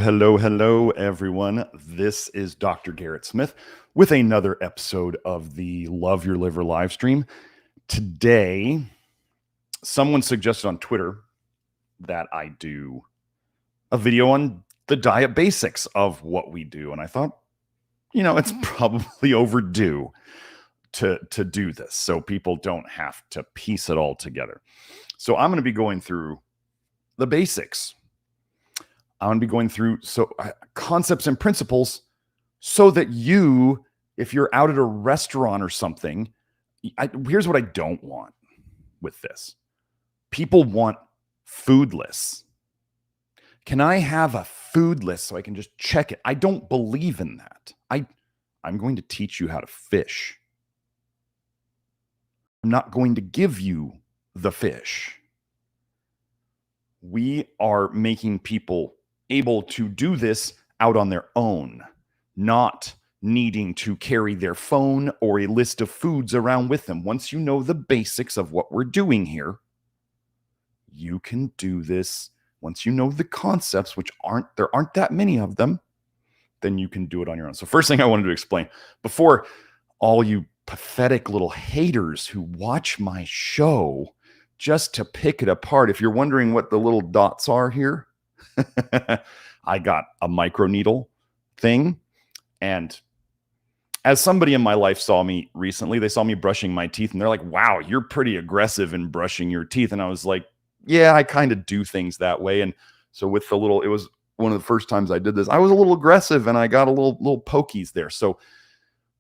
Hello, everyone. This is Dr. Garrett Smith with another episode of the Love Your Liver live stream. Today, someone suggested on Twitter that I do a video on the diet basics of what we do. And I thought, it's probably overdue to do this so people don't have to piece it all together. So I'm going to be going through the basics. I'm going to be going through concepts and principles so that you, if you're out at a restaurant or something, here's what I don't want with this. People want food lists. Can I have a food list so I can just check it? I don't believe in that. I'm going to teach you how to fish. I'm not going to give you the fish. We are making people able to do this out on their own, not needing to carry their phone or a list of foods around with them. Once you know the basics of what we're doing here, you can do this. Once you know the concepts, which there aren't that many of them, then you can do it on your own. So first thing I wanted to explain, before all you pathetic little haters who watch my show just to pick it apart, if you're wondering what the little dots are here, I got a microneedle thing. And as somebody in my life saw me recently, they saw me brushing my teeth and they're like, wow, you're pretty aggressive in brushing your teeth. And I was like, yeah, I kind of do things that way. And so with it was one of the first times I did this, I was a little aggressive and I got a little pokies there. So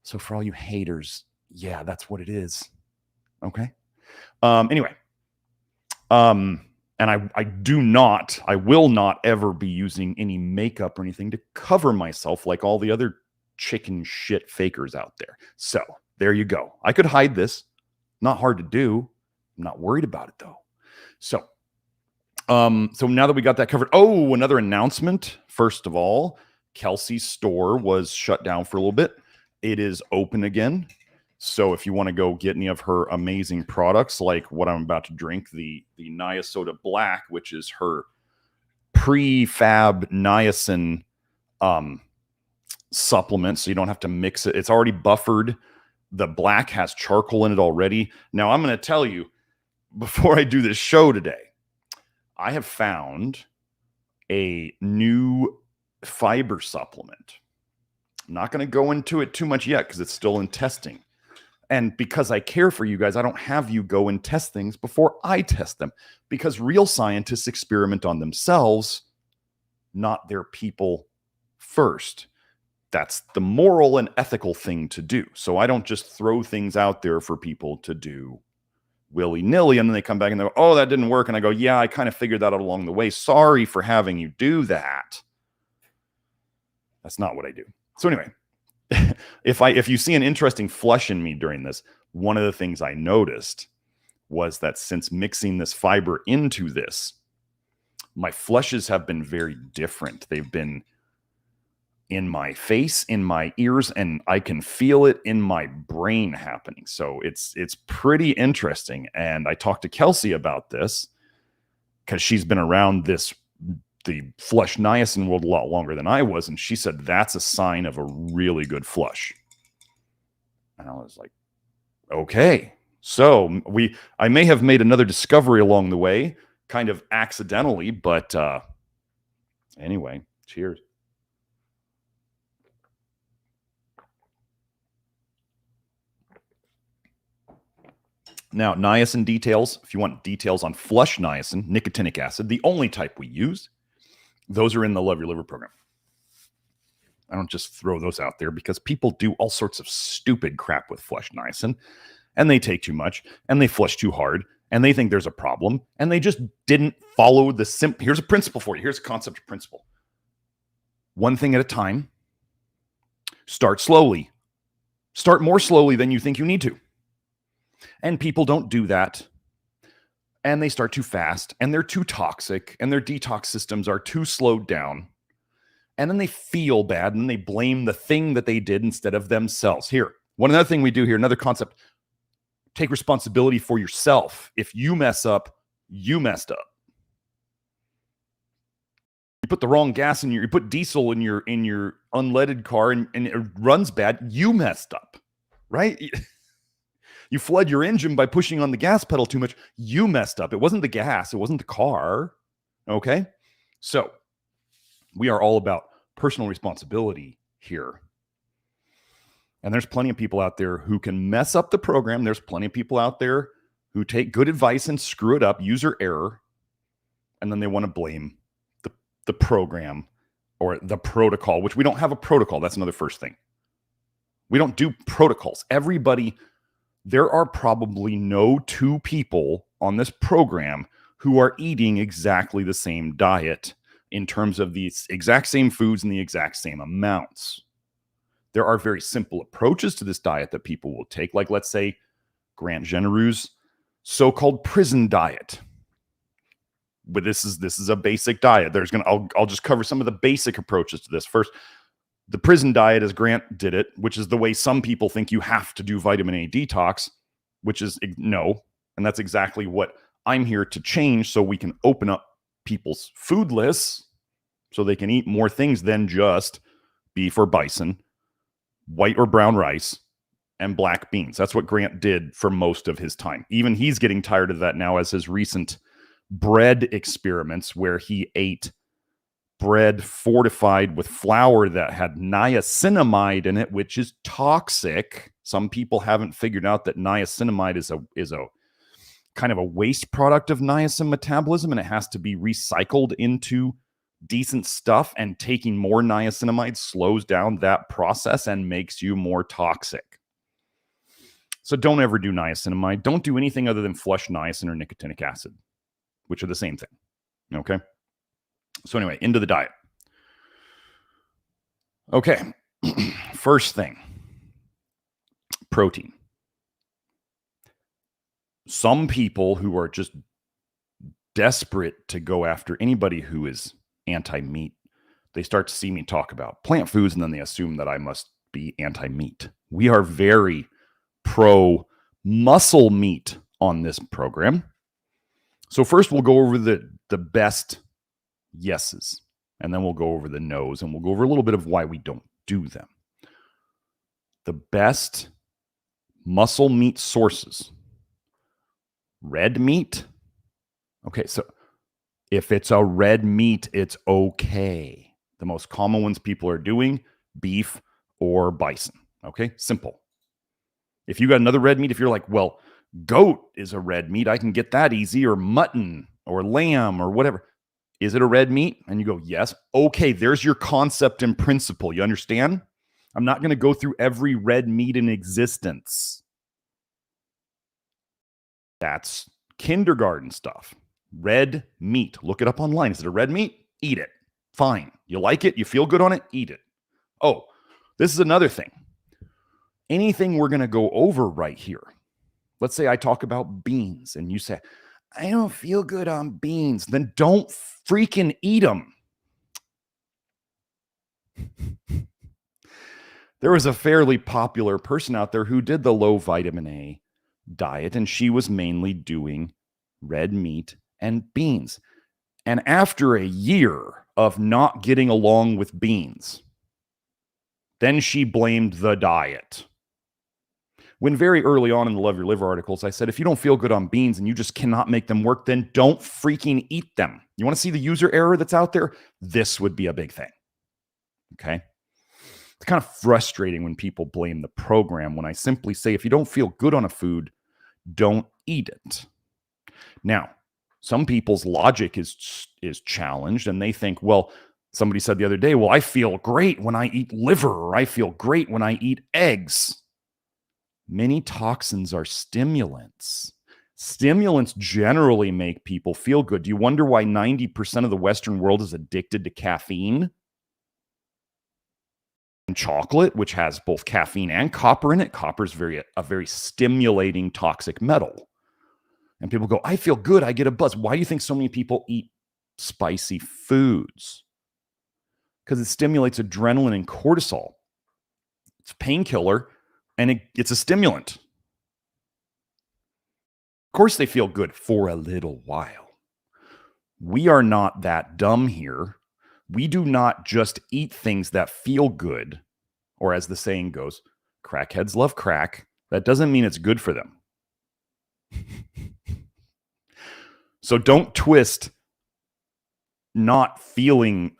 for all you haters, yeah, that's what it is. Okay. Anyway. And I will not ever be using any makeup or anything to cover myself like all the other chicken shit fakers out there. So there you go. I could hide this. Not hard to do. I'm not worried about it though. So now that we got that covered, another announcement. First of all, Kelsey's store was shut down for a little bit. It is open again. So if you want to go get any of her amazing products, like what I'm about to drink, the Niacin Black, which is her prefab niacin supplement, so you don't have to mix it. It's already buffered. The black has charcoal in it already. Now I'm going to tell you, before I do this show today, I have found a new fiber supplement. I'm not going to go into it too much yet because it's still in testing. And because I care for you guys, I don't have you go and test things before I test them, because real scientists experiment on themselves, not their people first. That's the moral and ethical thing to do. So I don't just throw things out there for people to do willy-nilly, and then they come back and they go, oh, that didn't work. And I go, yeah, I kind of figured that out along the way. Sorry for having you do that. That's not what I do. So anyway, if you see an interesting flush in me during this, one of the things I noticed was that since mixing this fiber into this, my flushes have been very different. They've been in my face, in my ears, and I can feel it in my brain happening. So it's pretty interesting. And I talked to Kelsey about this because she's been around the flush niacin world a lot longer than I was. And she said, that's a sign of a really good flush. And I was like, okay. So I may have made another discovery along the way, kind of accidentally, but anyway, cheers. Now, niacin details, if you want details on flush niacin, nicotinic acid, the only type we use, those are in the Love Your Liver program. I don't just throw those out there because people do all sorts of stupid crap with flush niacin, and they take too much, and they flush too hard, and they think there's a problem, and they just didn't follow here's a principle for you. Here's a concept of principle. One thing at a time. Start slowly. Start more slowly than you think you need to. And people don't do that. And they start too fast, and they're too toxic, and their detox systems are too slowed down. And then they feel bad, and they blame the thing that they did instead of themselves. Here, another thing we do here, another concept, take responsibility for yourself. If you mess up, you messed up. put the wrong gas in you put diesel in your unleaded car and it runs bad, you messed up, right? You flood your engine by pushing on the gas pedal too much, you messed up. It wasn't the gas, it wasn't the car. Okay? So, we are all about personal responsibility here. And there's plenty of people out there who can mess up the program. There's plenty of people out there who take good advice and screw it up, user error, and then they want to blame the program or the protocol, which we don't have a protocol. That's another first thing. We don't do protocols. There are probably no two people on this program who are eating exactly the same diet in terms of the exact same foods and the exact same amounts. There are very simple approaches to this diet that people will take, like let's say Grant Genereux's so-called prison diet. But this is a basic diet. I'll just cover some of the basic approaches to this. First, the prison diet as Grant did it, which is the way some people think you have to do vitamin A detox, which is no. And that's exactly what I'm here to change, so we can open up people's food lists so they can eat more things than just beef or bison, white or brown rice, and black beans. That's what Grant did for most of his time. Even he's getting tired of that now, as his recent bread experiments where he ate bread fortified with flour that had niacinamide in it, which is toxic. Some people haven't figured out that niacinamide is a kind of a waste product of niacin metabolism, and it has to be recycled into decent stuff, and taking more niacinamide slows down that process and makes you more toxic. So don't ever do niacinamide. Don't do anything other than flush niacin or nicotinic acid, which are the same thing. Okay? So anyway, into the diet. Okay. First thing, protein. Some people who are just desperate to go after anybody who is anti-meat, they start to see me talk about plant foods and then they assume that I must be anti-meat. We are very pro-muscle meat on this program. So first we'll go over the best yeses, and then we'll go over the no's, and we'll go over a little bit of why we don't do them. The best muscle meat sources. Red meat. Okay, so if it's a red meat, it's okay. The most common ones people are doing, beef or bison. Okay, simple. If you got another red meat, if you're like, well, goat is a red meat, I can get that easy, or mutton or lamb or whatever. Is it a red meat? And you go, yes. Okay, there's your concept and principle. You understand? I'm not going to go through every red meat in existence. That's kindergarten stuff. Red meat. Look it up online. Is it a red meat? Eat it. Fine. You like it? You feel good on it? Eat it. Oh, this is another thing. Anything we're going to go over right here. Let's say I talk about beans and you say, I don't feel good on beans. Then don't freaking eat them. There was a fairly popular person out there who did the low vitamin A diet, and she was mainly doing red meat and beans. And after a year of not getting along with beans, then she blamed the diet. When very early on in the Love Your Liver articles, I said, if you don't feel good on beans and you just cannot make them work, then don't freaking eat them. You want to see the user error that's out there? This would be a big thing. Okay? It's kind of frustrating when people blame the program when I simply say, if you don't feel good on a food, don't eat it. Now, some people's logic is challenged, and they think, well, somebody said the other day, well, I feel great when I eat liver, or I feel great when I eat eggs. Many toxins are stimulants. Stimulants generally make people feel good. Do you wonder why 90% of the Western world is addicted to caffeine? And chocolate, which has both caffeine and copper in it. Copper is a very stimulating toxic metal. And people go, I feel good, I get a buzz. Why do you think so many people eat spicy foods? Because it stimulates adrenaline and cortisol. It's a painkiller, and it's a stimulant. Of course they feel good for a little while. We are not that dumb here We do not just eat things that feel good, or as the saying goes, crackheads love crack. That doesn't mean it's good for them. So don't twist not feeling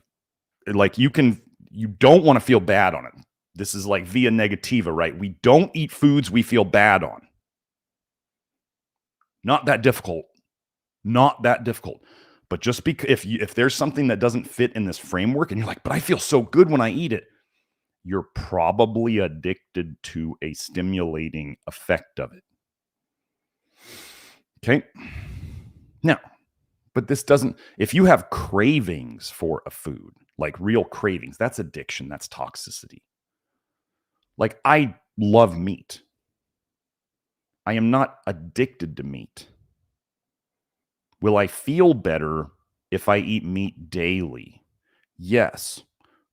like you don't want to feel bad on it. This is like via negativa, right? We don't eat foods we feel bad on. Not that difficult. Not that difficult. But just because if there's something that doesn't fit in this framework and you're like, but I feel so good when I eat it, you're probably addicted to a stimulating effect of it. Okay. Now, but this doesn't, if you have cravings for a food, like real cravings, that's addiction, that's toxicity. Like, I love meat. I am not addicted to meat. Will I feel better if I eat meat daily? Yes.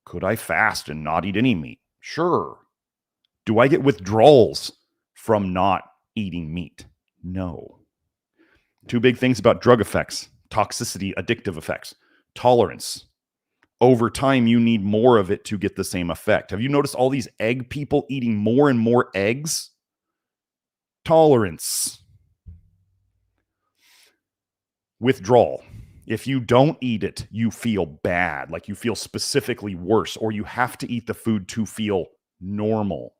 Could I fast and not eat any meat? Sure. Do I get withdrawals from not eating meat? No. Two big things about drug effects: toxicity, addictive effects, tolerance. Over time, you need more of it to get the same effect. Have you noticed all these egg people eating more and more eggs? Tolerance. Withdrawal. If you don't eat it, you feel bad, like you feel specifically worse, or you have to eat the food to feel normal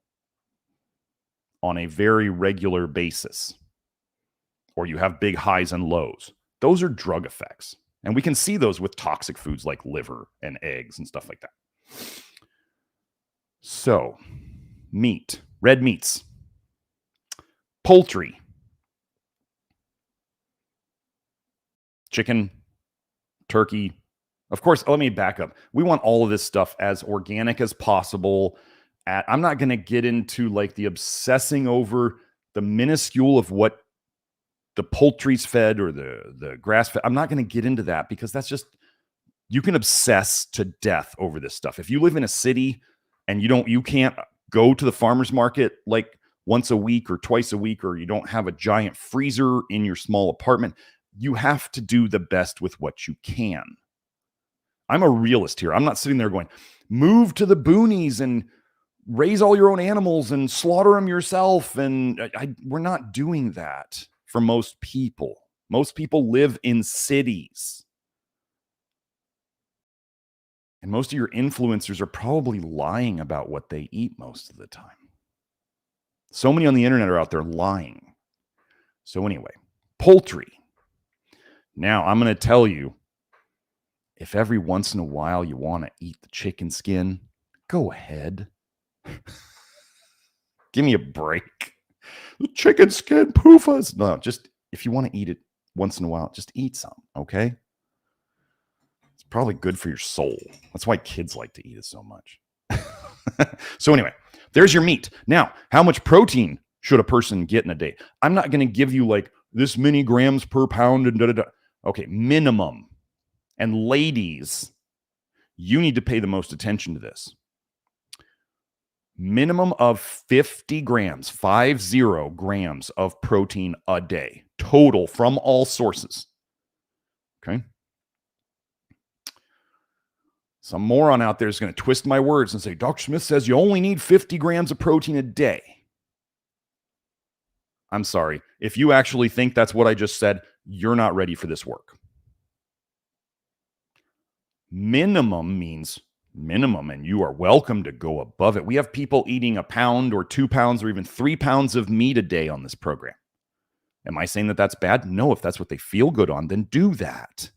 on a very regular basis, or you have big highs and lows. Those are drug effects. And we can see those with toxic foods like liver and eggs and stuff like that. So, meat, red meats, poultry, chicken, turkey. Of course, let me back up. We want all of this stuff as organic as possible. I'm not going to get into like the obsessing over the minuscule of what the poultry's fed or the grass fed. I'm not going to get into that because that's just, you can obsess to death over this stuff. If you live in a city and you can't go to the farmer's market like once a week or twice a week, or you don't have a giant freezer in your small apartment, you have to do the best with what you can. I'm a realist here. I'm not sitting there going, move to the boonies and raise all your own animals and slaughter them yourself. And we're not doing that for most people. Most people live in cities. And most of your influencers are probably lying about what they eat most of the time. So many on the internet are out there lying. So anyway, poultry. Now, I'm going to tell you, if every once in a while you want to eat the chicken skin, go ahead. Give me a break. The chicken skin poofas. No, just if you want to eat it once in a while, just eat some, okay? It's probably good for your soul. That's why kids like to eat it so much. So anyway, there's your meat. Now, how much protein should a person get in a day? I'm not going to give you like this many grams per pound and da-da-da. Okay, minimum. And ladies, you need to pay the most attention to this. Minimum of 50 grams, 50 grams of protein a day, total from all sources. Okay. Some moron out there is going to twist my words and say, Dr. Smith says you only need 50 grams of protein a day. I'm sorry. If you actually think that's what I just said, you're not ready for this work. Minimum means minimum, and you are welcome to go above it. We have people eating a pound or 2 pounds or even 3 pounds of meat a day on this program. Am I saying that that's bad? No, if that's what they feel good on, then do that.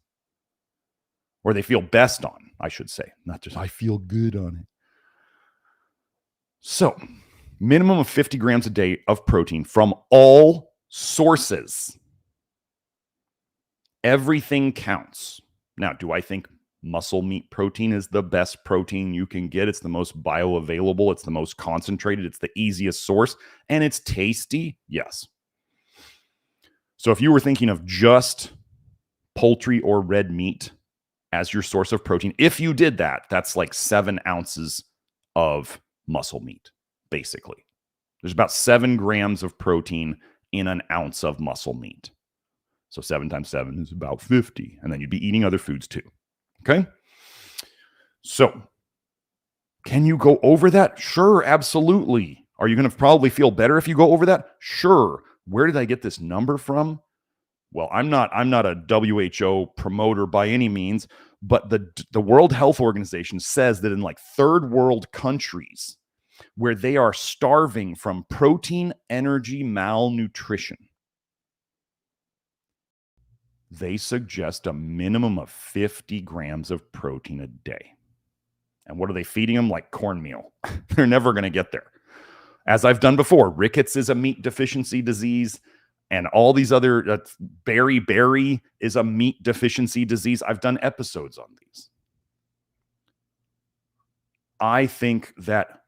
Or they feel best on, I should say. Not just, I feel good on it. So, minimum of 50 grams a day of protein from all sources. Everything counts. Now, do I think muscle meat protein is the best protein you can get? It's the most bioavailable. It's the most concentrated. It's the easiest source. And it's tasty? Yes. So if you were thinking of just poultry or red meat as your source of protein, if you did that, that's like 7 ounces of muscle meat, basically. There's about 7 grams of protein in an ounce of muscle meat. So 7 times 7 is about 50. And then you'd be eating other foods too. Okay? So, can you go over that? Sure, absolutely. Are you going to probably feel better if you go over that? Sure. Where did I get this number from? Well, I'm not a WHO promoter by any means, but the World Health Organization says that in like third world countries where they are starving from protein energy malnutrition, they suggest a minimum of 50 grams of protein a day. And what are they feeding them? Like cornmeal. They're never going to get there. As I've done before, rickets is a meat deficiency disease, and all these other beriberi is a meat deficiency disease. I've done episodes on these. I think that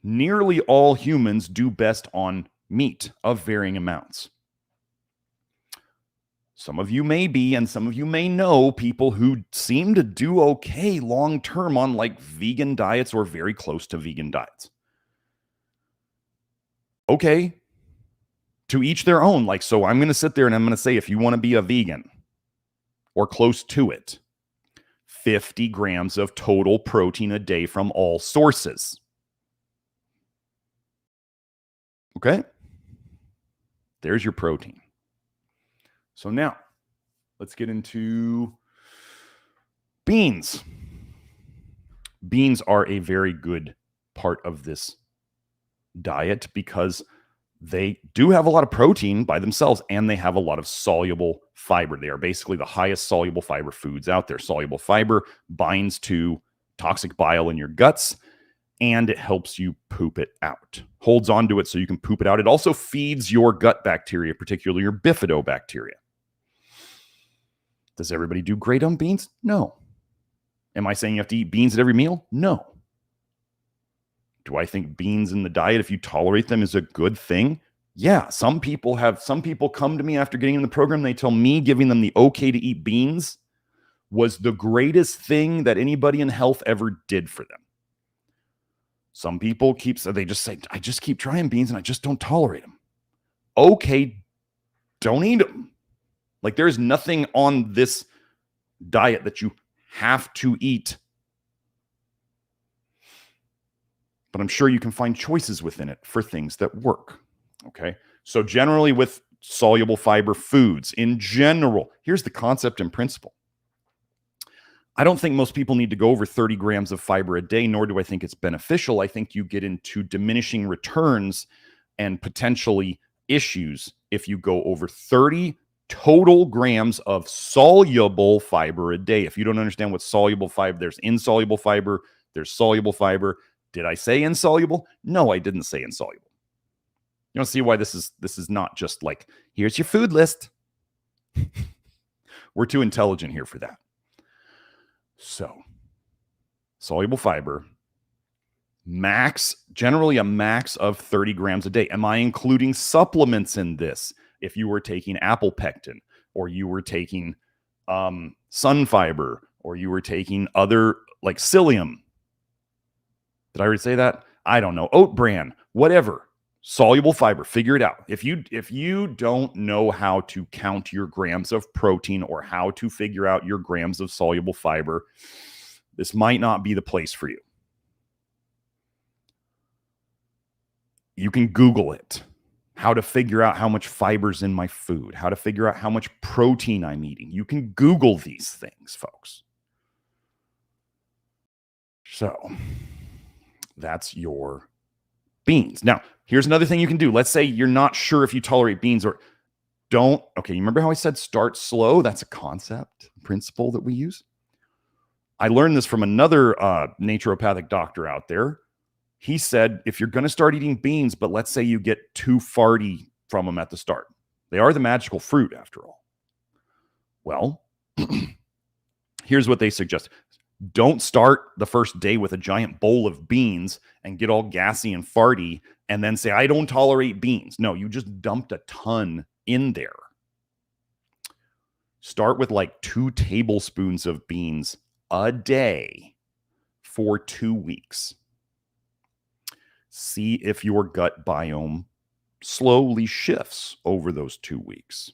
nearly all humans do best on meat of varying amounts. Some of you may be, and some of you may know people who seem to do okay long term on like vegan diets or very close to vegan diets. Okay, to each their own. Like, so I'm going to sit there and I'm going to say, if you want to be a vegan or close to it, 50 grams of total protein a day from all sources. Okay, there's your protein. So now let's get into beans. Beans are a very good part of this diet because they do have a lot of protein by themselves and they have a lot of soluble fiber. They are basically the highest soluble fiber foods out there. Soluble fiber binds to toxic bile in your guts and it helps you poop it out. Holds onto it so you can poop it out. It also feeds your gut bacteria, particularly your bifidobacteria. Does everybody do great on beans? No. Am I saying you have to eat beans at every meal? No. Do I think beans in the diet, if you tolerate them, is a good thing? Yeah. Some people come to me after getting in the program. They tell me giving them the okay to eat beans was the greatest thing that anybody in health ever did for them. Some people they just say, I just keep trying beans and I just don't tolerate them. Okay, don't eat them. Like there's nothing on this diet that you have to eat. But I'm sure you can find choices within it for things that work. Okay. So generally with soluble fiber foods in general, here's the concept and principle. I don't think most people need to go over 30 grams of fiber a day, nor do I think it's beneficial. I think you get into diminishing returns and potentially issues if you go over 30 total grams of soluble fiber a day. If you don't understand what soluble fiber, there's insoluble fiber, there's soluble fiber. Did I say insoluble? No, I didn't say insoluble. You don't see why this is not just like, here's your food list. We're too intelligent here for that. So, soluble fiber, generally a max of 30 grams a day. Am I including supplements in this? If you were taking apple pectin, or you were taking sun fiber, or you were taking other like psyllium. Did I already say that? I don't know. Oat bran, whatever. Soluble fiber, figure it out. If you don't know how to count your grams of protein or how to figure out your grams of soluble fiber, this might not be the place for you. You can Google it. How to figure out how much fiber's in my food, how to figure out how much protein I'm eating. You can Google these things, folks. So that's your beans. Now, here's another thing you can do. Let's say you're not sure if you tolerate beans or don't. Okay, you remember how I said start slow? That's a concept, principle that we use. I learned this from another naturopathic doctor out there. He said, if you're going to start eating beans, but let's say you get too farty from them at the start. They are the magical fruit, after all. Well, here's what they suggest. Don't start the first day with a giant bowl of beans and get all gassy and farty and then say, I don't tolerate beans. No, you just dumped a ton in there. Start with like 2 tablespoons of beans a day for 2 weeks. See if your gut biome slowly shifts over those 2 weeks.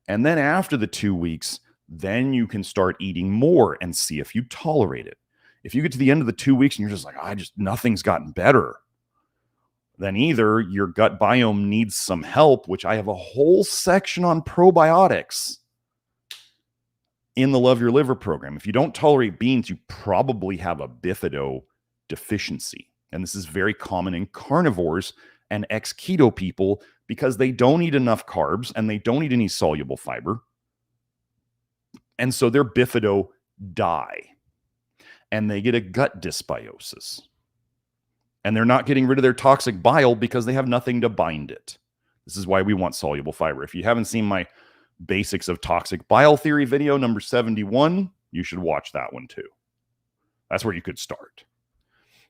And then after the 2 weeks, then you can start eating more and see if you tolerate it. If you get to the end of the 2 weeks and you're just like, nothing's gotten better, then either your gut biome needs some help, which I have a whole section on probiotics in the Love Your Liver program. If you don't tolerate beans, you probably have a bifido deficiency. And this is very common in carnivores and ex-keto people because they don't eat enough carbs and they don't eat any soluble fiber. And so their bifido die and they get a gut dysbiosis. And they're not getting rid of their toxic bile because they have nothing to bind it. This is why we want soluble fiber. If you haven't seen my Basics of Toxic Bile Theory video number 71, you should watch that one too. That's where you could start.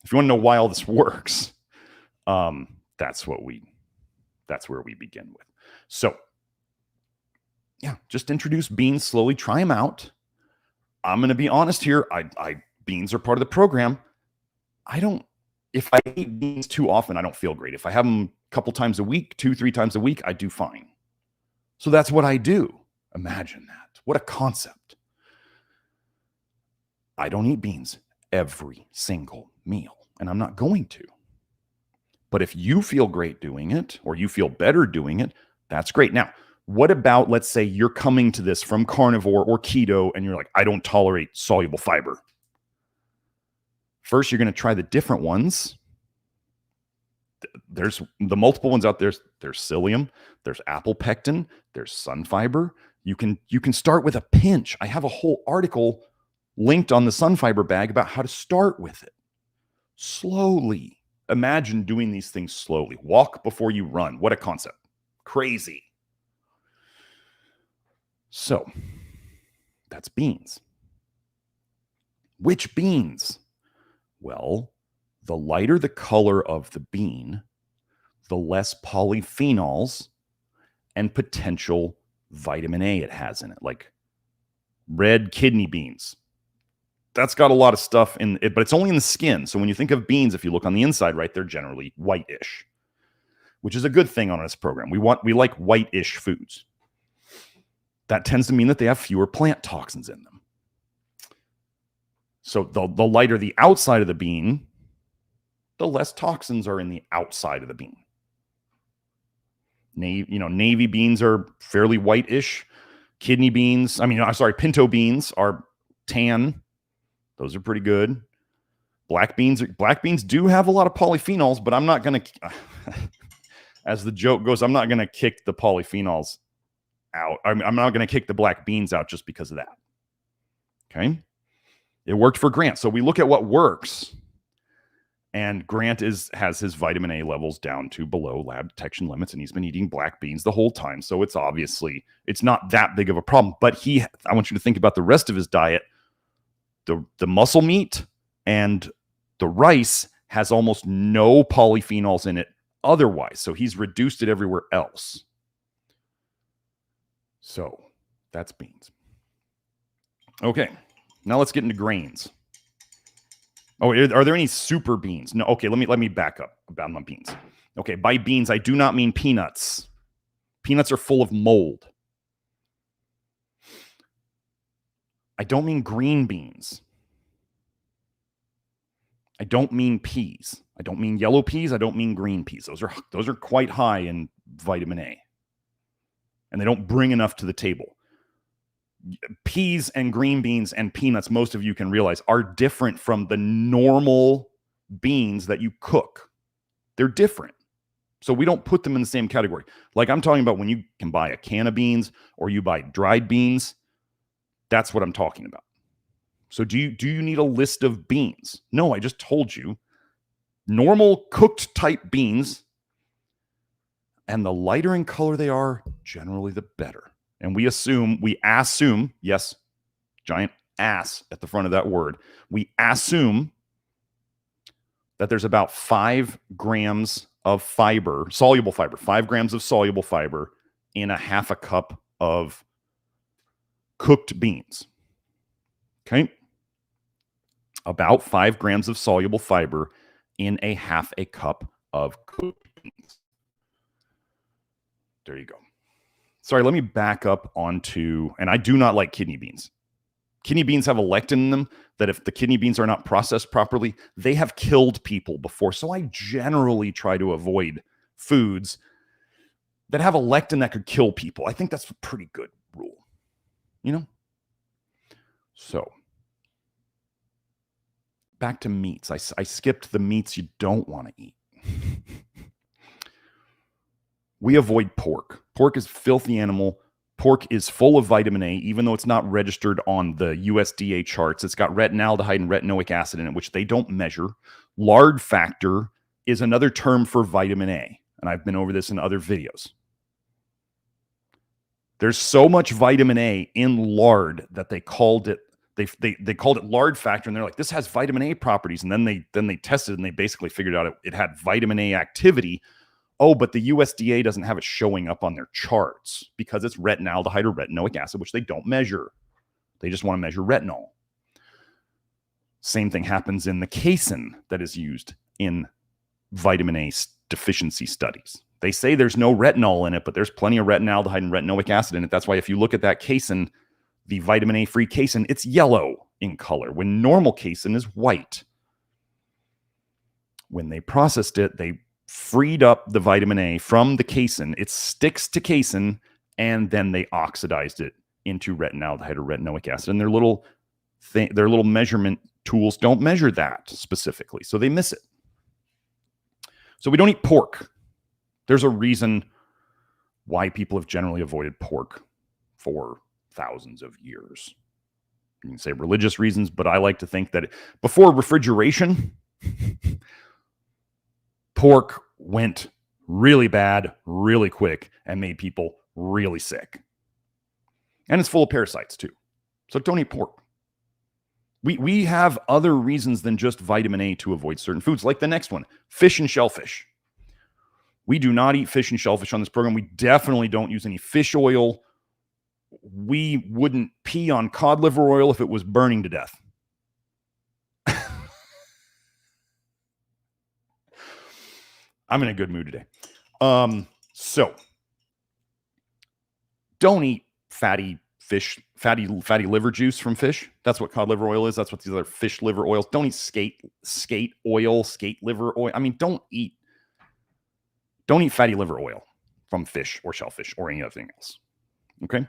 If you want to know why all this works, that's where we begin with. So, yeah, just introduce beans slowly, try them out. I'm going to be honest here. Beans are part of the program. If I eat beans too often, I don't feel great. If I have them a couple times a week, 2-3 times a week, I do fine. So that's what I do. Imagine that. What a concept. I don't eat beans every single meal, and I'm not going to. But if you feel great doing it, or you feel better doing it, that's great. Now, what about, let's say you're coming to this from carnivore or keto, and you're like, I don't tolerate soluble fiber. First, you're going to try the different ones. There's the multiple ones out there. There's psyllium, there's apple pectin, there's sun fiber. You can start with a pinch. I have a whole article linked on the sun fiber bag about how to start with it. Slowly. Imagine doing these things slowly. Walk before you run. What a concept. Crazy. So, that's beans. Which beans? Well, the lighter the color of the bean, the less polyphenols and potential vitamin A it has in it, like red kidney beans. That's got a lot of stuff in it, but it's only in the skin. So when you think of beans, if you look on the inside, right, they're generally whitish, which is a good thing on this program. We like whitish foods. That tends to mean that they have fewer plant toxins in them. So the lighter the outside of the bean, the less toxins are in the outside of the bean. Navy beans are fairly whitish. Pinto beans are tan. Those are pretty good. Black beans do have a lot of polyphenols, but I'm not going to, as the joke goes, I'm not going to kick the polyphenols out. I'm not going to kick the black beans out just because of that. Okay. It worked for Grant. So we look at what works. And Grant has his vitamin A levels down to below lab detection limits, and he's been eating black beans the whole time. So it's not that big of a problem. But I want you to think about the rest of his diet. The muscle meat and the rice has almost no polyphenols in it otherwise. So he's reduced it everywhere else. So that's beans. Okay, now let's get into grains. Oh, are there any super beans? No. Okay, let me back up about my beans. Okay, by beans, I do not mean peanuts. Peanuts are full of mold. I don't mean green beans. I don't mean peas. I don't mean yellow peas. I don't mean green peas. Those are quite high in vitamin A. And they don't bring enough to the table. Peas and green beans and peanuts, most of you can realize, are different from the normal beans that you cook. They're different. So we don't put them in the same category. Like I'm talking about when you can buy a can of beans or you buy dried beans. That's what I'm talking about. So do you need a list of beans? No, I just told you. Normal cooked type beans, and the lighter in color they are, generally the better. And we assume, yes, giant ass at the front of that word. We assume that there's about 5 grams of fiber, soluble fiber, 5 grams of soluble fiber in a half a cup of cooked beans. Okay. About 5 grams of soluble fiber in a half a cup of cooked beans. There you go. Sorry, let me back up onto, and I do not like kidney beans. Kidney beans have a lectin in them that if the kidney beans are not processed properly, they have killed people before. So I generally try to avoid foods that have a lectin that could kill people. I think that's a pretty good rule, you know? So back to meats. I skipped the meats you don't want to eat. We avoid pork. Pork is a filthy animal. Pork is full of vitamin A, even though it's not registered on the USDA charts. It's got retinaldehyde and retinoic acid in it, which they don't measure. Lard factor is another term for vitamin A, and I've been over this in other videos. There's so much vitamin A in lard that they called it lard factor, and they're like, this has vitamin A properties. And then they tested it, and they basically figured out it had vitamin A activity. Oh, but the USDA doesn't have it showing up on their charts because it's retinaldehyde or retinoic acid, which they don't measure. They just want to measure retinol. Same thing happens in the casein that is used in vitamin A deficiency studies. They say there's no retinol in it, but there's plenty of retinaldehyde and retinoic acid in it. That's why if you look at that casein, the vitamin A-free casein, it's yellow in color when normal casein is white. When they processed it, they freed up the vitamin A from the casein. It sticks to casein, and then they oxidized it into retinaldehyde or retinoic acid. And their little measurement tools don't measure that specifically, so they miss it. So we don't eat pork. There's a reason why people have generally avoided pork for thousands of years. You can say religious reasons, but I like to think that before refrigeration, pork went really bad, really quick, and made people really sick. And it's full of parasites too. So don't eat pork. We have other reasons than just vitamin A to avoid certain foods, like the next one, fish and shellfish. We do not eat fish and shellfish on this program. We definitely don't use any fish oil. We wouldn't pee on cod liver oil if it was burning to death. I'm in a good mood today. So don't eat fatty fish, fatty liver juice from fish. That's what cod liver oil is. That's what these other fish liver oils. Don't eat skate liver oil. I mean, don't eat fatty liver oil from fish or shellfish or any other thing else. Okay.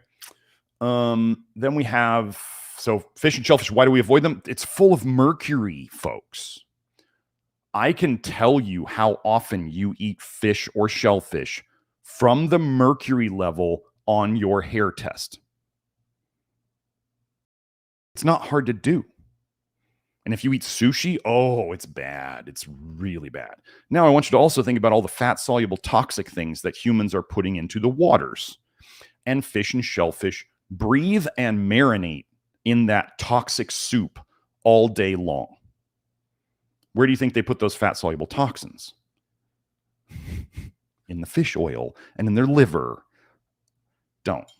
Then we have, so fish and shellfish, why do we avoid them? It's full of mercury, folks. I can tell you how often you eat fish or shellfish from the mercury level on your hair test. It's not hard to do. And if you eat sushi, oh, it's bad. It's really bad. Now, I want you to also think about all the fat-soluble toxic things that humans are putting into the waters. And fish and shellfish breathe and marinate in that toxic soup all day long. Where do you think they put those fat-soluble toxins? In the fish oil and in their liver. Don't.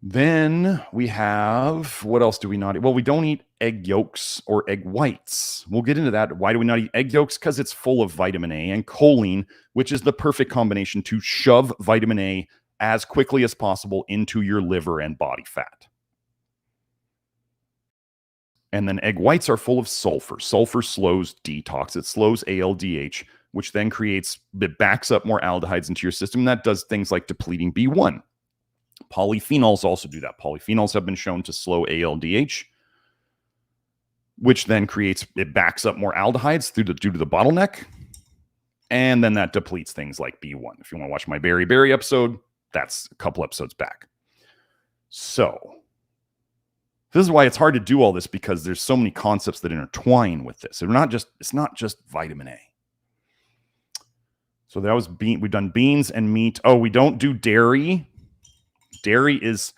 Then we have, what else do we not eat? Well, we don't eat egg yolks or egg whites. We'll get into that. Why do we not eat egg yolks? Because it's full of vitamin A and choline, which is the perfect combination to shove vitamin A as quickly as possible into your liver and body fat. And then egg whites are full of sulfur. Sulfur slows detox. It slows ALDH, which then it backs up more aldehydes into your system. And that does things like depleting B1. Polyphenols also do that. Polyphenols have been shown to slow ALDH, which then it backs up more aldehydes due to the bottleneck. And then that depletes things like B1. If you want to watch my berry episode, that's a couple episodes back. So this is why it's hard to do all this, because there's so many concepts that intertwine with this. It's not just vitamin A. So that was we've done beans and meat. Oh, we don't do dairy. Dairy is,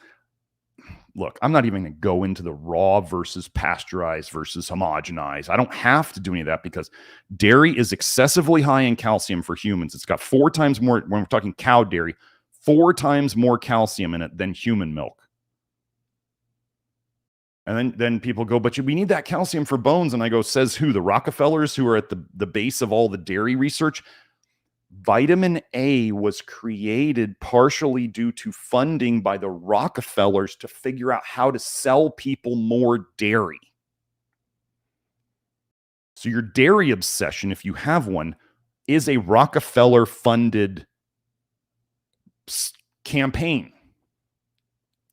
look, I'm not even going to go into the raw versus pasteurized versus homogenized. I don't have to do any of that because dairy is excessively high in calcium for humans. It's got 4 times more, when we're talking cow dairy, 4 times more calcium in it than human milk. And then people go, but we need that calcium for bones. And I go, says who? The Rockefellers, who are at the base of all the dairy research? Vitamin A was created partially due to funding by the Rockefellers to figure out how to sell people more dairy. So your dairy obsession, if you have one, is a Rockefeller-funded campaign.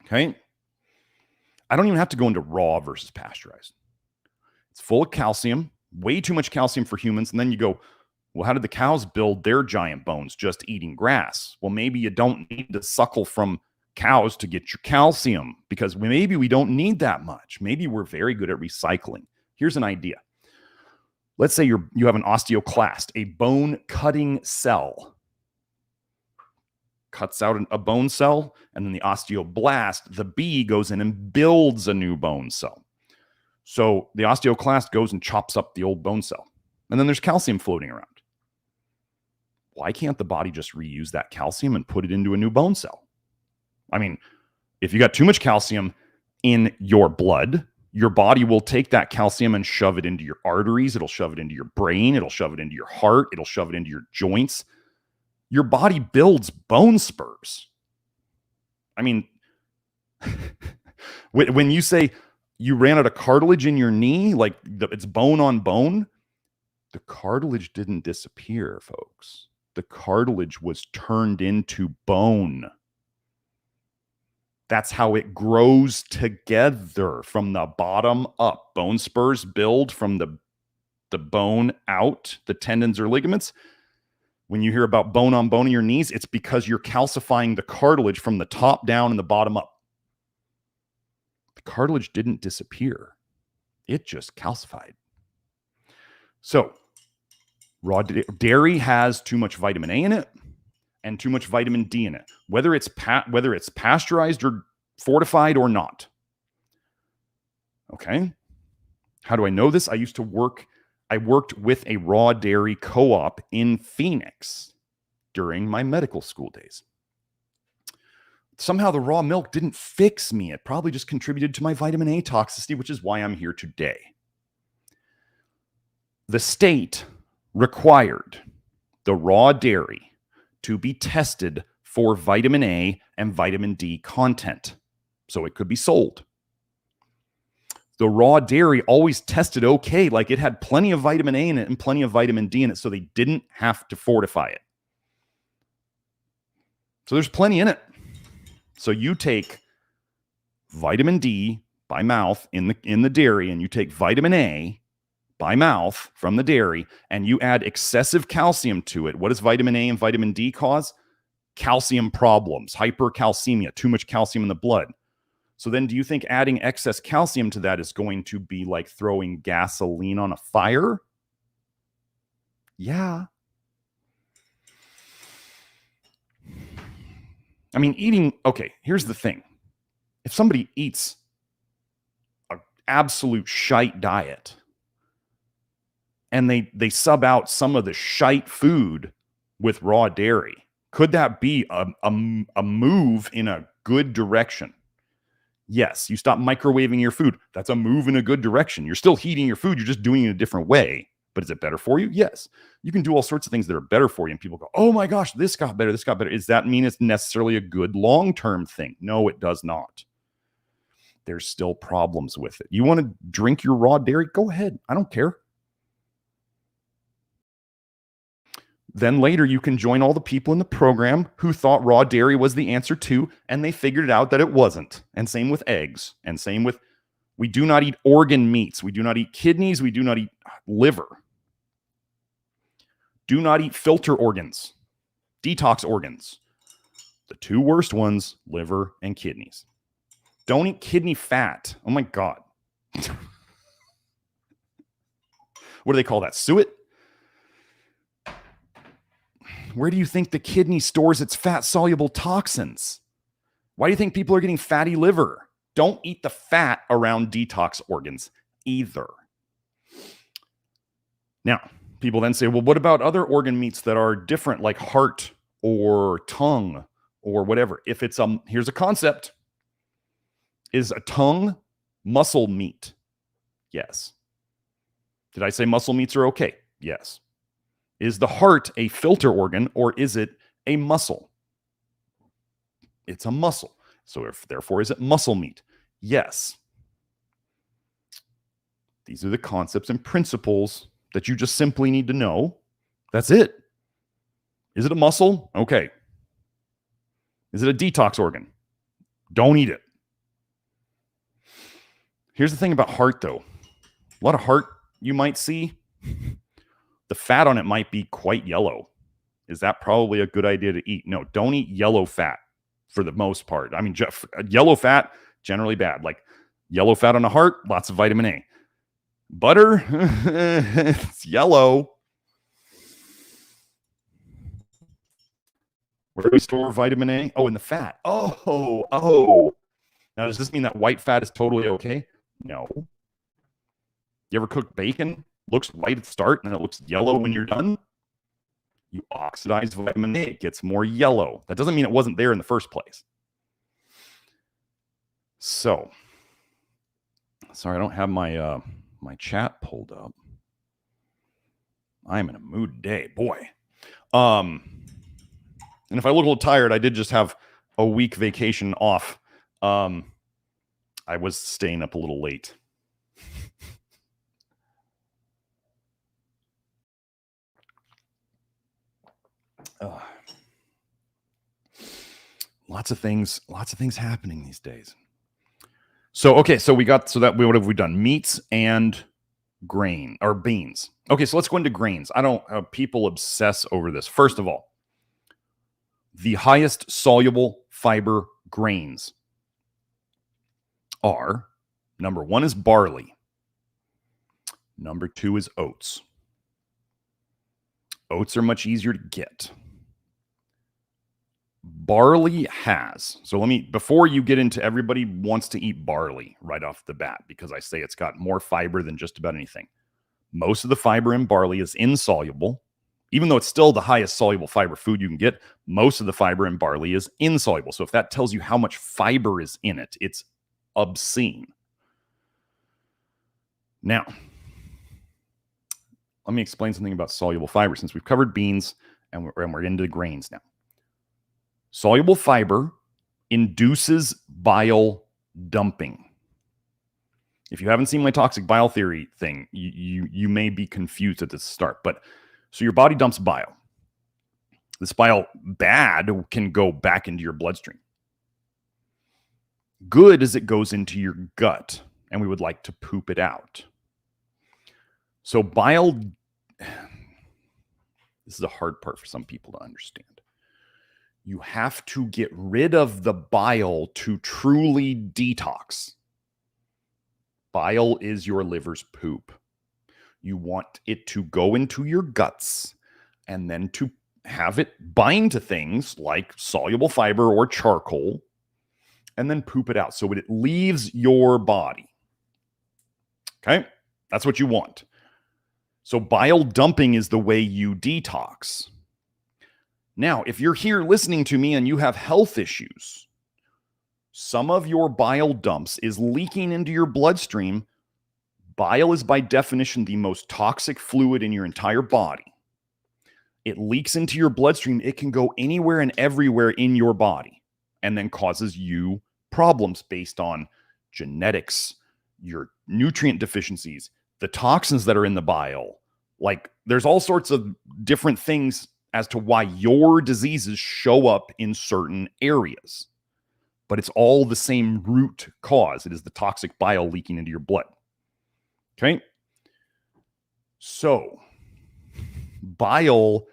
Okay? I don't even have to go into raw versus pasteurized. It's full of calcium, way too much calcium for humans. And then you go, well, how did the cows build their giant bones? Just eating grass. Well, maybe you don't need to suckle from cows to get your calcium, because maybe we don't need that much. Maybe we're very good at recycling. Here's an idea. Let's say you have an osteoclast, a bone-cutting cell. Cuts out a bone cell, and then the osteoblast, the bee, goes in and builds a new bone cell. So the osteoclast goes and chops up the old bone cell. And then there's calcium floating around. Why can't the body just reuse that calcium and put it into a new bone cell? I mean, if you got too much calcium in your blood, your body will take that calcium and shove it into your arteries. It'll shove it into your brain. It'll shove it into your heart. It'll shove it into your joints. Your body builds bone spurs. I mean, when you say you ran out of cartilage in your knee, like it's bone on bone, the cartilage didn't disappear, folks. The cartilage was turned into bone. That's how it grows together from the bottom up. Bone spurs build from the bone out, the tendons or ligaments. When you hear about bone on bone in your knees, it's because you're calcifying the cartilage from the top down and the bottom up. The cartilage didn't disappear. It just calcified. So, raw dairy has too much vitamin A in it and too much vitamin D in it, whether it's pasteurized or fortified or not. Okay? How do I know this? I worked with a raw dairy co-op in Phoenix during my medical school days. Somehow the raw milk didn't fix me. It probably just contributed to my vitamin A toxicity, which is why I'm here today. The state required the raw dairy to be tested for vitamin A and vitamin D content so it could be sold. The raw dairy always tested okay, like it had plenty of vitamin A in it and plenty of vitamin D in it, so they didn't have to fortify it. So there's plenty in it. So you take vitamin D by mouth in the dairy, and you take vitamin A by mouth from the dairy, and you add excessive calcium to it. What does vitamin A and vitamin D cause? Calcium problems, hypercalcemia, too much calcium in the blood. So then do you think adding excess calcium to that is going to be like throwing gasoline on a fire? Yeah. I mean, okay, here's the thing. If somebody eats an absolute shite diet and they sub out some of the shite food with raw dairy, could that be a move in a good direction? Yes, you stop microwaving your food. That's a move in a good direction. You're still heating your food. You're just doing it a different way. But is it better for you? Yes. You can do all sorts of things that are better for you. And people go, oh my gosh, this got better. This got better. Does that mean it's necessarily a good long-term thing? No, it does not. There's still problems with it. You want to drink your raw dairy? Go ahead. I don't care. Then later you can join all the people in the program who thought raw dairy was the answer too, and they figured out that it wasn't. And same with eggs. And same with, we do not eat organ meats. We do not eat kidneys. We do not eat liver. Do not eat filter organs, detox organs. The two worst ones, liver and kidneys. Don't eat kidney fat. Oh my God. What do they call that? Suet? Where do you think the kidney stores its fat-soluble toxins? Why do you think people are getting fatty liver? Don't eat the fat around detox organs either. Now, people then say, well, what about other organ meats that are different, like heart or tongue or whatever? If it's here's a concept. Is a tongue muscle meat? Yes. Did I say muscle meats are okay? Yes. Is the heart a filter organ or is it a muscle? It's a muscle. So therefore, is it muscle meat? Yes. These are the concepts and principles that you just simply need to know. That's it. Is it a muscle? Okay. Is it a detox organ? Don't eat it. Here's the thing about heart, though. A lot of heart you might see, the fat on it might be quite yellow. Is that probably a good idea to eat? No, don't eat yellow fat for the most part. I mean, yellow fat, generally bad. Like yellow fat on the heart, lots of vitamin A. Butter, it's yellow. Where do we store vitamin A? Oh, in the fat. Oh. Now, does this mean that white fat is totally okay? No. You ever cook bacon? Looks white at the start and then it looks yellow when you're done. You oxidize vitamin A, it gets more yellow. That doesn't mean it wasn't there in the first place. So, sorry, I don't have my my chat pulled up. I'm in a mood today, boy. And if I look a little tired, I did just have a week vacation off. I was staying up a little late. Lots of things happening these days. So, okay, so what have we done? Meats and grain or beans. Okay, so let's go into grains. People obsess over this. First of all, the highest soluble fiber grains are, number 1 is barley. Number 2 is oats. Oats are much easier to get. Barley has, before you get into, everybody wants to eat barley right off the bat because I say it's got more fiber than just about anything. Most of the fiber in barley is insoluble. Even though it's still the highest soluble fiber food you can get, most of the fiber in barley is insoluble. So if that tells you how much fiber is in it, it's obscene. Now, let me explain something about soluble fiber since we've covered beans and we're into the grains now. Soluble fiber induces bile dumping. If you haven't seen my toxic bile theory thing, you may be confused at the start. But so your body dumps bile. This bile, bad, can go back into your bloodstream. Good is it goes into your gut, and we would like to poop it out. So bile, this is the hard part for some people to understand. You have to get rid of the bile to truly detox. Bile is your liver's poop. You want it to go into your guts and then to have it bind to things like soluble fiber or charcoal and then poop it out so it leaves your body. Okay? That's what you want. So bile dumping is the way you detox. Now, if you're here listening to me and you have health issues, some of your bile dumps is leaking into your bloodstream. Bile is by definition the most toxic fluid in your entire body. It leaks into your bloodstream. It can go anywhere and everywhere in your body and then causes you problems based on genetics, your nutrient deficiencies, the toxins that are in the bile. Like, there's all sorts of different things as to why your diseases show up in certain areas. But it's all the same root cause. It is the toxic bile leaking into your blood. Okay? So, bile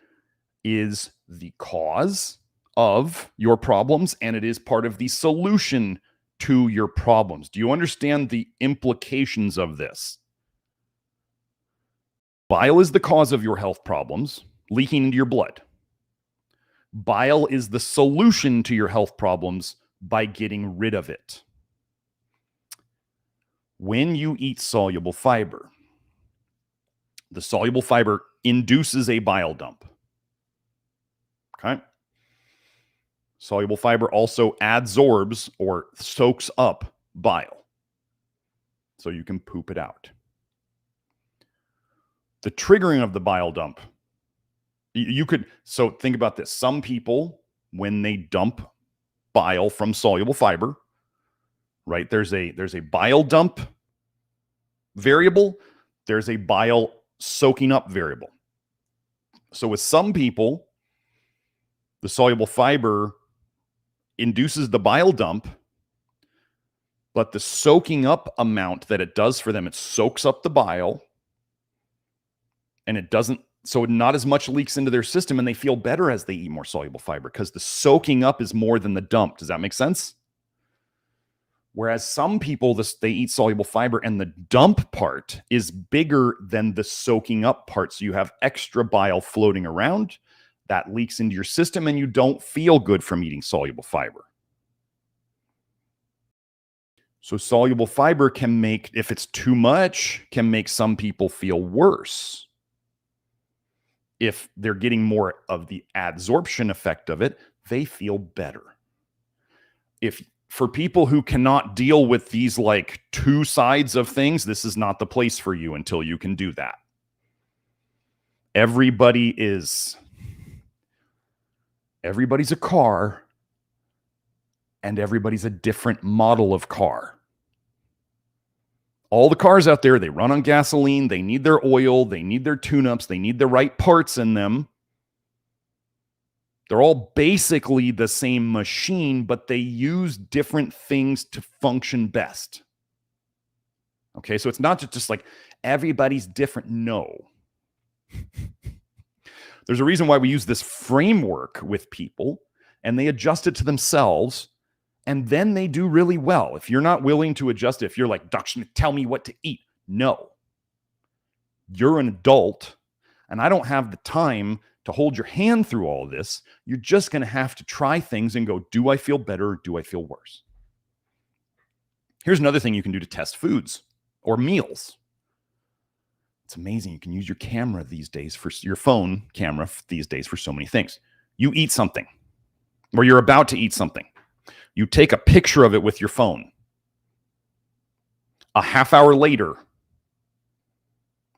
is the cause of your problems, and it is part of the solution to your problems. Do you understand the implications of this? Bile is the cause of your health problems leaking into your blood. Bile is the solution to your health problems by getting rid of it. When you eat soluble fiber, the soluble fiber induces a bile dump. Okay? Soluble fiber also adsorbs or soaks up bile, so you can poop it out. The triggering of the bile dump You could, so think about this. Some people, when they dump bile from soluble fiber, right? There's a bile dump variable. There's a bile soaking up variable. So with some people, the soluble fiber induces the bile dump, but the soaking up amount that it does for them, it soaks up the bile and it doesn't, so not as much leaks into their system and they feel better as they eat more soluble fiber because the soaking up is more than the dump. Does that make sense? Whereas some people, they eat soluble fiber and the dump part is bigger than the soaking up part. So you have extra bile floating around that leaks into your system and you don't feel good from eating soluble fiber. So soluble fiber can make, if it's too much, can make some people feel worse. If they're getting more of the adsorption effect of it, they feel better. If for people who cannot deal with these like two sides of things, this is not the place for you until you can do that. Everybody's a car and everybody's a different model of car. All the cars out there, they run on gasoline, they need their oil, they need their tune-ups, they need the right parts in them. They're all basically the same machine, but they use different things to function best. Okay, so it's not just like everybody's different. No. There's a reason why we use this framework with people, and they adjust it to themselves, and then they do really well. If you're not willing to adjust it, if you're like, Dr. Smith, tell me what to eat. No. You're an adult, and I don't have the time to hold your hand through all of this. You're just going to have to try things and go, do I feel better or do I feel worse? Here's another thing you can do to test foods or meals. It's amazing. You can use your camera these days for your phone camera these days for so many things. You eat something or you're about to eat something. You take a picture of it with your phone. A half hour later,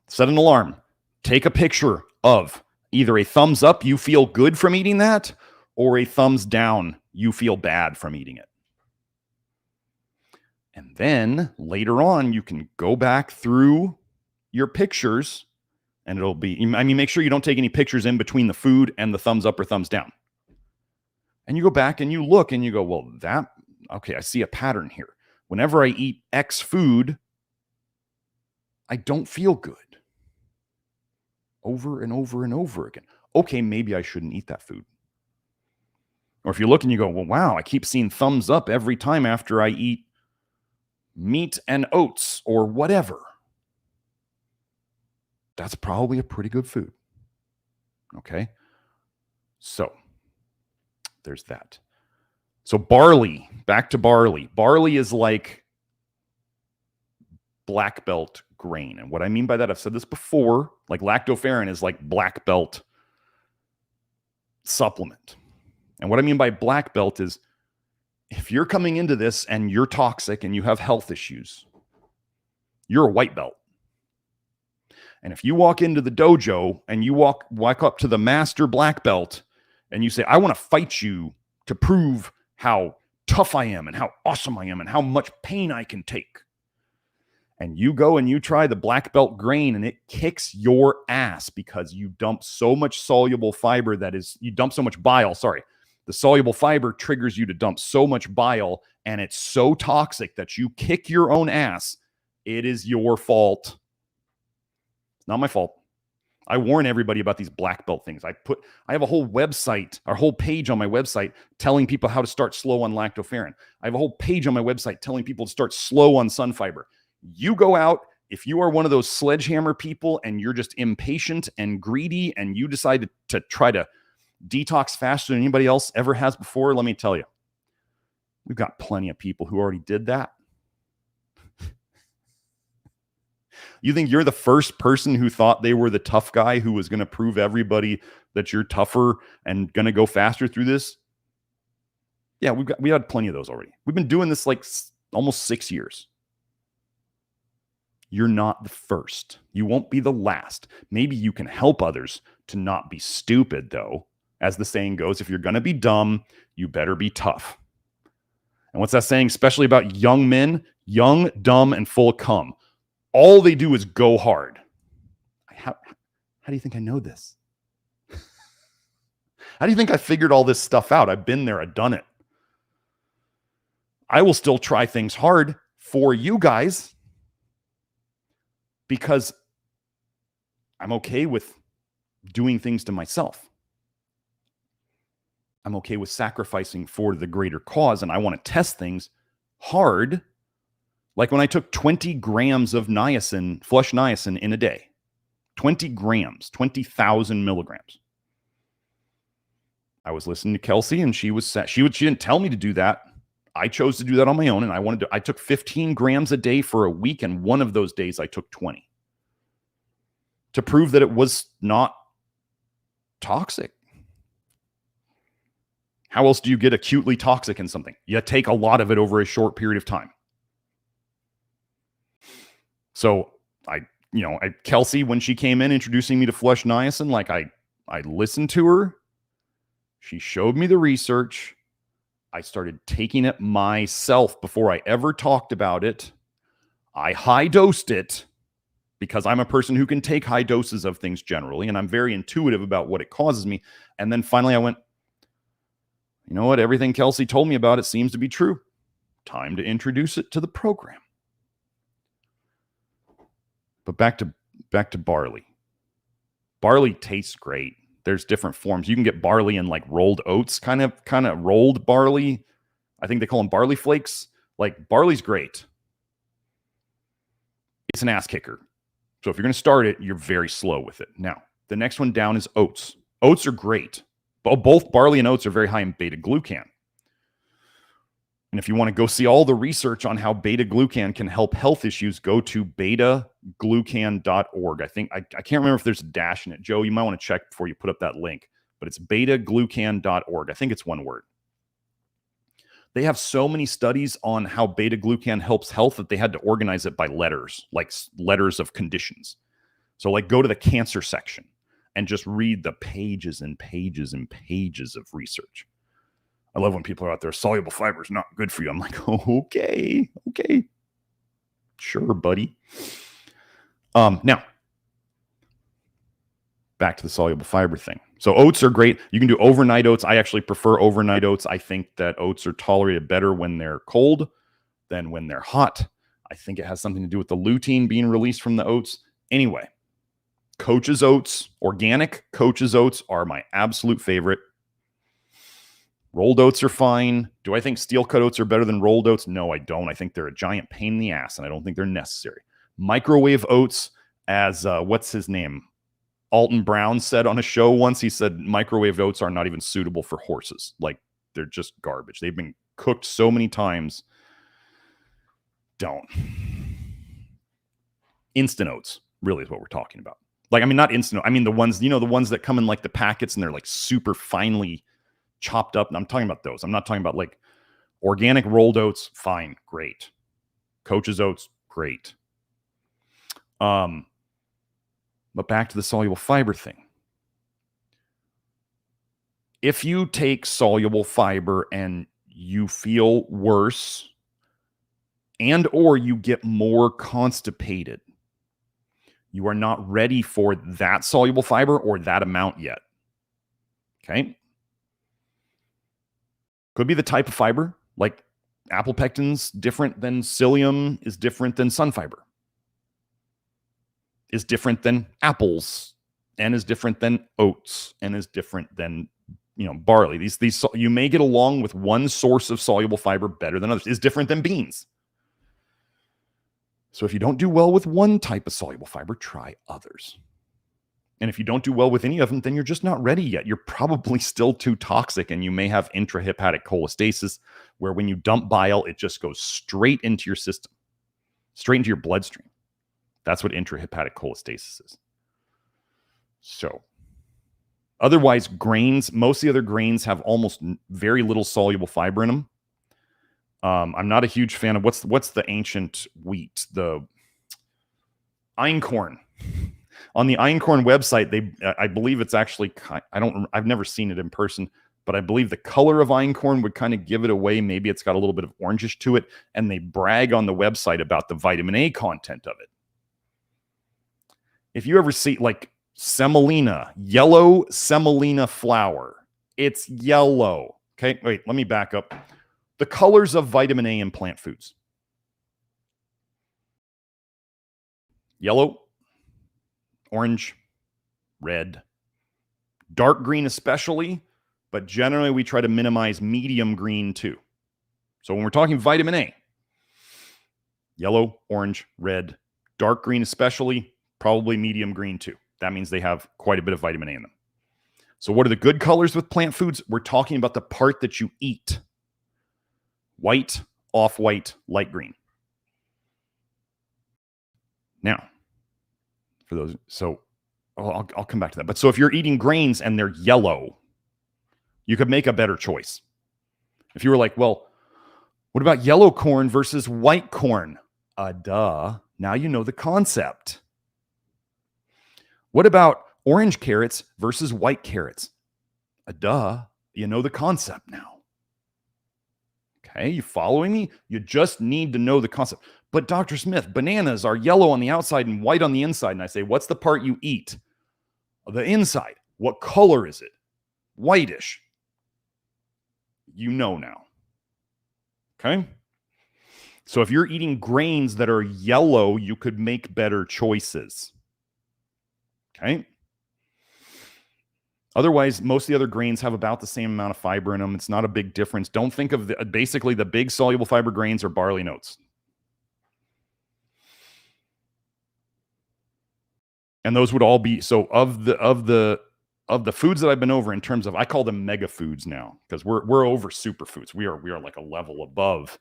set an alarm. Take a picture of either a thumbs up, you feel good from eating that, or a thumbs down, you feel bad from eating it. And then later on, you can go back through your pictures and it'll be, I mean, make sure you don't take any pictures in between the food and the thumbs up or thumbs down. And you go back and you look and you go, well, okay, I see a pattern here. Whenever I eat X food, I don't feel good. Over and over and over again. Okay, maybe I shouldn't eat that food. Or if you look and you go, well, wow, I keep seeing thumbs up every time after I eat meat and oats or whatever. That's probably a pretty good food. Okay. So there's that. So barley, back to barley. Barley is like black belt grain. And what I mean by that, I've said this before, like lactoferrin is like black belt supplement. And what I mean by black belt is if you're coming into this and you're toxic and you have health issues, you're a white belt. And if you walk into the dojo and you walk up to the master black belt and you say, I want to fight you to prove how tough I am and how awesome I am and how much pain I can take. And you go and you try the black belt grain and it kicks your ass because you dump so much soluble fiber you dump so much bile, sorry. The soluble fiber triggers you to dump so much bile and it's so toxic that you kick your own ass. It is your fault. It's not my fault. I warn everybody about these black belt things. I have a whole website, our whole page on my website telling people how to start slow on lactoferrin. I have a whole page on my website telling people to start slow on sun fiber. You go out, if you are one of those sledgehammer people and you're just impatient and greedy and you decide to try to detox faster than anybody else ever has before, let me tell you, we've got plenty of people who already did that. You think you're the first person who thought they were the tough guy who was going to prove everybody that you're tougher and going to go faster through this? Yeah, we had plenty of those already. We've been doing this like almost 6 years. You're not the first. You won't be the last. Maybe you can help others to not be stupid, though. As the saying goes, if you're going to be dumb, you better be tough. And what's that saying, especially about young men? Young, dumb, and full of cum. All they do is go hard. How do you think I know this? How do you think I figured all this stuff out? I've been there. I've done it. I will still try things hard for you guys because I'm okay with doing things to myself. I'm okay with sacrificing for the greater cause, and I want to test things hard. Like when I took 20 grams of niacin, flush niacin in a day. 20 grams, 20,000 milligrams. I was listening to Kelsey, and she didn't tell me to do that. I chose to do that on my own, and I took 15 grams a day for a week, and one of those days I took 20 to prove that it was not toxic. How else do you get acutely toxic in something? You take a lot of it over a short period of time. So Kelsey, when she came in introducing me to flush niacin, like I listened to her. She showed me the research. I started taking it myself before I ever talked about it. I high dosed it because I'm a person who can take high doses of things generally, and I'm very intuitive about what it causes me. And then finally I went, you know what? Everything Kelsey told me about it seems to be true. Time to introduce it to the program. But back to barley. Barley tastes great. There's different forms. You can get barley in like rolled oats, kind of rolled barley. I think they call them barley flakes. Like barley's great. It's an ass kicker. So if you're going to start it, you're very slow with it. Now, the next one down is oats. Oats are great. Both barley and oats are very high in beta-glucan. And if you want to go see all the research on how beta-glucan can help health issues, go to beta-glucan.org. I can't remember if there's a dash in it. Joe, you might want to check before you put up that link, but it's beta-glucan.org. I think it's one word. They have so many studies on how beta-glucan helps health that they had to organize it by letters, like letters of conditions. So like go to the cancer section and just read the pages and pages and pages of research. I love when people are out there, soluble fiber is not good for you. I'm like, okay. Sure, buddy. Now, back to the soluble fiber thing. So oats are great. You can do overnight oats. I actually prefer overnight oats. I think that oats are tolerated better when they're cold than when they're hot. I think it has something to do with the lutein being released from the oats. Anyway, Coach's oats, organic Coach's oats are my absolute favorite. Rolled oats are fine. Do I think steel cut oats are better than rolled oats? No, I don't. I think they're a giant pain in the ass, and I don't think they're necessary. Microwave oats, as what's his name? Alton Brown said on a show once, he said microwave oats are not even suitable for horses. Like, they're just garbage. They've been cooked so many times. Don't. Instant oats really is what we're talking about. Like, I mean, not instant. I mean, the ones, the ones that come in like the packets and they're like super finely chopped up. And I'm talking about those. I'm not talking about like organic rolled oats. Fine. Great. Coach's oats. Great. But back to the soluble fiber thing. If you take soluble fiber and you feel worse and or you get more constipated, you are not ready for that soluble fiber or that amount yet. Okay? Could be the type of fiber, like apple pectin's different than psyllium is different than sun fiber. Is different than apples and is different than oats and is different than, barley. These you may get along with one source of soluble fiber better than others. Is different than beans. So if you don't do well with one type of soluble fiber, try others. And if you don't do well with any of them, then you're just not ready yet. You're probably still too toxic, and you may have intrahepatic cholestasis, where when you dump bile, it just goes straight into your system, straight into your bloodstream. That's what intrahepatic cholestasis is. So otherwise, grains, most of the other grains have almost very little soluble fiber in them. I'm not a huge fan of what's the ancient wheat, the einkorn. On the Einkorn website, I believe it's actually, I've never seen it in person, but I believe the color of Einkorn would kind of give it away. Maybe it's got a little bit of orangish to it, and they brag on the website about the vitamin A content of it. If you ever see like semolina, yellow semolina flour, it's yellow. Okay, wait, let me back up. The colors of vitamin A in plant foods. Yellow, orange, red, dark green especially, but generally we try to minimize medium green too. So when we're talking vitamin A, yellow, orange, red, dark green especially, probably medium green too. That means they have quite a bit of vitamin A in them. So what are the good colors with plant foods? We're talking about the part that you eat. White, off-white, light green. Now, for those, so I'll come back to that. But so if you're eating grains and they're yellow, you could make a better choice. If you were like, well, what about yellow corn versus white corn? Duh. Now you know the concept. What about orange carrots versus white carrots? Duh. You know the concept now. Okay, you following me? You just need to know the concept. But Dr. Smith, bananas are yellow on the outside and white on the inside. And I say, what's the part you eat? The inside. What color is it? Whitish. You know now. Okay? So if you're eating grains that are yellow, you could make better choices. Okay? Otherwise, most of the other grains have about the same amount of fiber in them. It's not a big difference. Don't think of basically the big soluble fiber grains are barley and oats. And those would all be, so of the foods that I've been over in terms of, I call them mega foods now because we're over superfoods. We are like a level above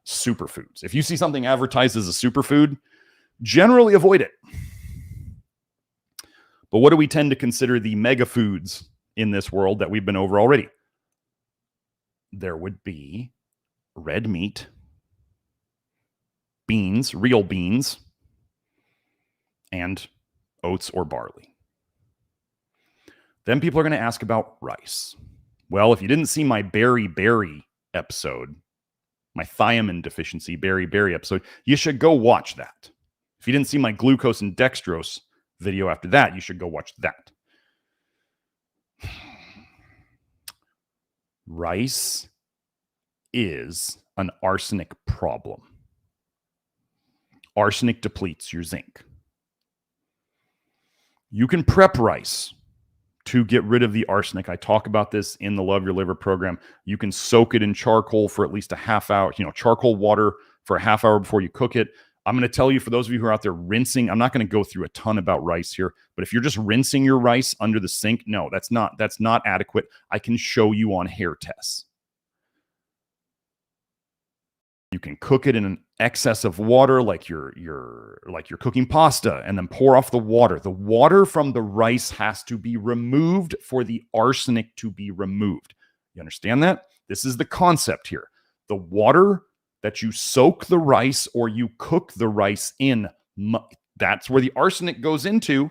superfoods. If you see something advertised as a superfood, generally avoid it. But what do we tend to consider the mega foods in this world that we've been over already? There would be red meat, beans, real beans, and oats or barley. Then people are going to ask about rice. Well, if you didn't see my berry episode, my thiamine deficiency berry episode, you should go watch that. If you didn't see my glucose and dextrose video after that, you should go watch that. Rice is an arsenic problem. Arsenic depletes your zinc. You can prep rice to get rid of the arsenic. I talk about this in the Love Your Liver program. You can soak it in charcoal for at least a half hour, charcoal water for a half hour before you cook it. I'm going to tell you, for those of you who are out there rinsing, I'm not going to go through a ton about rice here, but if you're just rinsing your rice under the sink, no, that's not adequate. I can show you on hair tests. You can cook it in an excess of water, like you're cooking pasta, and then pour off the water. The water from the rice has to be removed for the arsenic to be removed. You understand that? This is the concept here. The water that you soak the rice or you cook the rice in, that's where the arsenic goes into.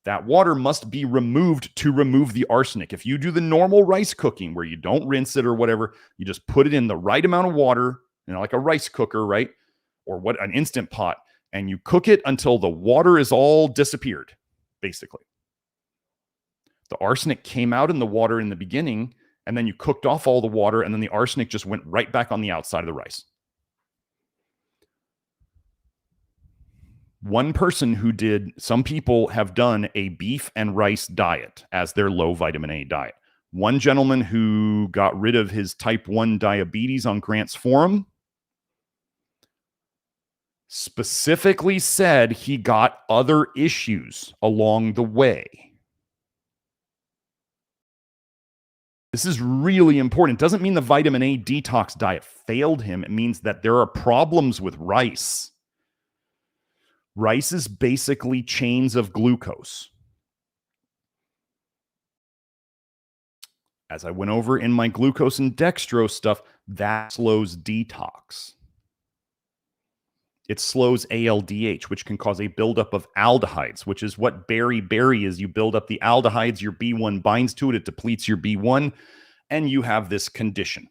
That water must be removed to remove the arsenic. If you do the normal rice cooking where you don't rinse it or whatever, you just put it in the right amount of water, like a rice cooker, right? Or an Instant Pot, and you cook it until the water is all disappeared, basically. The arsenic came out in the water in the beginning, and then you cooked off all the water, and then the arsenic just went right back on the outside of the rice. One person some people have done a beef and rice diet as their low vitamin A diet. One gentleman who got rid of his type 1 diabetes on Grant's forum specifically said he got other issues along the way. This is really important. It doesn't mean the vitamin A detox diet failed him. It means that there are problems with rice. Rice is basically chains of glucose. As I went over in my glucose and dextrose stuff, that slows detox. It slows ALDH, which can cause a buildup of aldehydes, which is what berry is. You build up the aldehydes, your B1 binds to it, it depletes your B1, and you have this condition.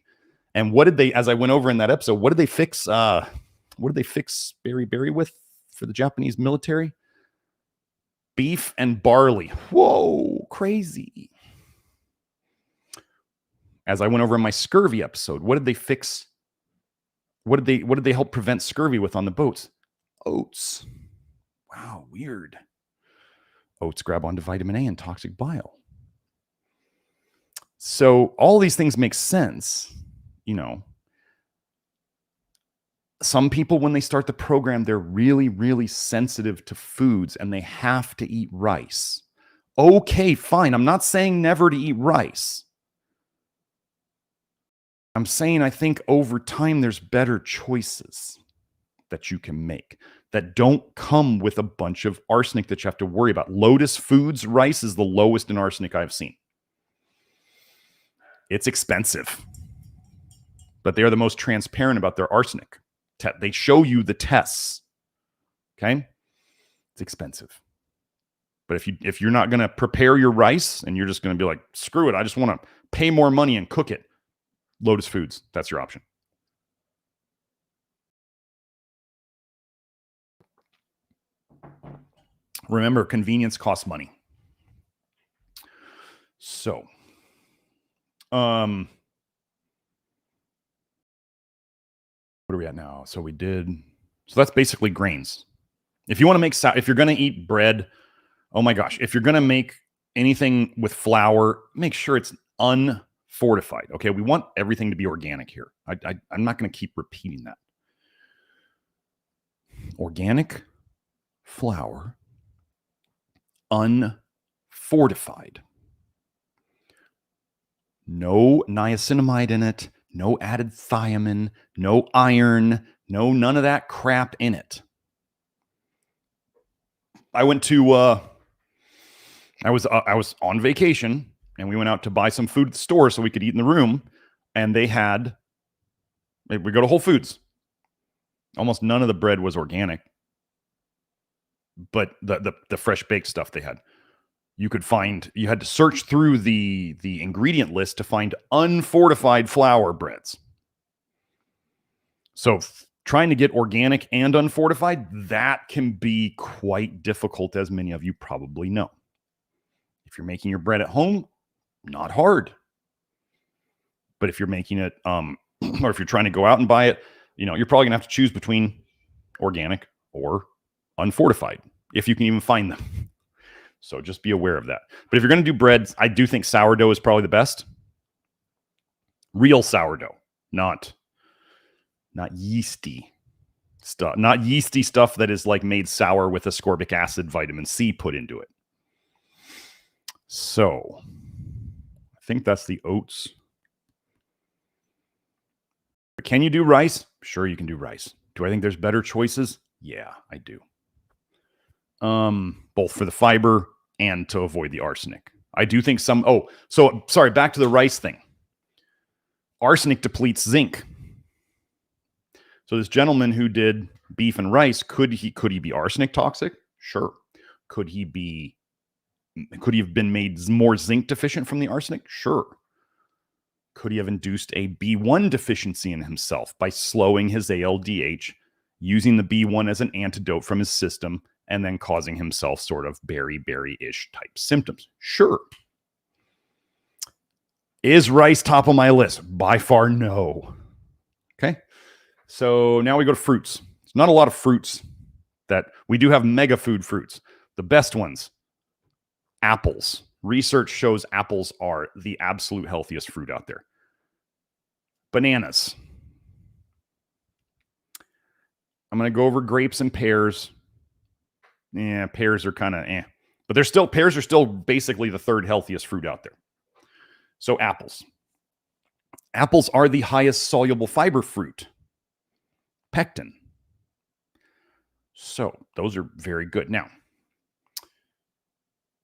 And what did they, as I went over in that episode, what did they fix? What did they fix berry with for the Japanese military? Beef and barley. Whoa, crazy. As I went over in my scurvy episode, what did they fix? What did they help prevent scurvy with on the boats? Oats. Wow, weird. Oats grab onto vitamin A and toxic bile. So all these things make sense, you know. Some people, when they start the program, they're really, really sensitive to foods and they have to eat rice. Okay, fine. I'm not saying never to eat rice. I'm saying I think over time there's better choices that you can make that don't come with a bunch of arsenic that you have to worry about. Lotus Foods rice is the lowest in arsenic I've seen. It's expensive, but they are the most transparent about their arsenic. They show you the tests. Okay? It's expensive. But if you're not going to prepare your rice and you're just going to be like, screw it, I just want to pay more money and cook it, Lotus Foods, that's your option. Remember, convenience costs money. So, what are we at now? So that's basically grains. If you want to make, if you're going to eat bread, oh my gosh, if you're going to make anything with flour, make sure it's unfortified. Okay, we want everything to be organic here. I'm not going to keep repeating that. Organic flour, unfortified. No niacinamide in it, no added thiamine, no iron, none of that crap in it. I went to, I was on vacation and we went out to buy some food at the store so we could eat in the room. And we go to Whole Foods. Almost none of the bread was organic, but the fresh baked stuff they had. You had to search through the ingredient list to find unfortified flour breads. So trying to get organic and unfortified, that can be quite difficult, as many of you probably know. If you're making your bread at home, not hard. But if you're making it, or if you're trying to go out and buy it, you're probably gonna have to choose between organic or unfortified, if you can even find them. So just be aware of that. But if you're going to do breads, I do think sourdough is probably the best. Real sourdough, not yeasty stuff. Not yeasty stuff that is like made sour with ascorbic acid, vitamin C put into it. So I think that's the oats. But can you do rice? Sure, you can do rice. Do I think there's better choices? Yeah, I do. Both for the fiber and to avoid the arsenic. I do think sorry, back to the rice thing. Arsenic depletes zinc. So this gentleman who did beef and rice, could he be arsenic toxic? Sure. Could he have been made more zinc deficient from the arsenic? Sure. Could he have induced a B1 deficiency in himself by slowing his ALDH, using the B1 as an antidote from his system, and then causing himself sort of berry-ish type symptoms? Sure. Is rice top of my list? By far, no. Okay. So now we go to fruits. There's not a lot of fruits that we do have mega food fruits. The best ones, apples. Research shows apples are the absolute healthiest fruit out there. Bananas. I'm going to go over grapes and pears. Yeah, pears are kind of but pears are still basically the third healthiest fruit out there. So apples. Apples are the highest soluble fiber fruit. Pectin. So those are very good. Now,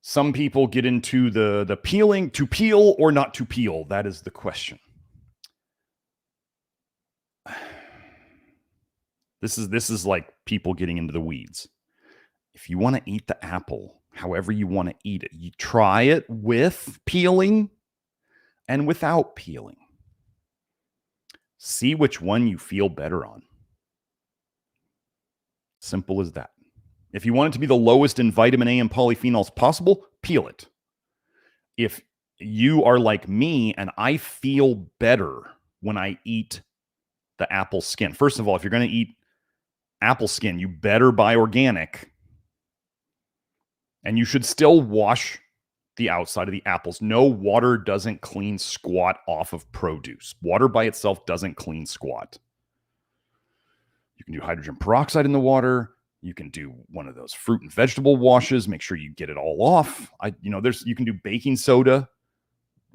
some people get into the peeling, to peel or not to peel. That is the question. This is like people getting into the weeds. If you want to eat the apple, however you want to eat it, you try it with peeling and without peeling. See which one you feel better on. Simple as that. If you want it to be the lowest in vitamin A and polyphenols possible, peel it. If you are like me and I feel better when I eat the apple skin. First of all, if you're going to eat apple skin, you better buy organic. And you should still wash the outside of the apples. No, water doesn't clean squat off of produce. Water by itself doesn't clean squat. You can do hydrogen peroxide in the water. You can do one of those fruit and vegetable washes. Make sure you get it all off. You can do baking soda.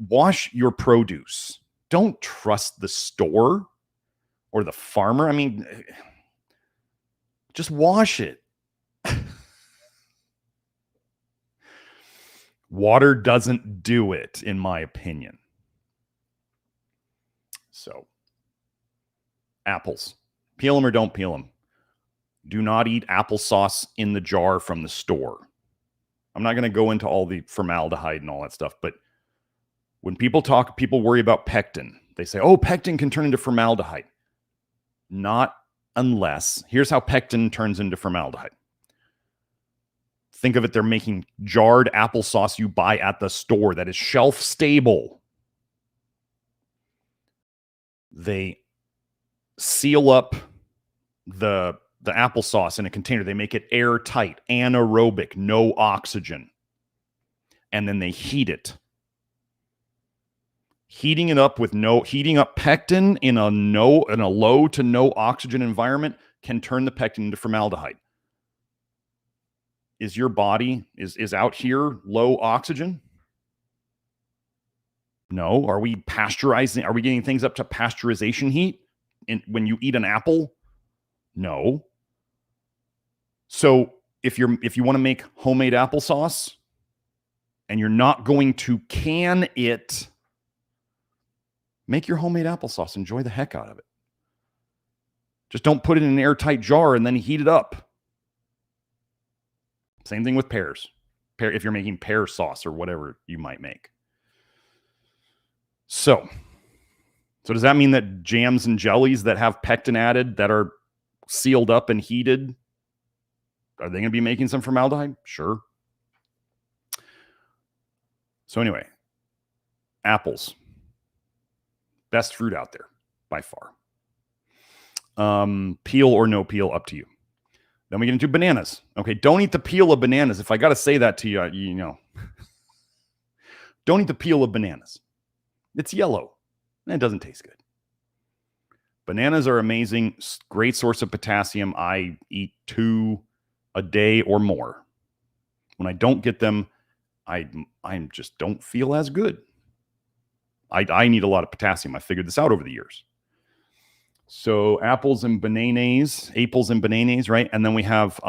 Wash your produce. Don't trust the store or the farmer. I mean, just wash it. Water doesn't do it, in my opinion. So, apples. Peel them or don't peel them. Do not eat applesauce in the jar from the store. I'm not going to go into all the formaldehyde and all that stuff, but when people talk, people worry about pectin. They say, oh, pectin can turn into formaldehyde. Not unless, here's how pectin turns into formaldehyde. Think of it, they're making jarred applesauce you buy at the store that is shelf stable. They seal up the applesauce in a container. They make it airtight, anaerobic, no oxygen. And then they heat it. Heating up pectin in a low to no oxygen environment can turn the pectin into formaldehyde. Is your body is out here low oxygen? No. Are we pasteurizing? Are we getting things up to pasteurization heat when you eat an apple? No. So if you want to make homemade applesauce and you're not going to can it, make your homemade applesauce. Enjoy the heck out of it. Just don't put it in an airtight jar and then heat it up. Same thing with pears. If you're making pear sauce or whatever you might make. So does that mean that jams and jellies that have pectin added that are sealed up and heated, are they going to be making some formaldehyde? Sure. So anyway, apples. Best fruit out there by far. Peel or no peel, up to you. Then we get into bananas. Okay, don't eat the peel of bananas. If I got to say that to you, you know. Don't eat the peel of bananas. It's yellow, and it doesn't taste good. Bananas are amazing, great source of potassium. I eat 2 a day or more. When I don't get them, I just don't feel as good. I need a lot of potassium. I figured this out over the years. So apples and bananas, right? And then we have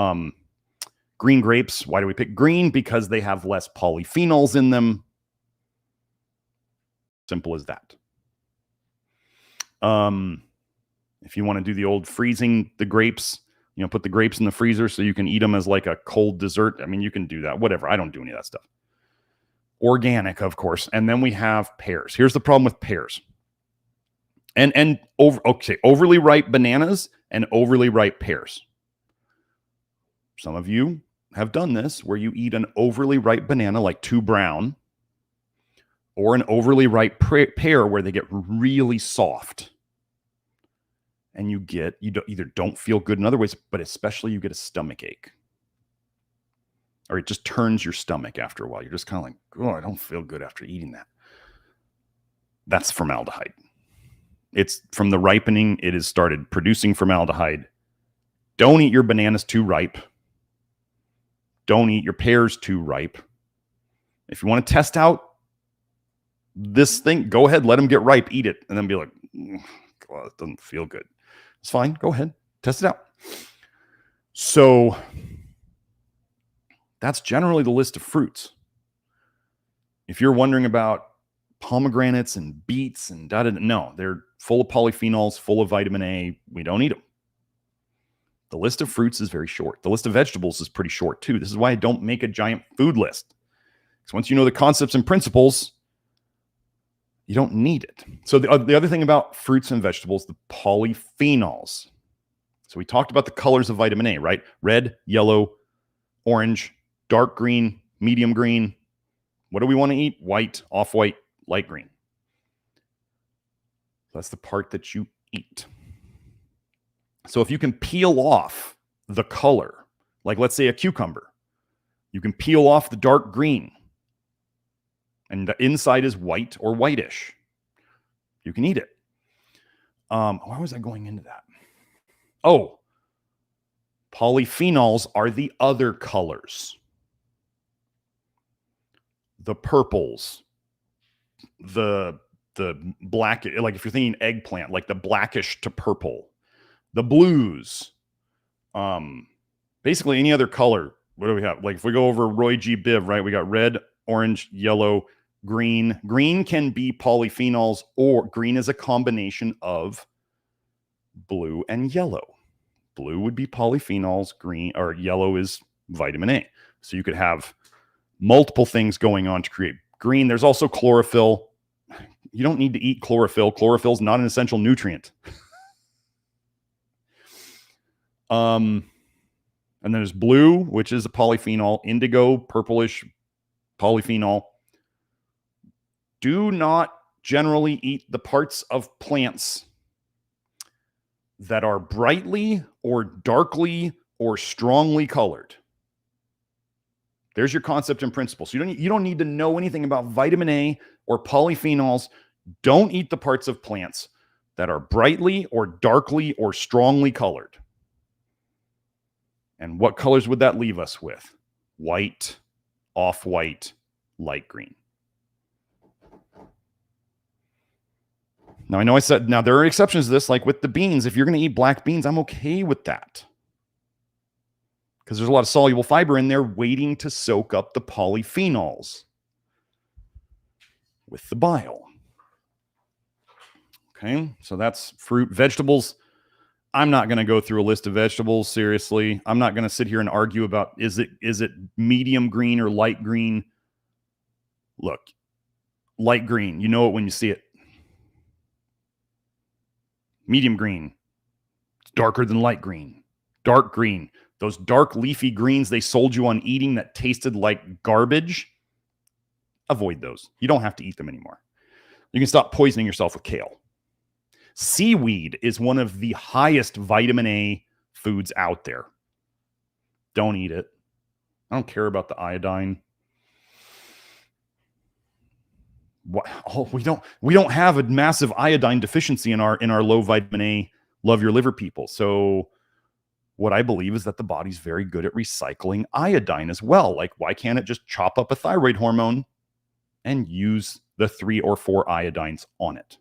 green grapes. Why do we pick green? Because they have less polyphenols in them. Simple as that. If you want to do the old freezing the grapes, put the grapes in the freezer so you can eat them as like a cold dessert. I mean, you can do that, whatever. I don't do any of that stuff. Organic, of course. And then we have pears. Here's the problem with pears. Overly ripe bananas and overly ripe pears. Some of you have done this where you eat an overly ripe banana, like too brown, or an overly ripe pear where they get really soft. And you either don't feel good in other ways, but especially you get a stomach ache. Or it just turns your stomach after a while. You're just kind of like, oh, I don't feel good after eating that. That's formaldehyde. It's from the ripening, it has started producing formaldehyde. Don't eat your bananas too ripe. Don't eat your pears too ripe. If you want to test out this thing, go ahead, let them get ripe, eat it, and then be like, well, it doesn't feel good. It's fine. Go ahead, test it out. So that's generally the list of fruits. If you're wondering about pomegranates and beets and no, they're full of polyphenols, full of vitamin A. We don't eat them. The list of fruits is very short. The list of vegetables is pretty short too. This is why I don't make a giant food list. Because once you know the concepts and principles, you don't need it. So the other thing about fruits and vegetables, the polyphenols. So we talked about the colors of vitamin A, right? Red, yellow, orange, dark green, medium green. What do we want to eat? White, off-white, light green. That's the part that you eat. So if you can peel off the color, like let's say a cucumber, you can peel off the dark green and the inside is white or whitish. You can eat it. Why was I going into that? Oh, polyphenols are the other colors. The purples, the black, like if you're thinking eggplant, like the blackish to purple, the blues, basically any other color. What do we have? Like if we go over Roy G. Biv, right? We got red, orange, yellow, green. Green can be polyphenols, or green is a combination of blue and yellow. Blue would be polyphenols, green or yellow is vitamin A. So you could have multiple things going on to create green. There's also chlorophyll. You don't need to eat chlorophyll. Chlorophyll is not an essential nutrient. And then there's blue, which is a polyphenol, indigo, purplish polyphenol. Do not generally eat the parts of plants that are brightly or darkly or strongly colored. There's your concept and principle. So you don't need to know anything about vitamin A or polyphenols. Don't eat the parts of plants that are brightly or darkly or strongly colored. And what colors would that leave us with? White, off-white, light green. Now, I know I said, now there are exceptions to this, like with the beans. If you're going to eat black beans, I'm okay with that. Because there's a lot of soluble fiber in there waiting to soak up the polyphenols with the bile. Okay, so that's fruit. Vegetables, I'm not going to go through a list of vegetables, seriously. I'm not going to sit here and argue about is it medium green or light green. Look, light green, you know it when you see it. Medium green, it's darker than light green. Dark green, those dark leafy greens they sold you on eating that tasted like garbage, avoid those. You don't have to eat them anymore. You can stop poisoning yourself with kale. Seaweed is one of the highest vitamin A foods out there. Don't eat it. I don't care about the iodine. What? Oh, we don't have a massive iodine deficiency in our low vitamin A, love your liver people. So what I believe is that the body's very good at recycling iodine as well. Like, why can't it just chop up a thyroid hormone and use the 3 or 4 iodines on it?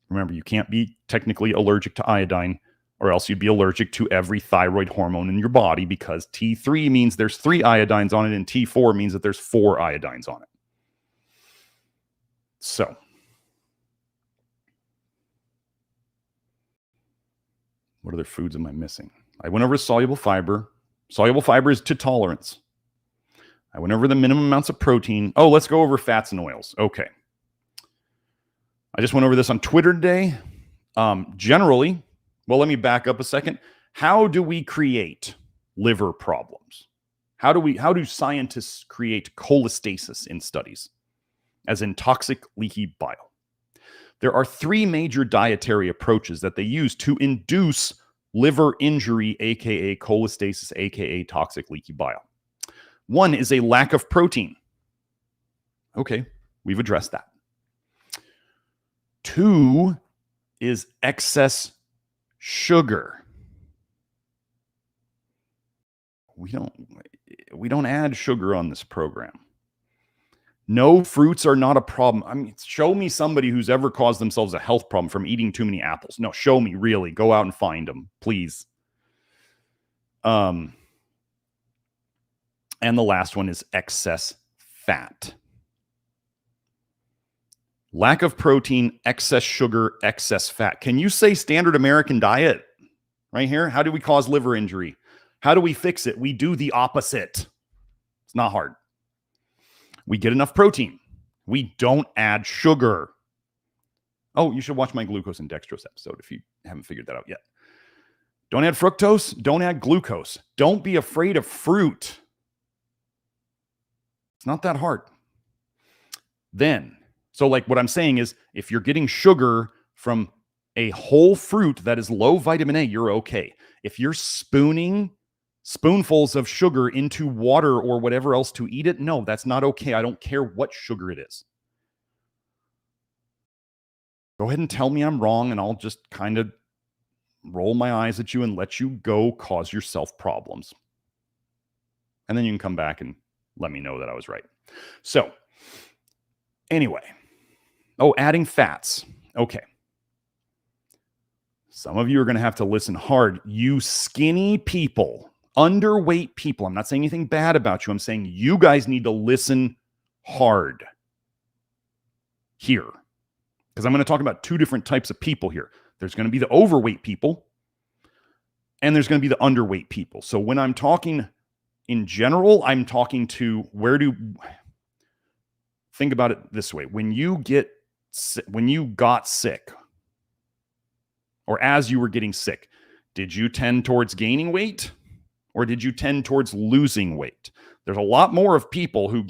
Remember, you can't be technically allergic to iodine, or else you'd be allergic to every thyroid hormone in your body, because T3 means there's 3 iodines on it and T4 means that there's 4 iodines on it. So, what other foods am I missing? I went over soluble fiber. Soluble fiber is to tolerance. I went over the minimum amounts of protein. Oh, let's go over fats and oils. Okay. I just went over this on Twitter today. Generally, well, let me back up a second. How do we create liver problems? How do scientists create cholestasis in studies? As in toxic, leaky bile. There are 3 major dietary approaches that they use to induce liver injury, aka cholestasis, aka toxic, leaky bile. One is a lack of protein. Okay, we've addressed that. 2 is excess sugar. We don't add sugar on this program. No, fruits are not a problem. I mean, show me somebody who's ever caused themselves a health problem from eating too many apples. No, show me, really. Go out and find them, please. And the last one is excess fat. Lack of protein, excess sugar, excess fat. Can you say standard American diet? right here. How do we cause liver injury? How do we fix it? We do the opposite. It's not hard. We get enough protein. We don't add sugar. Oh, you should watch my glucose and dextrose episode if you haven't figured that out yet. Don't add fructose. Don't add glucose. Don't be afraid of fruit. It's not that hard. Then, so like what I'm saying is, if you're getting sugar from a whole fruit that is low vitamin A, you're okay. If you're spooning spoonfuls of sugar into water or whatever else to eat it, no, that's not okay. I don't care what sugar it is. Go ahead and tell me I'm wrong, and I'll just kind of roll my eyes at you and let you go cause yourself problems. And then you can come back and let me know that I was right. So, anyway. Oh, adding fats. Okay. Some of you are going to have to listen hard. You skinny people, underweight people. I'm not saying anything bad about you. I'm saying you guys need to listen hard here. Because I'm going to talk about two different types of people here. There's going to be the overweight people, and there's going to be the underweight people. So when I'm talking in general, I'm talking to think about it this way. When you got sick, or as you were getting sick, did you tend towards gaining weight, or did you tend towards losing weight? There's a lot more of people who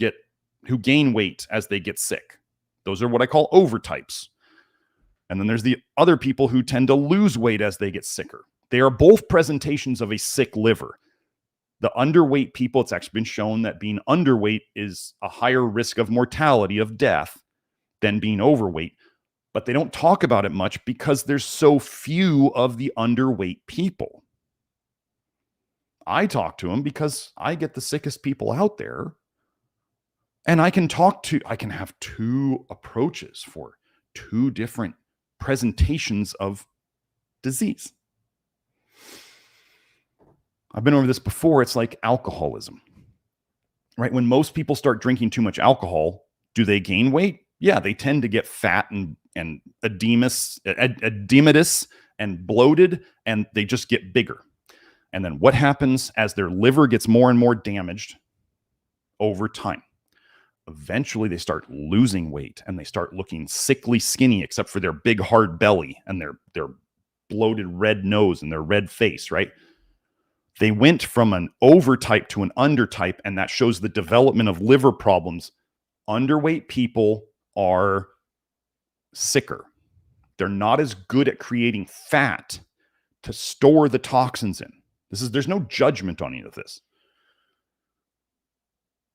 gain weight as they get sick. Those are what I call overtypes. And then there's the other people who tend to lose weight as they get sicker. They are both presentations of a sick liver. The underweight people, it's actually been shown that being underweight is a higher risk of mortality, of death, than being overweight. But they don't talk about it much because there's so few of the underweight people. I talk to them because I get the sickest people out there. And I can have two approaches for two different presentations of disease. I've been over this before. It's like alcoholism, right? When most people start drinking too much alcohol, do they gain weight? Yeah, they tend to get fat and edematous and bloated, and they just get bigger. And then what happens as their liver gets more and more damaged over time? Eventually they start losing weight and they start looking sickly skinny, except for their big hard belly and their bloated red nose and their red face, right? They went from an overtype to an undertype, and that shows the development of liver problems. Underweight people are sicker. They're not as good at creating fat to store the toxins in. There's no judgment on any of this.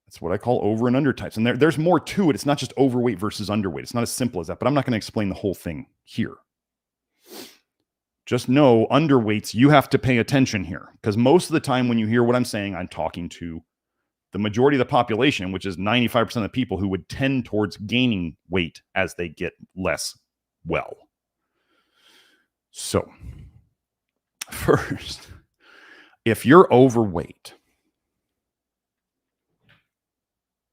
That's what I call over and under types. And there's more to it. It's not just overweight versus underweight. It's not as simple as that, but I'm not going to explain the whole thing here. Just know, underweights, you have to pay attention here, because most of the time when you hear what I'm saying, I'm talking to the majority of the population, which is 95% of the people who would tend towards gaining weight as they get less well. So, first, if you're overweight,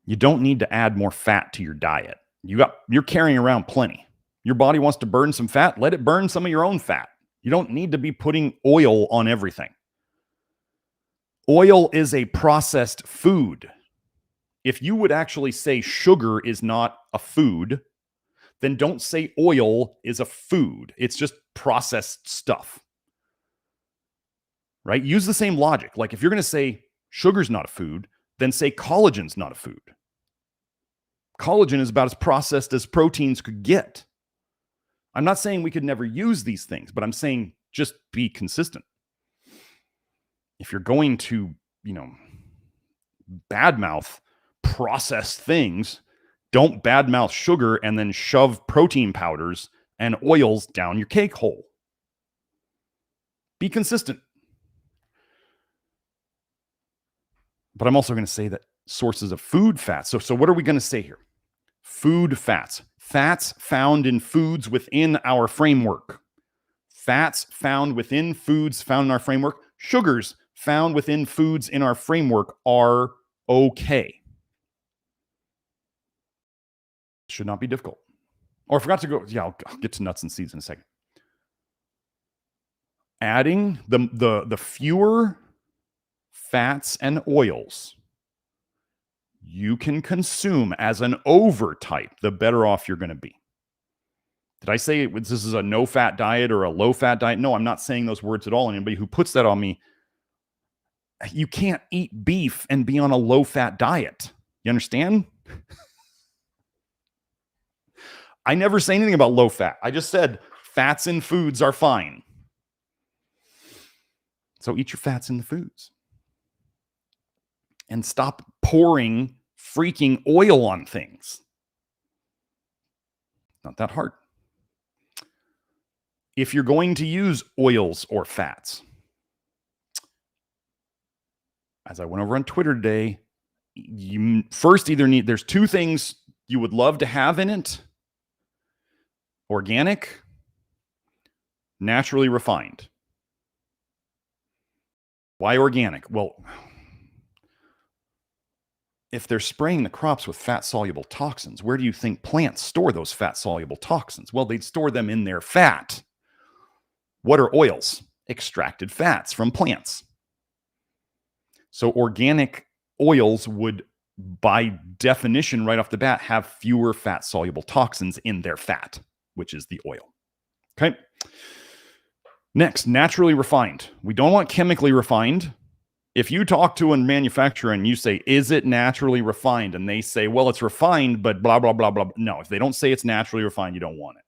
you don't need to add more fat to your diet. You're carrying around plenty. Your body wants to burn some fat, let it burn some of your own fat. You don't need to be putting oil on everything. Oil is a processed food. If you would actually say sugar is not a food, then don't say oil is a food. It's just processed stuff. Right? Use the same logic. Like if you're going to say sugar's not a food, then say collagen's not a food. Collagen is about as processed as proteins could get. I'm not saying we could never use these things, but I'm saying just be consistent. If you're going to, badmouth processed things, don't badmouth sugar and then shove protein powders and oils down your cake hole. Be consistent. But I'm also going to say that sources of food fats. So what are we going to say here? Food fats. Fats found in foods within our framework. Fats found within foods found in our framework. Sugars found within foods in our framework are okay. Should not be difficult. Or I forgot to go. Yeah, I'll get to nuts and seeds in a second. Adding the fewer fats and oils you can consume as an overtype, the better off you're going to be. Did I say this is a no-fat diet or a low-fat diet? No, I'm not saying those words at all. And anybody who puts that on me, you can't eat beef and be on a low-fat diet. You understand? I never say anything about low-fat. I just said fats in foods are fine. So eat your fats in the foods. And stop pouring freaking oil on things. Not that hard. If you're going to use oils or fats, as I went over on Twitter today, you first either need, there's two things you would love to have in it: organic, naturally refined. Why organic? Well, if they're spraying the crops with fat-soluble toxins, where do you think plants store those fat-soluble toxins? Well, they'd store them in their fat. What are oils? Extracted fats from plants. So organic oils would, by definition, right off the bat, have fewer fat-soluble toxins in their fat, which is the oil. Okay. Next, naturally refined. We don't want chemically refined. If you talk to a manufacturer and you say, is it naturally refined? And they say, well, it's refined, but blah, blah, blah, blah. No, if they don't say it's naturally refined, you don't want it.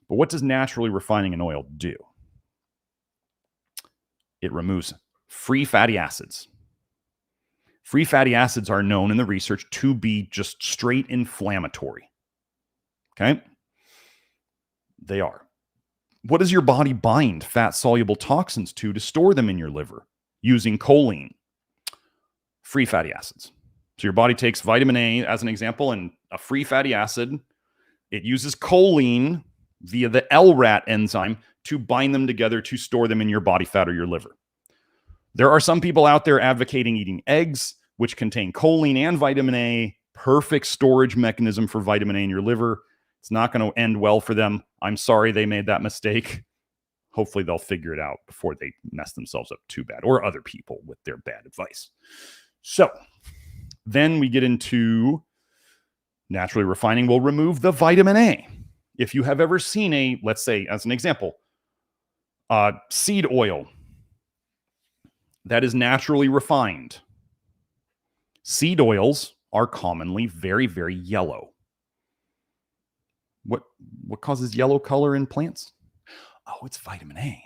But what does naturally refining an oil do? It removes free fatty acids. Free fatty acids are known in the research to be just straight inflammatory. Okay? They are. What does your body bind fat-soluble toxins to store them in your liver? Using choline. Free fatty acids. So your body takes vitamin A as an example and a free fatty acid. It uses choline via the LRAT enzyme to bind them together to store them in your body fat or your liver. There are some people out there advocating eating eggs, which contain choline and vitamin A. Perfect storage mechanism for vitamin A in your liver. It's not going to end well for them. I'm sorry they made that mistake. Hopefully they'll figure it out before they mess themselves up too bad, or other people with their bad advice. So then we get into naturally refining will remove the vitamin A. If you have ever seen a, let's say as an example, seed oil that is naturally refined. Seed oils are commonly very, very yellow. What causes yellow color in plants? Oh, it's vitamin A.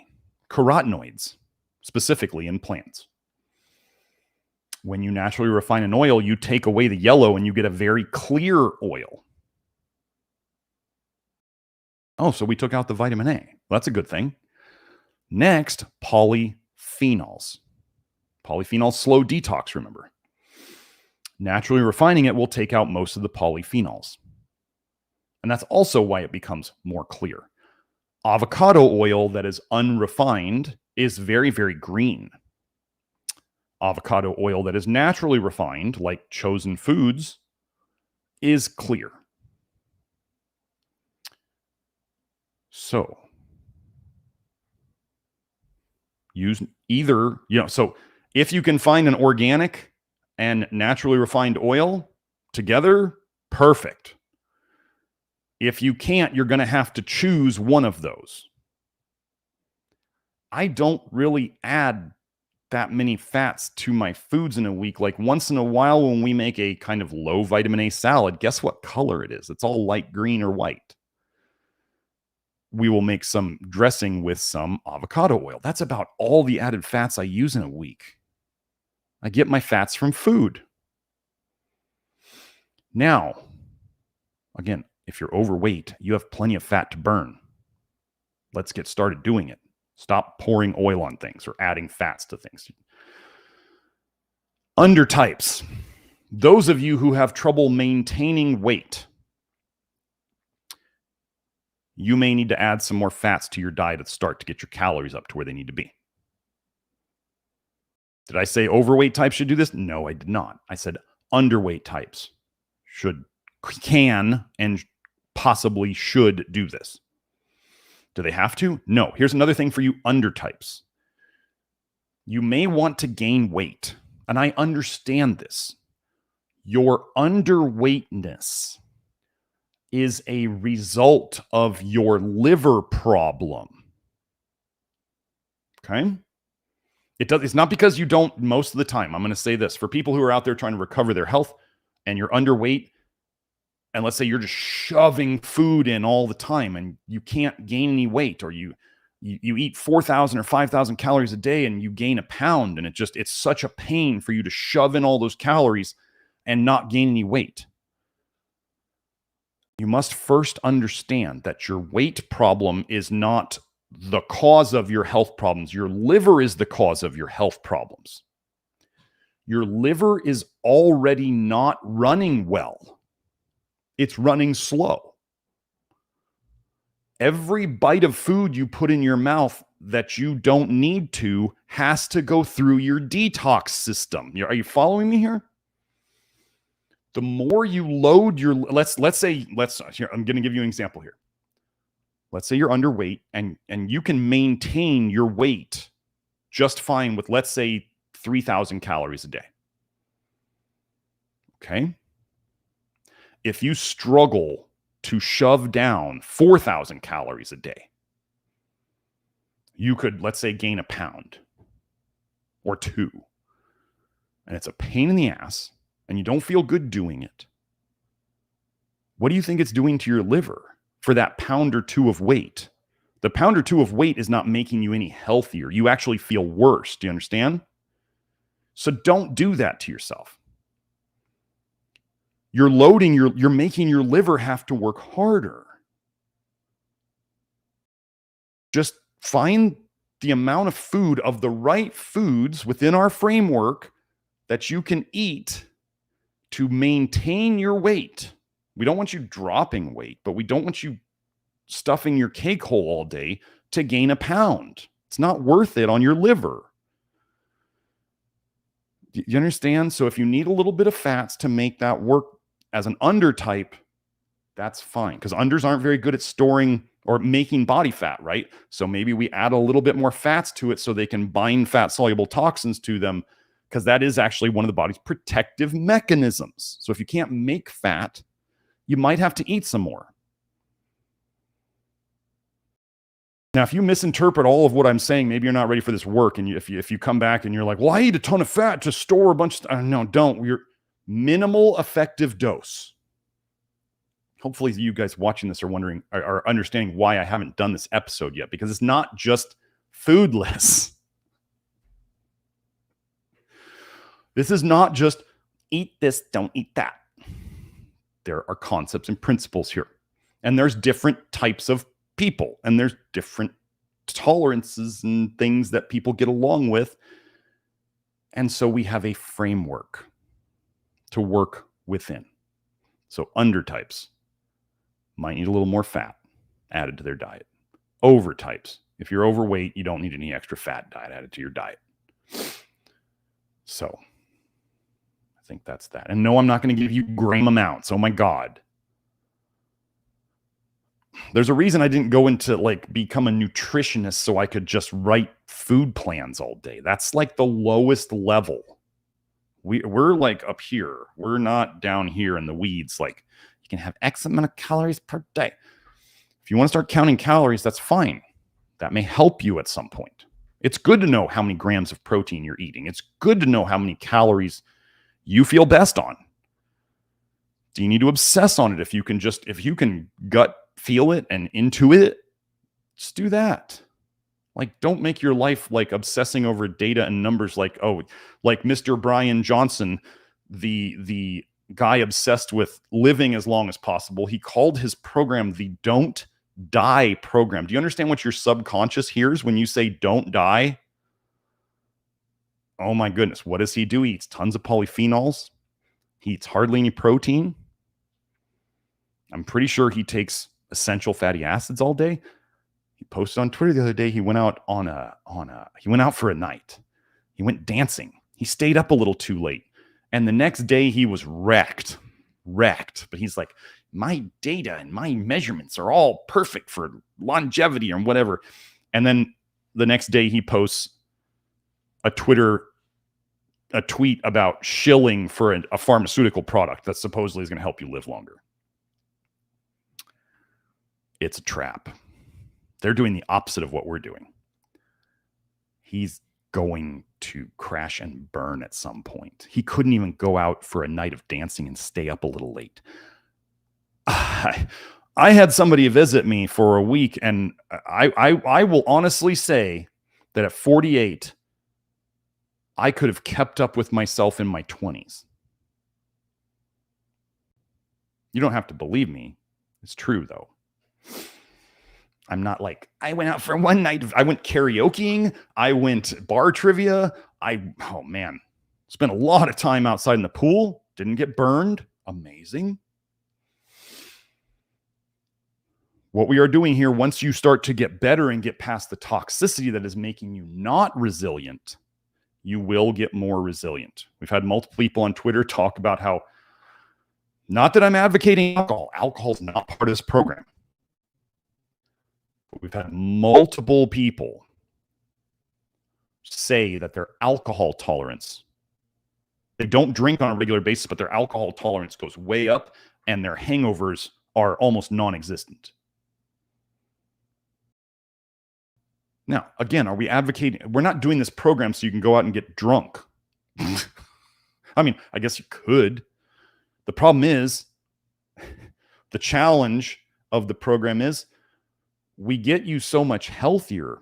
Carotenoids, specifically in plants. When you naturally refine an oil, you take away the yellow and you get a very clear oil. Oh, so we took out the vitamin A. Well, that's a good thing. Next, polyphenols. Polyphenols slow detox, remember. Naturally refining it will take out most of the polyphenols. And that's also why it becomes more clear. Avocado oil that is unrefined is very, very green. Avocado oil that is naturally refined, like Chosen Foods, is clear. So, use either, so if you can find an organic and naturally refined oil together, perfect. If you can't, you're going to have to choose one of those. I don't really add that many fats to my foods in a week. Like once in a while when we make a kind of low vitamin A salad, guess what color it is? It's all light green or white. We will make some dressing with some avocado oil. That's about all the added fats I use in a week. I get my fats from food. Now, again, if you're overweight, you have plenty of fat to burn. Let's get started doing it. Stop pouring oil on things or adding fats to things. Undertypes. Those of you who have trouble maintaining weight, you may need to add some more fats to your diet at the start to get your calories up to where they need to be. Did I say overweight types should do this? No, I did not. I said underweight types can and possibly should do this. Do they have to? No. Here's another thing for you undertypes. You may want to gain weight, and I understand this. Your underweightness is a result of your liver problem. Okay? It's not because you don't most of the time. I'm going to say this. For people who are out there trying to recover their health and you're underweight, and let's say you're just shoving food in all the time and you can't gain any weight, or you eat 4,000 or 5,000 calories a day and you gain a pound, and it's such a pain for you to shove in all those calories and not gain any weight. You must first understand that your weight problem is not the cause of your health problems. Your liver is the cause of your health problems. Your liver is already not running well. It's running slow. Every bite of food you put in your mouth that you don't need to has to go through your detox system. Are you following me here? The more you load your, let's say, here, I'm going to give you an example here. Let's say you're underweight and you can maintain your weight just fine with, let's say, 3,000 calories a day. Okay. If you struggle to shove down 4,000 calories a day, you could, let's say, gain a pound or 2. And it's a pain in the ass and you don't feel good doing it. What do you think it's doing to your liver for that pound or 2 of weight? The pound or 2 of weight is not making you any healthier. You actually feel worse. Do you understand? So don't do that to yourself. You're making your liver have to work harder. Just find the amount of food, of the right foods within our framework that you can eat to maintain your weight. We don't want you dropping weight, but we don't want you stuffing your cake hole all day to gain a pound. It's not worth it on your liver. You understand? So if you need a little bit of fats to make that work as an undertype, that's fine, because unders aren't very good at storing or making body fat, right? So maybe we add a little bit more fats to it so they can bind fat-soluble toxins to them, because that is actually one of the body's protective mechanisms. So if you can't make fat, you might have to eat some more. Now, if you misinterpret all of what I'm saying, maybe you're not ready for this work. And if you come back and you're like, well, I eat a ton of fat to store a bunch of, no, don't. You're minimal effective dose. Hopefully you guys watching this are wondering, are understanding why I haven't done this episode yet, because it's not just foodless. This is not just eat this, don't eat that. There are concepts and principles here. And there's different types of people, and there's different tolerances and things that people get along with. And so we have a framework to work within. So undertypes might need a little more fat added to their diet. Overtypes, if you're overweight, you don't need any extra fat diet added to your diet. So I think that's that. And no, I'm not going to give you gram amounts. Oh my God. There's a reason I didn't go into like become a nutritionist so I could just write food plans all day. That's like the lowest level. We're like up here. We're not down here in the weeds. Like you can have X amount of calories per day. If you want to start counting calories, that's fine. That may help you at some point. It's good to know how many grams of protein you're eating. It's good to know how many calories you feel best on. Do you need to obsess on it? If you can gut feel it and intuit it, just do that. Like, don't make your life like obsessing over data and numbers like, oh, like Mr. Brian Johnson, the guy obsessed with living as long as possible. He called his program the Don't Die program. Do you understand what your subconscious hears when you say don't die? Oh my goodness. What does he do? He eats tons of polyphenols. He eats hardly any protein. I'm pretty sure he takes essential fatty acids all day. He posted on Twitter the other day. He went out he went out for a night. He went dancing. He stayed up a little too late. And the next day he was wrecked. But he's like, my data and my measurements are all perfect for longevity or whatever. And then the next day he posts a tweet about shilling for a pharmaceutical product that supposedly is going to help you live longer. It's a trap. They're doing the opposite of what we're doing. He's going to crash and burn at some point. He couldn't even go out for a night of dancing and stay up a little late. I had somebody visit me for a week, and I will honestly say that at 48, I could have kept up with myself in my 20s. You don't have to believe me. It's true, though. I'm not like, I went out for one night. I went karaokeing. I went bar trivia. Oh man, spent a lot of time outside in the pool. Didn't get burned. Amazing. What we are doing here, once you start to get better and get past the toxicity that is making you not resilient, you will get more resilient. We've had multiple people on Twitter talk about how, not that I'm advocating alcohol. Alcohol is not part of this program. But we've had multiple people say that their alcohol tolerance, they don't drink on a regular basis, but their alcohol tolerance goes way up and their hangovers are almost non-existent. Now, again, are we advocating? We're not doing this program so you can go out and get drunk. I mean, I guess you could. The problem is, the challenge of the program is, we get you so much healthier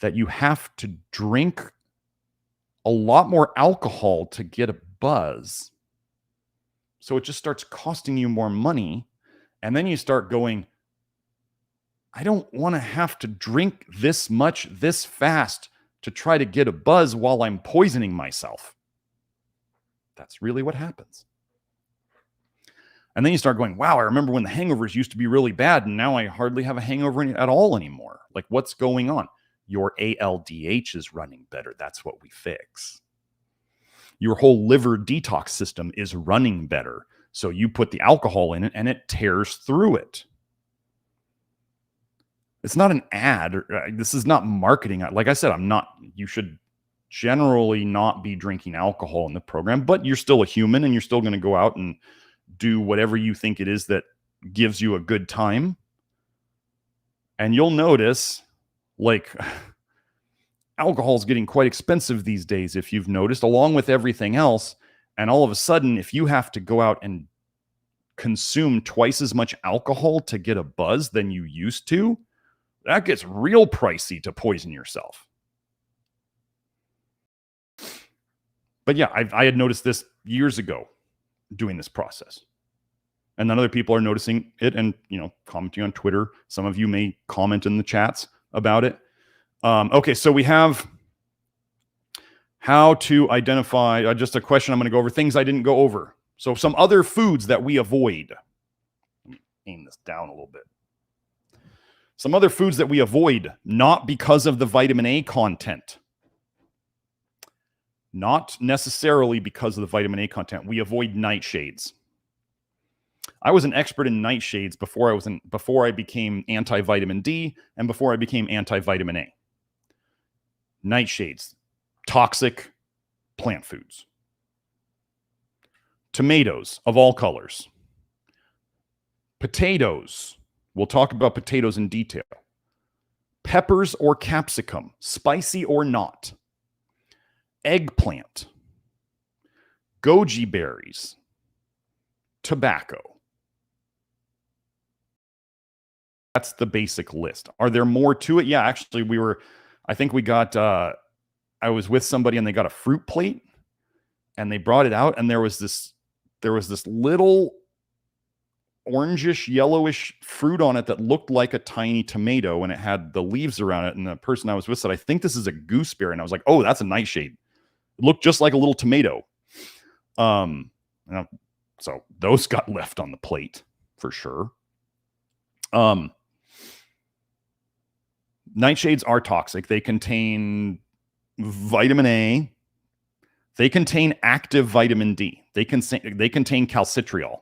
that you have to drink a lot more alcohol to get a buzz. So it just starts costing you more money. And then you start going, I don't want to have to drink this much this fast to try to get a buzz while I'm poisoning myself. That's really what happens. And then you start going, wow, I remember when the hangovers used to be really bad, and now I hardly have a hangover at all anymore. Like, what's going on? Your ALDH is running better. That's what we fix. Your whole liver detox system is running better. So you put the alcohol in it, and it tears through it. It's not an ad. This is not marketing. Like I said, you should generally not be drinking alcohol in the program, but you're still a human, and you're still going to go out and do whatever you think it is that gives you a good time. And you'll notice, like, alcohol is getting quite expensive these days, if you've noticed, along with everything else. And all of a sudden, if you have to go out and consume twice as much alcohol to get a buzz than you used to, that gets real pricey to poison yourself. But yeah, I had noticed this years ago doing this process. And then other people are noticing it and, commenting on Twitter. Some of you may comment in the chats about it. Okay, so we have how to identify, just a question I'm going to go over, things I didn't go over. So some other foods that we avoid. Let me aim this down a little bit. Some other foods that we avoid, not because of the vitamin A content. Not necessarily because of the vitamin A content. We avoid nightshades. I was an expert in nightshades before I became anti-vitamin D and before I became anti-vitamin A. Nightshades, toxic plant foods. Tomatoes of all colors. Potatoes. We'll talk about potatoes in detail. Peppers or capsicum, spicy or not. Eggplant. Goji berries. Tobacco. That's the basic list. Are there more to it? Yeah, actually, I was with somebody and they got a fruit plate and they brought it out and there was this little orangish, yellowish fruit on it that looked like a tiny tomato and it had the leaves around it. And the person I was with said, I think this is a gooseberry. And I was like, oh, that's a nightshade. It looked just like a little tomato. So those got left on the plate for sure. Nightshades are toxic. They contain vitamin A. They contain active vitamin D. They contain calcitriol.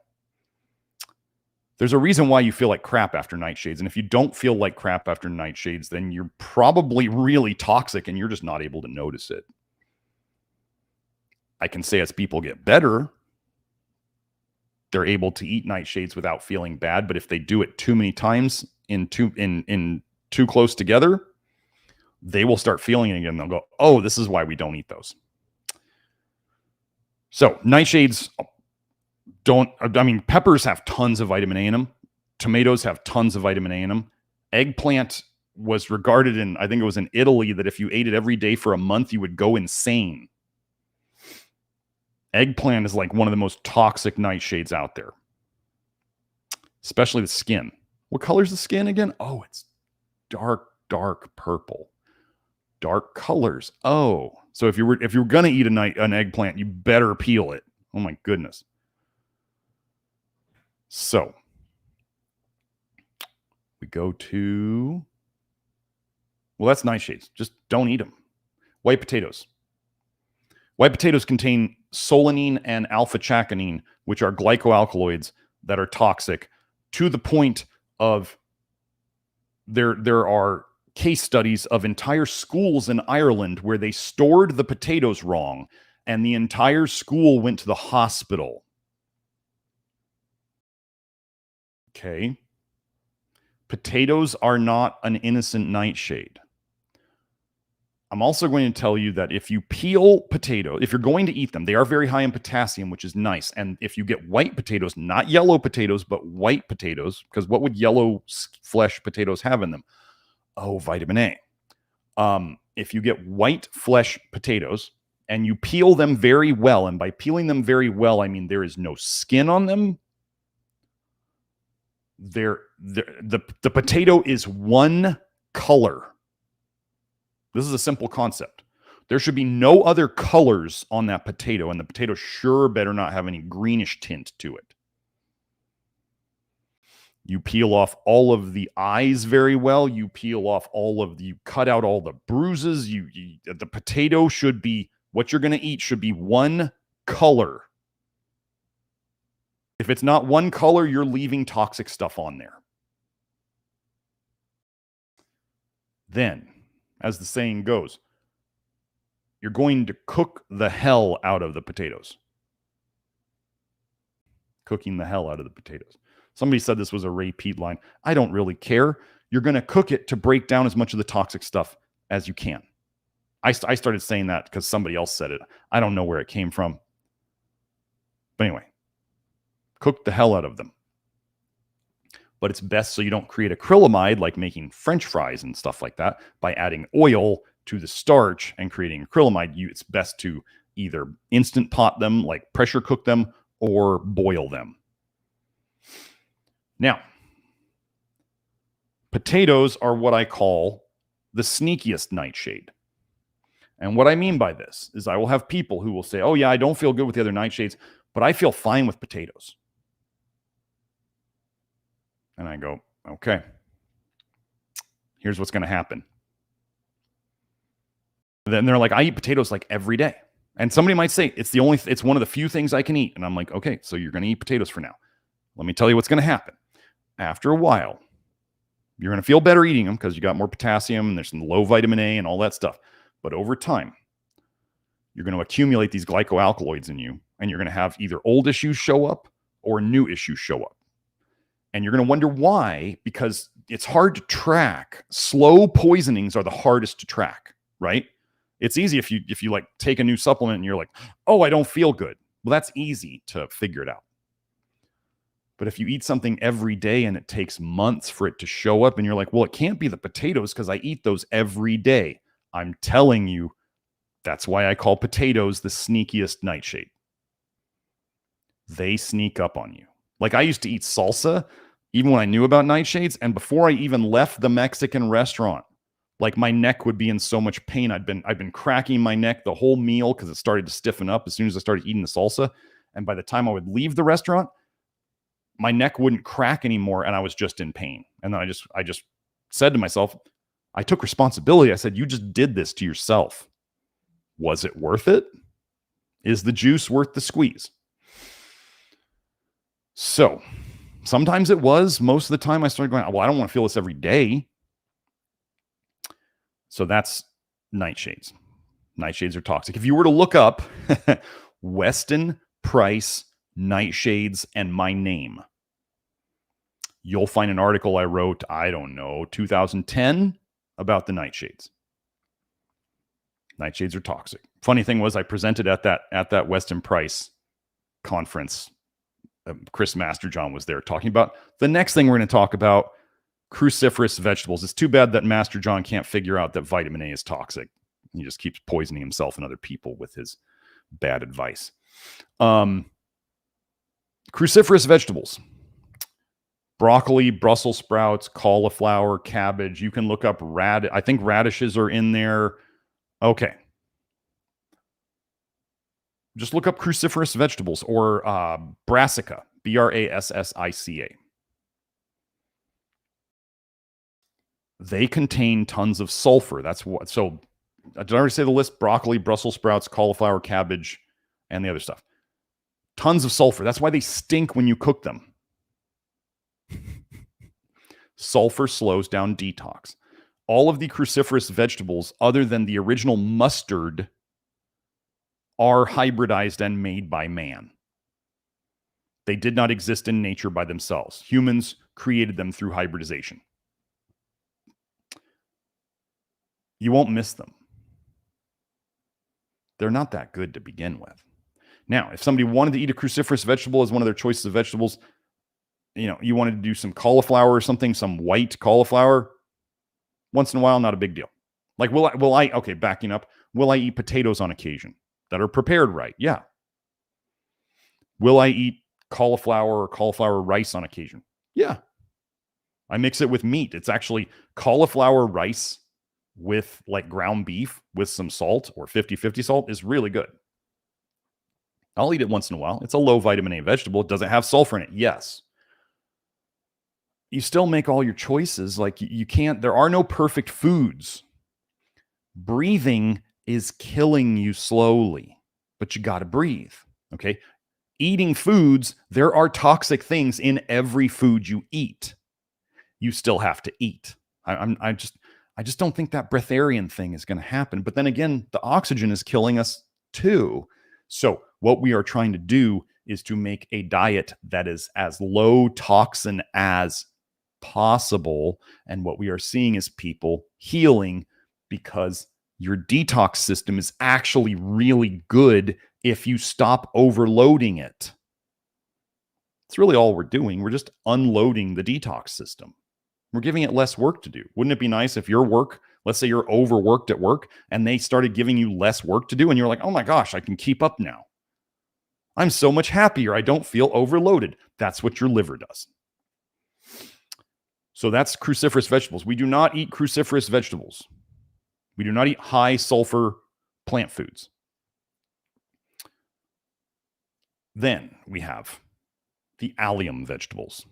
There's a reason why you feel like crap after nightshades. And if you don't feel like crap after nightshades, then you're probably really toxic and you're just not able to notice it. I can say as people get better, they're able to eat nightshades without feeling bad. But if they do it too many times in too close together, they will start feeling it again. They'll go, oh, this is why we don't eat those. So nightshades peppers have tons of vitamin A in them. Tomatoes have tons of vitamin A in them. Eggplant was regarded in, I think it was in Italy, that if you ate it every day for a month, you would go insane. Eggplant is like one of the most toxic nightshades out there, especially the skin. What color is the skin again? Oh, it's dark purple. Dark colors. Oh, so if you were gonna eat an eggplant, you better peel it. Oh my goodness. So we go to, well, that's nightshades. Just don't eat them. White potatoes. White potatoes contain solanine and alpha-chaconine, which are glycoalkaloids that are toxic, to the point of there are case studies of entire schools in Ireland where they stored the potatoes wrong and the entire school went to the hospital. Okay. Potatoes are not an innocent nightshade. I'm also going to tell you that if you peel potatoes, if you're going to eat them, they are very high in potassium, which is nice. And if you get white potatoes, not yellow potatoes, but white potatoes, because what would yellow flesh potatoes have in them? Oh, vitamin A. If you get white flesh potatoes and you peel them very well, and by peeling them very well, I mean there is no skin on them. The potato is one color. This is a simple concept. There should be no other colors on that potato, and the potato sure better not have any greenish tint to it. You peel off all of the eyes very well. You peel off you cut out all the bruises. The potato should be, what you're going to eat should be one color. If it's not one color, you're leaving toxic stuff on there. Then, as the saying goes, you're going to cook the hell out of the potatoes. Cooking the hell out of the potatoes. Somebody said this was a Ray Peat line. I don't really care. You're going to cook it to break down as much of the toxic stuff as you can. I started saying that because somebody else said it. I don't know where it came from. But anyway, cook the hell out of them. But it's best so you don't create acrylamide like making French fries and stuff like that by adding oil to the starch and creating acrylamide. It's best to either instant pot them, like pressure cook them, or boil them. Now, potatoes are what I call the sneakiest nightshade. And what I mean by this is I will have people who will say, oh yeah, I don't feel good with the other nightshades, but I feel fine with potatoes. And I go, okay, here's what's going to happen. Then they're like, I eat potatoes like every day. And somebody might say, it's one of the few things I can eat. And I'm like, okay, so you're going to eat potatoes for now. Let me tell you what's going to happen. After a while, you're going to feel better eating them because you got more potassium and there's some low vitamin A and all that stuff. But over time, you're going to accumulate these glycoalkaloids in you, and you're going to have either old issues show up or new issues show up. And you're going to wonder why, because it's hard to track. Slow poisonings are the hardest to track, right? It's easy if you like take a new supplement and you're like, oh, I don't feel good. Well, that's easy to figure it out. But if you eat something every day and it takes months for it to show up and you're like, well, it can't be the potatoes because I eat those every day. I'm telling you, that's why I call potatoes the sneakiest nightshade. They sneak up on you. Like I used to eat salsa even when I knew about nightshades, and before I even left the Mexican restaurant, like my neck would be in so much pain. I'd been cracking my neck the whole meal because it started to stiffen up as soon as I started eating the salsa. And by the time I would leave the restaurant, my neck wouldn't crack anymore, and I was just in pain. And then I just said to myself, I took responsibility. I said, you just did this to yourself. Was it worth it? Is the juice worth the squeeze? So Sometimes it was. Most of the time I started going, well, I don't want to feel this every day. So that's nightshades. Nightshades are toxic. If you were to look up Weston Price nightshades and my name, you'll find an article I wrote, I don't know, 2010 about the nightshades. Nightshades are toxic. Funny thing was I presented at that Weston Price conference. Chris Masterjohn was there talking about the next thing we're going to talk about, cruciferous vegetables. It's too bad that Masterjohn can't figure out that vitamin A is toxic. He just keeps poisoning himself and other people with his bad advice. Cruciferous vegetables. Broccoli, Brussels sprouts, cauliflower, cabbage. You can look up I think radishes are in there. Okay. Just look up cruciferous vegetables or brassica, Brassica. They contain tons of sulfur. That's what. So, did I already say the list? Broccoli, Brussels sprouts, cauliflower, cabbage, and the other stuff. Tons of sulfur. That's why they stink when you cook them. Sulfur slows down detox. All of the cruciferous vegetables, other than the original mustard, are hybridized and made by man. They did not exist in nature by themselves. Humans created them through hybridization. You won't miss them. They're not that good to begin with. Now, if somebody wanted to eat a cruciferous vegetable as one of their choices of vegetables, you wanted to do some cauliflower or something, some white cauliflower, once in a while, not a big deal. Like, okay, backing up, will I eat potatoes on occasion that are prepared right? Yeah. Will I eat cauliflower or cauliflower rice on occasion? Yeah. I mix it with meat. It's actually cauliflower rice with like ground beef with some salt or 50-50 salt is really good. I'll eat it once in a while. It's a low vitamin A vegetable. Does it have sulfur in it? Yes. You still make all your choices. Like you can't, there are no perfect foods. Breathing is killing you slowly, but you got to breathe. Okay. Eating foods, there are toxic things in every food you eat. You still have to eat. I just don't think that breatharian thing is going to happen. But then again, the oxygen is killing us too. So what we are trying to do is to make a diet that is as low toxin as possible. And what we are seeing is people healing because your detox system is actually really good if you stop overloading it. It's really all we're doing. We're just unloading the detox system. We're giving it less work to do. Wouldn't it be nice if your work, let's say you're overworked at work and they started giving you less work to do and you're like, oh my gosh, I can keep up now. I'm so much happier. I don't feel overloaded. That's what your liver does. So that's cruciferous vegetables. We do not eat cruciferous vegetables. We do not eat high sulfur plant foods. Then we have the allium vegetables.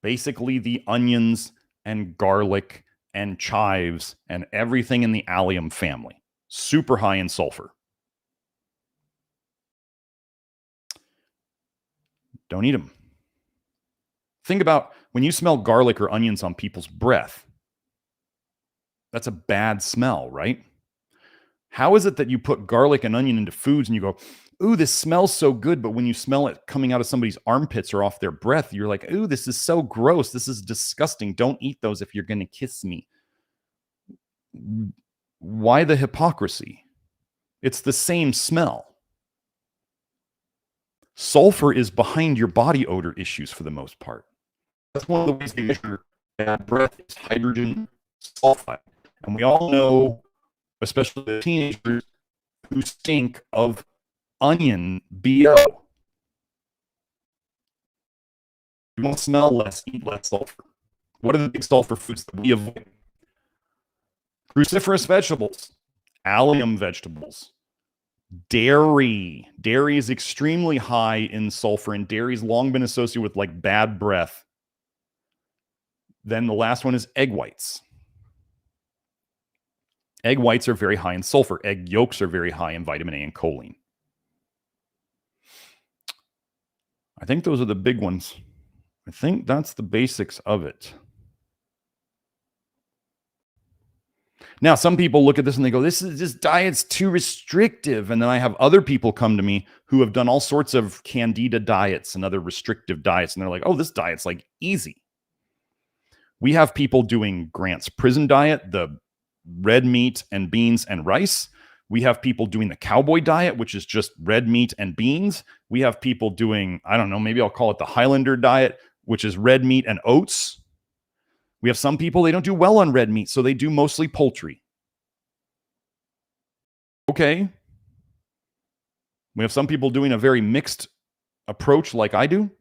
Basically the onions and garlic and chives and everything in the allium family. Super high in sulfur. Don't eat them. Think about when you smell garlic or onions on people's breath. That's a bad smell, right? How is it that you put garlic and onion into foods and you go, ooh, this smells so good, but when you smell it coming out of somebody's armpits or off their breath, you're like, ooh, this is so gross. This is disgusting. Don't eat those if you're going to kiss me. Why the hypocrisy? It's the same smell. Sulfur is behind your body odor issues for the most part. That's one of the ways they measure bad breath is hydrogen sulfide. And we all know, especially the teenagers who stink of onion BO. You want to smell less, eat less sulfur. What are the big sulfur foods that we avoid? Cruciferous vegetables, allium vegetables, dairy. Dairy is extremely high in sulfur, and dairy's long been associated with like bad breath. Then the last one is egg whites. Egg whites are very high in sulfur. Egg yolks are very high in vitamin A and choline. I think those are the big ones. I think that's the basics of it. Now, some people look at this and they go, this diet's too restrictive. And then I have other people come to me who have done all sorts of candida diets and other restrictive diets. And they're like, oh, this diet's like easy. We have people doing Grant's prison diet, the red meat and beans and rice. We have people doing the cowboy diet, which is just red meat and beans. We have people doing, I don't know, maybe I'll call it the Highlander diet, which is red meat and oats. We have some people, they don't do well on red meat, so they do mostly poultry. Okay. We have some people doing a very mixed approach like I do.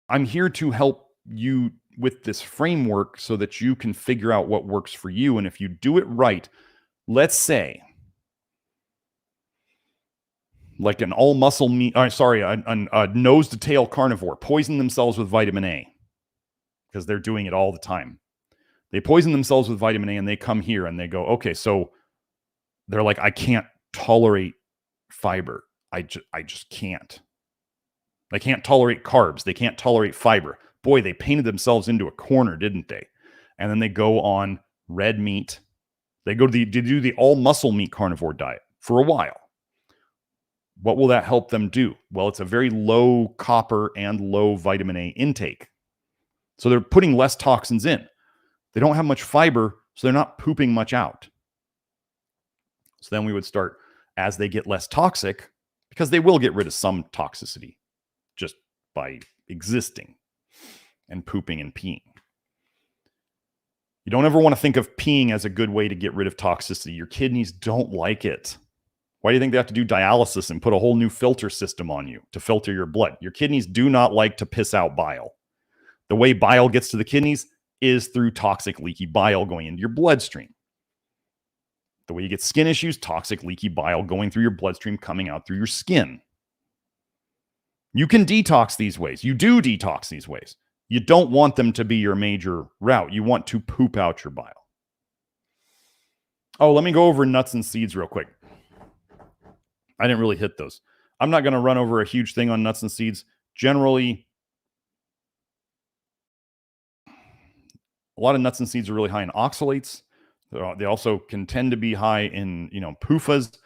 I'm here to help you with this framework so that you can figure out what works for you. And if you do it right, let's say, like an all muscle meat, a nose to tail carnivore poison themselves with vitamin A because they're doing it all the time. They poison themselves with vitamin A and they come here and they go, okay, so they're like, I can't tolerate fiber. I just can't. They can't tolerate carbs. They can't tolerate fiber. Boy, they painted themselves into a corner, didn't they? And then they go on red meat. They go to do the all muscle meat carnivore diet for a while. What will that help them do? Well, it's a very low copper and low vitamin A intake. So they're putting less toxins in. They don't have much fiber, so they're not pooping much out. So then we would start, as they get less toxic, because they will get rid of some toxicity just by existing and pooping and peeing. You don't ever want to think of peeing as a good way to get rid of toxicity. Your kidneys don't like it. Why do you think they have to do dialysis and put a whole new filter system on you to filter your blood? Your kidneys do not like to piss out bile. The way bile gets to the kidneys is through toxic leaky bile going into your bloodstream. The way you get skin issues, toxic leaky bile going through your bloodstream, coming out through your skin. You can detox these ways. You do detox these ways. You don't want them to be your major route. You want to poop out your bile. Oh, let me go over nuts and seeds real quick. I didn't really hit those. I'm not going to run over a huge thing on nuts and seeds. Generally, a lot of nuts and seeds are really high in oxalates. They also can tend to be high in, PUFAs.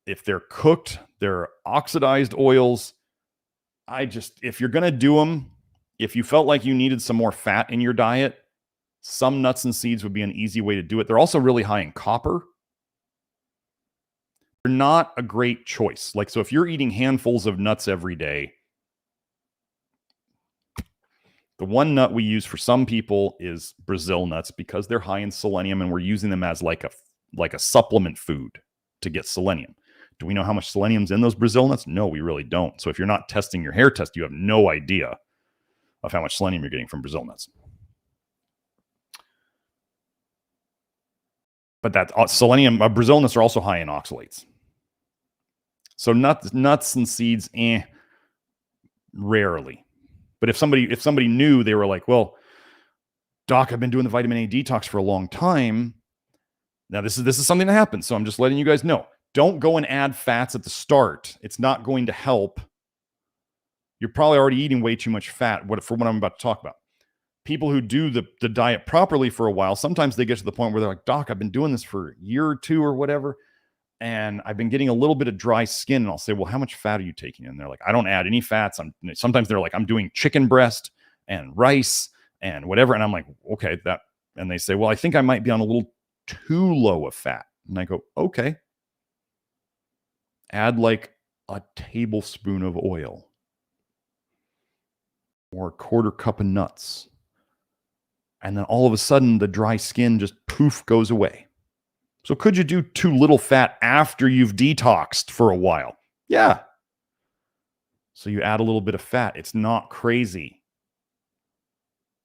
If they're cooked, they're oxidized oils. If you're going to do them, if you felt like you needed some more fat in your diet, some nuts and seeds would be an easy way to do it. They're also really high in copper. They're not a great choice. So if you're eating handfuls of nuts every day, the one nut we use for some people is Brazil nuts because they're high in selenium and we're using them as like a supplement food to get selenium. Do we know how much selenium's in those Brazil nuts? No, we really don't. So if you're not testing your hair test, you have no idea of how much selenium you're getting from Brazil nuts. But that selenium, Brazil nuts are also high in oxalates. So nuts and seeds, rarely. But if somebody knew, they were like, well, doc, I've been doing the vitamin A detox for a long time. Now this is something that happens. So I'm just letting you guys know. Don't go and add fats at the start. It's not going to help. You're probably already eating way too much fat for what I'm about to talk about. People who do the diet properly for a while, sometimes they get to the point where they're like, doc, I've been doing this for a year or two or whatever, and I've been getting a little bit of dry skin. And I'll say, well, how much fat are you taking? And they're like, I don't add any fats. Sometimes they're like, I'm doing chicken breast and rice and whatever. And I'm like, okay, and they say, well, I think I might be on a little too low of fat. And I go, okay. Add like a tablespoon of oil or a quarter cup of nuts. And then all of a sudden, the dry skin just poof goes away. So could you do too little fat after you've detoxed for a while? Yeah. So you add a little bit of fat. It's not crazy.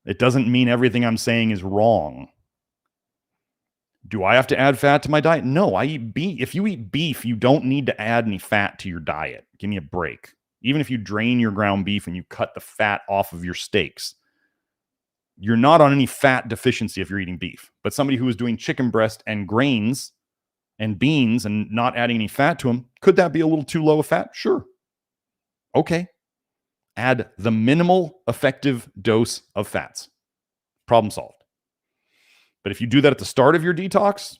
It doesn't mean everything I'm saying is wrong. Do I have to add fat to my diet? No, I eat beef. If you eat beef, you don't need to add any fat to your diet. Give me a break. Even if you drain your ground beef and you cut the fat off of your steaks, you're not on any fat deficiency if you're eating beef. But somebody who is doing chicken breast and grains and beans and not adding any fat to them, could that be a little too low of fat? Sure. Okay. Add the minimal effective dose of fats. Problem solved. But if you do that at the start of your detox,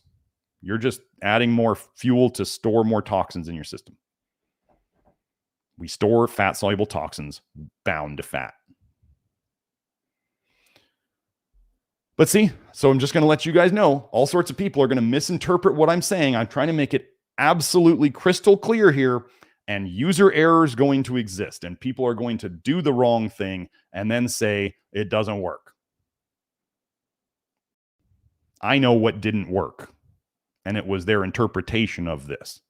you're just adding more fuel to store more toxins in your system. We store fat-soluble toxins bound to fat. But see, so I'm just going to let you guys know, all sorts of people are going to misinterpret what I'm saying. I'm trying to make it absolutely crystal clear here, and user error is going to exist, and people are going to do the wrong thing and then say it doesn't work. I know what didn't work, and it was their interpretation of this.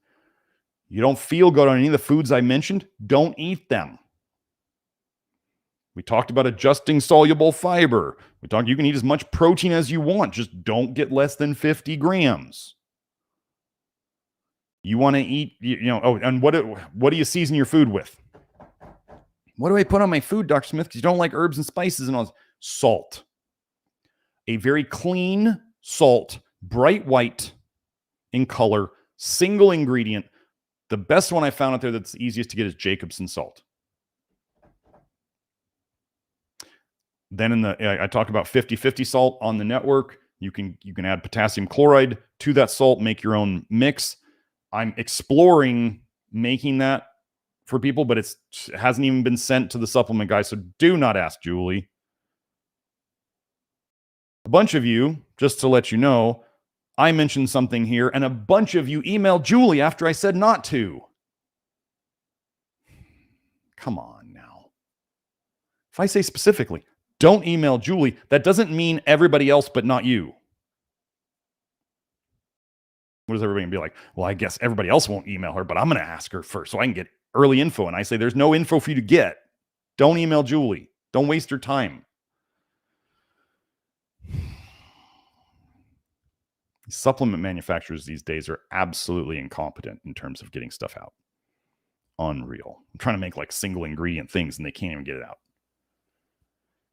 You don't feel good on any of the foods I mentioned, don't eat them. We talked about adjusting soluble fiber. We talked you can eat as much protein as you want, just don't get less than 50 grams. You want to eat, and what do you season your food with? What do I put on my food, Dr. Smith? Because you don't like herbs and spices and all this. Salt. A very clean salt, bright white in color, single ingredient. The best one I found out there that's the easiest to get is Jacobsen salt. Then I talk about 50-50 salt on the network. You can add potassium chloride to that salt, make your own mix. I'm exploring making that for people, but it hasn't even been sent to the supplement guy. So do not ask Julie. A bunch of you, just to let you know, I mentioned something here, and a bunch of you emailed Julie after I said not to. Come on now. If I say specifically, don't email Julie, that doesn't mean everybody else but not you. What does everybody be like? Well, I guess everybody else won't email her, but I'm going to ask her first so I can get early info. And I say, there's no info for you to get. Don't email Julie. Don't waste your time. Supplement manufacturers these days are absolutely incompetent in terms of getting stuff out. Unreal. I'm trying to make like single ingredient things and they can't even get it out.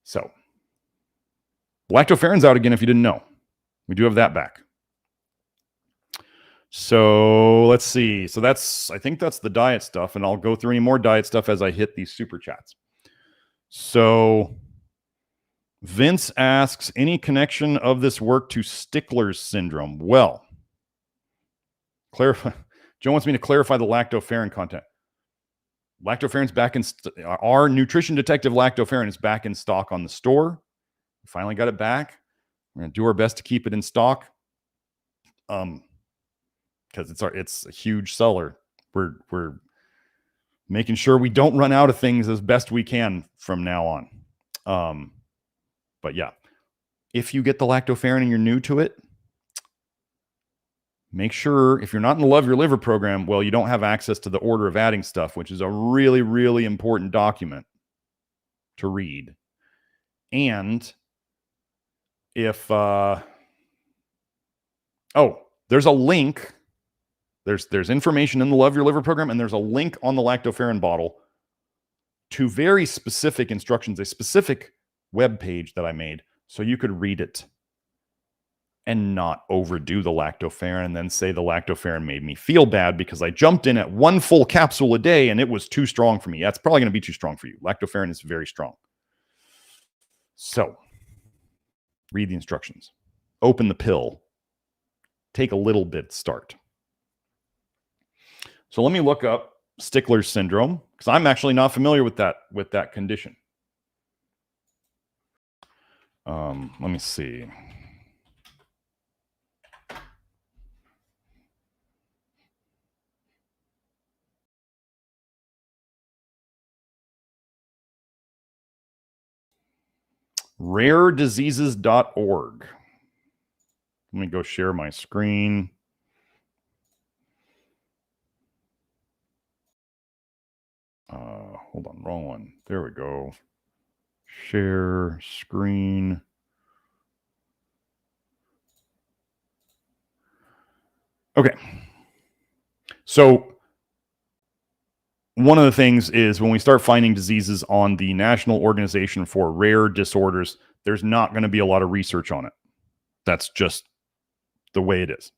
So, lactoferrin's out again if you didn't know. We do have that back. So let's see. So I think that's the diet stuff, and I'll go through any more diet stuff as I hit these super chats. So Vince asks, any connection of this work to Stickler's syndrome? Well, clarify. Joe wants me to clarify the lactoferrin content. Lactoferin's back in our nutrition detective lactoferrin is back in stock on the store. We finally got it back. We're going to do our best to keep it in stock. Because it's a huge seller. We're making sure we don't run out of things as best we can from now on. But yeah, if you get the lactoferrin and you're new to it, make sure if you're not in the Love Your Liver program, well, you don't have access to the order of adding stuff, which is a really, really important document to read. And if, there's a link. There's information in the Love Your Liver program, and there's a link on the lactoferrin bottle to very specific instructions, a specific web page that I made, so you could read it and not overdo the lactoferrin and then say the lactoferrin made me feel bad because I jumped in at 1 full capsule a day and it was too strong for me. That's probably going to be too strong for you. Lactoferrin is very strong. So, read the instructions. Open the pill. Take a little bit to start. So let me look up Stickler's syndrome because I'm actually not familiar with that condition. Let me see. Rarediseases.org. Let me go share my screen. Hold on, wrong one. There we go. Share screen. Okay. So one of the things is when we start finding diseases on the National Organization for Rare Disorders, there's not going to be a lot of research on it. That's just the way it is.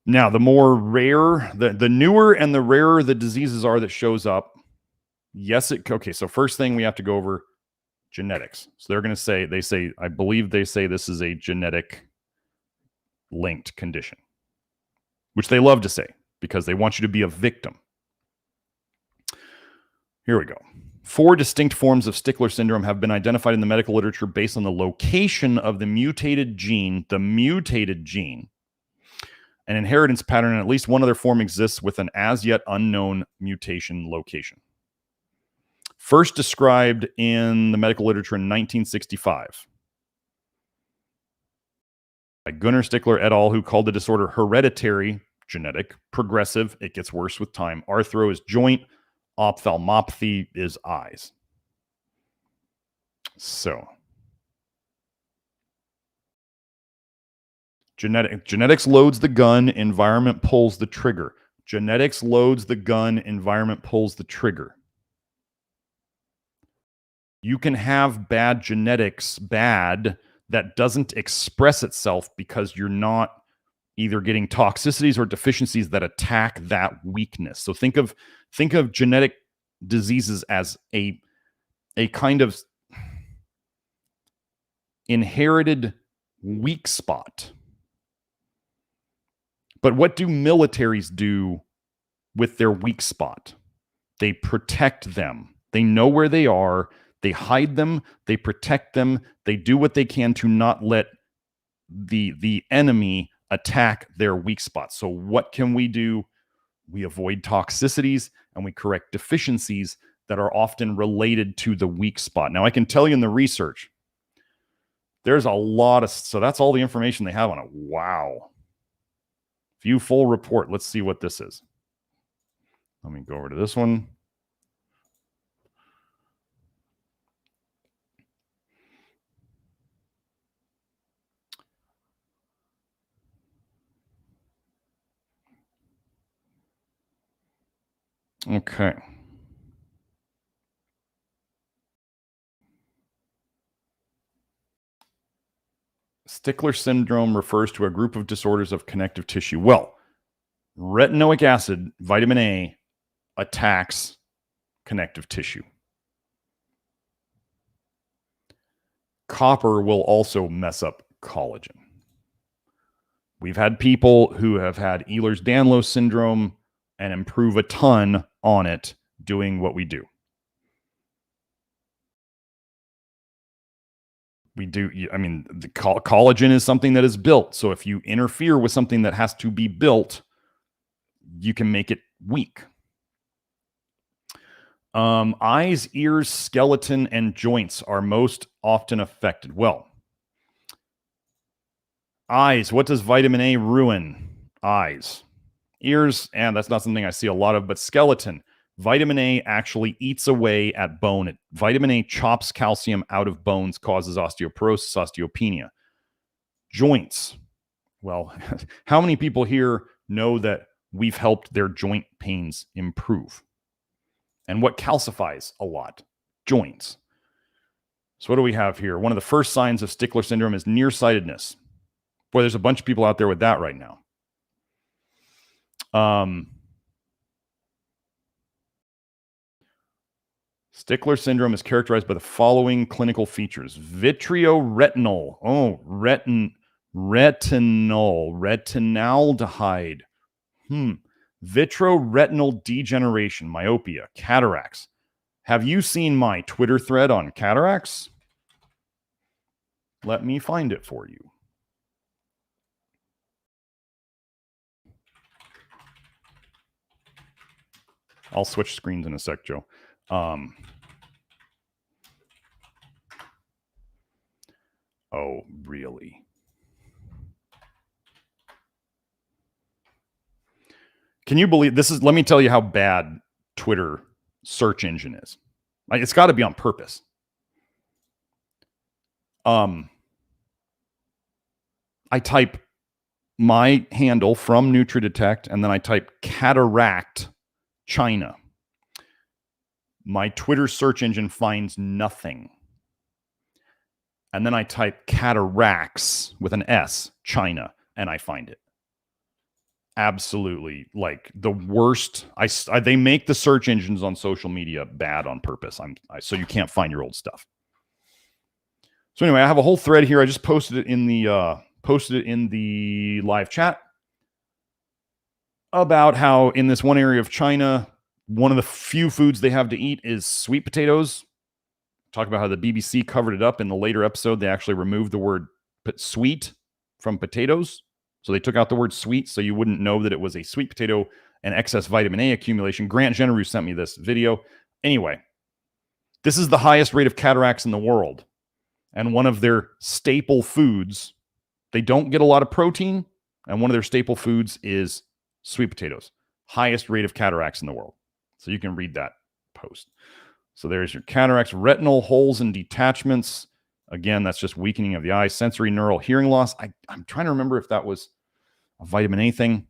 Now, the more rare, the newer and the rarer the diseases are that shows up, Yes, okay. So first thing we have to go over genetics. So they're going to say, I believe they say this is a genetic linked condition, which they love to say because they want you to be a victim. Here we go. 4 distinct forms of Stickler syndrome have been identified in the medical literature based on the location of the mutated gene, an inheritance pattern, and at least one other form exists with an as yet unknown mutation location. First described in the medical literature in 1965 by Gunnar Stickler et al., who called the disorder hereditary, genetic, progressive, it gets worse with time, arthro is joint, ophthalmopathy is eyes. So, genetics loads the gun, environment pulls the trigger. Genetics loads the gun, environment pulls the trigger. You can have bad genetics, that doesn't express itself because you're not either getting toxicities or deficiencies that attack that weakness. So think of genetic diseases as a kind of inherited weak spot. But what do militaries do with their weak spot? They protect them. They know where they are. They hide them. They protect them. They do what they can to not let the enemy attack their weak spots. So what can we do? We avoid toxicities and we correct deficiencies that are often related to the weak spot. Now, I can tell you in the research, there's a lot of, so that's all the information they have on it. Wow. View full report. Let's see what this is. Let me go over to this one. Okay. Stickler syndrome refers to a group of disorders of connective tissue. Well, retinoic acid, vitamin A, attacks connective tissue. Copper will also mess up collagen. We've had people who have had Ehlers-Danlos syndrome and improve a ton on it doing what we do. We do, I mean, the collagen is something that is built. So if you interfere with something that has to be built, you can make it weak. Eyes, ears, skeleton, and joints are most often affected. Well, eyes, what does vitamin A ruin? Eyes. Ears, and that's not something I see a lot of, but skeleton. Vitamin A actually eats away at bone. Vitamin A chops calcium out of bones, causes osteoporosis, osteopenia. Joints. Well, how many people here know that we've helped their joint pains improve? And what calcifies a lot? Joints. So what do we have here? One of the first signs of Stickler syndrome is nearsightedness. Boy, there's a bunch of people out there with that right now. Stickler syndrome is characterized by the following clinical features. Vitreoretinal. Oh, retinaldehyde. Vitreoretinal degeneration, myopia, cataracts. Have you seen my Twitter thread on cataracts? Let me find it for you. I'll switch screens in a sec, Joe. Oh, really? Can you believe this is, let me tell you how bad Twitter search engine is. Like, it's got to be on purpose. I type my handle from NutriDetect and then I type cataract China. My Twitter search engine finds nothing. And then I type cataracts with an S, China, and I find it. absolutely like the worst. They make the search engines on social media bad on purpose. So you can't find your old stuff. So anyway, I have a whole thread here. I just posted it in the live chat about how in this one area of China, one of the few foods they have to eat is sweet potatoes. Talk about how the BBC covered it up in the later episode. They actually removed the word sweet from potatoes. So they took out the word sweet so you wouldn't know that it was a sweet potato and excess vitamin A accumulation. Grant Generous sent me this video. Anyway, this is the highest rate of cataracts in the world. And one of their staple foods, they don't get a lot of protein. And one of their staple foods is sweet potatoes. Highest rate of cataracts in the world. So you can read that post. So there's your cataracts, retinal holes and detachments. Again, that's just weakening of the eye, sensory neural hearing loss. I'm trying to remember if that was a vitamin A thing.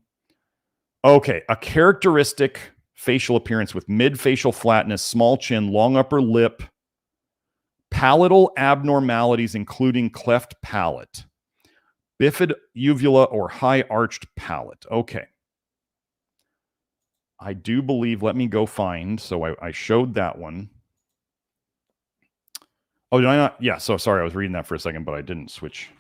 Okay, a characteristic facial appearance with mid-facial flatness, small chin, long upper lip, palatal abnormalities, including cleft palate, bifid uvula or high arched palate. Okay. I do believe, let me go find, so I showed that one. Oh, did I not? Yeah, so sorry, I was reading that for a second, but I didn't switch.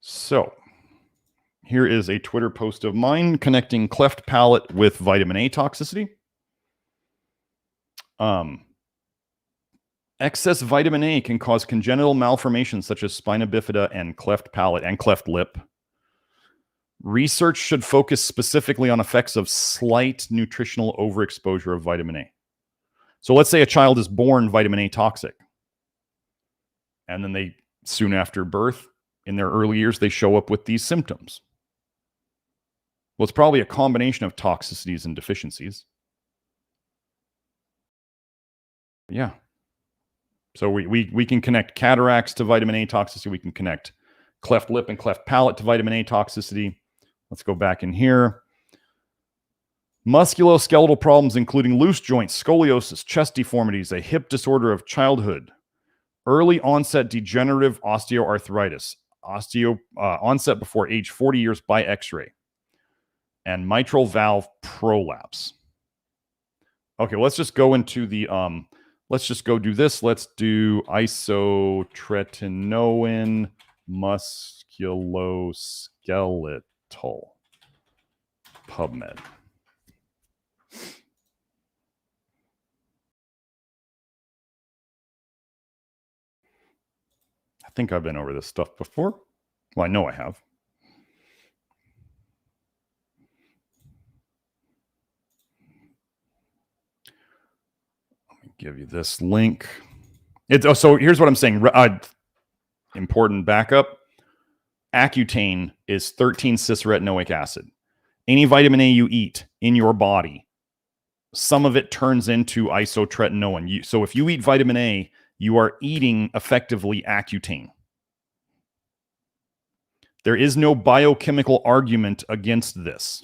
So here is a Twitter post of mine connecting cleft palate with vitamin A toxicity. Excess vitamin A can cause congenital malformations such as spina bifida and cleft palate and cleft lip. Research should focus specifically on effects of slight nutritional overexposure of vitamin A. So let's say a child is born vitamin A toxic, and then they, soon after birth, in their early years, they show up with these symptoms. Well, it's probably a combination of toxicities and deficiencies. Yeah. So we can connect cataracts to vitamin A toxicity. We can connect cleft lip and cleft palate to vitamin A toxicity. Let's go back in here. Musculoskeletal problems, including loose joints, scoliosis, chest deformities, a hip disorder of childhood, early onset degenerative osteoarthritis, onset before age 40 years by X-ray, and mitral valve prolapse. Okay, let's just go into the let's just go do this. Let's do isotretinoin musculoskeletal PubMed. I think I've been over this stuff before. Well, I know I have. Let me give you this link. So here's what I'm saying. Important backup. Accutane is 13-cis-retinoic acid. Any vitamin A you eat in your body, some of it turns into isotretinoin. So if you eat vitamin A, you are eating effectively Accutane. There is no biochemical argument against this.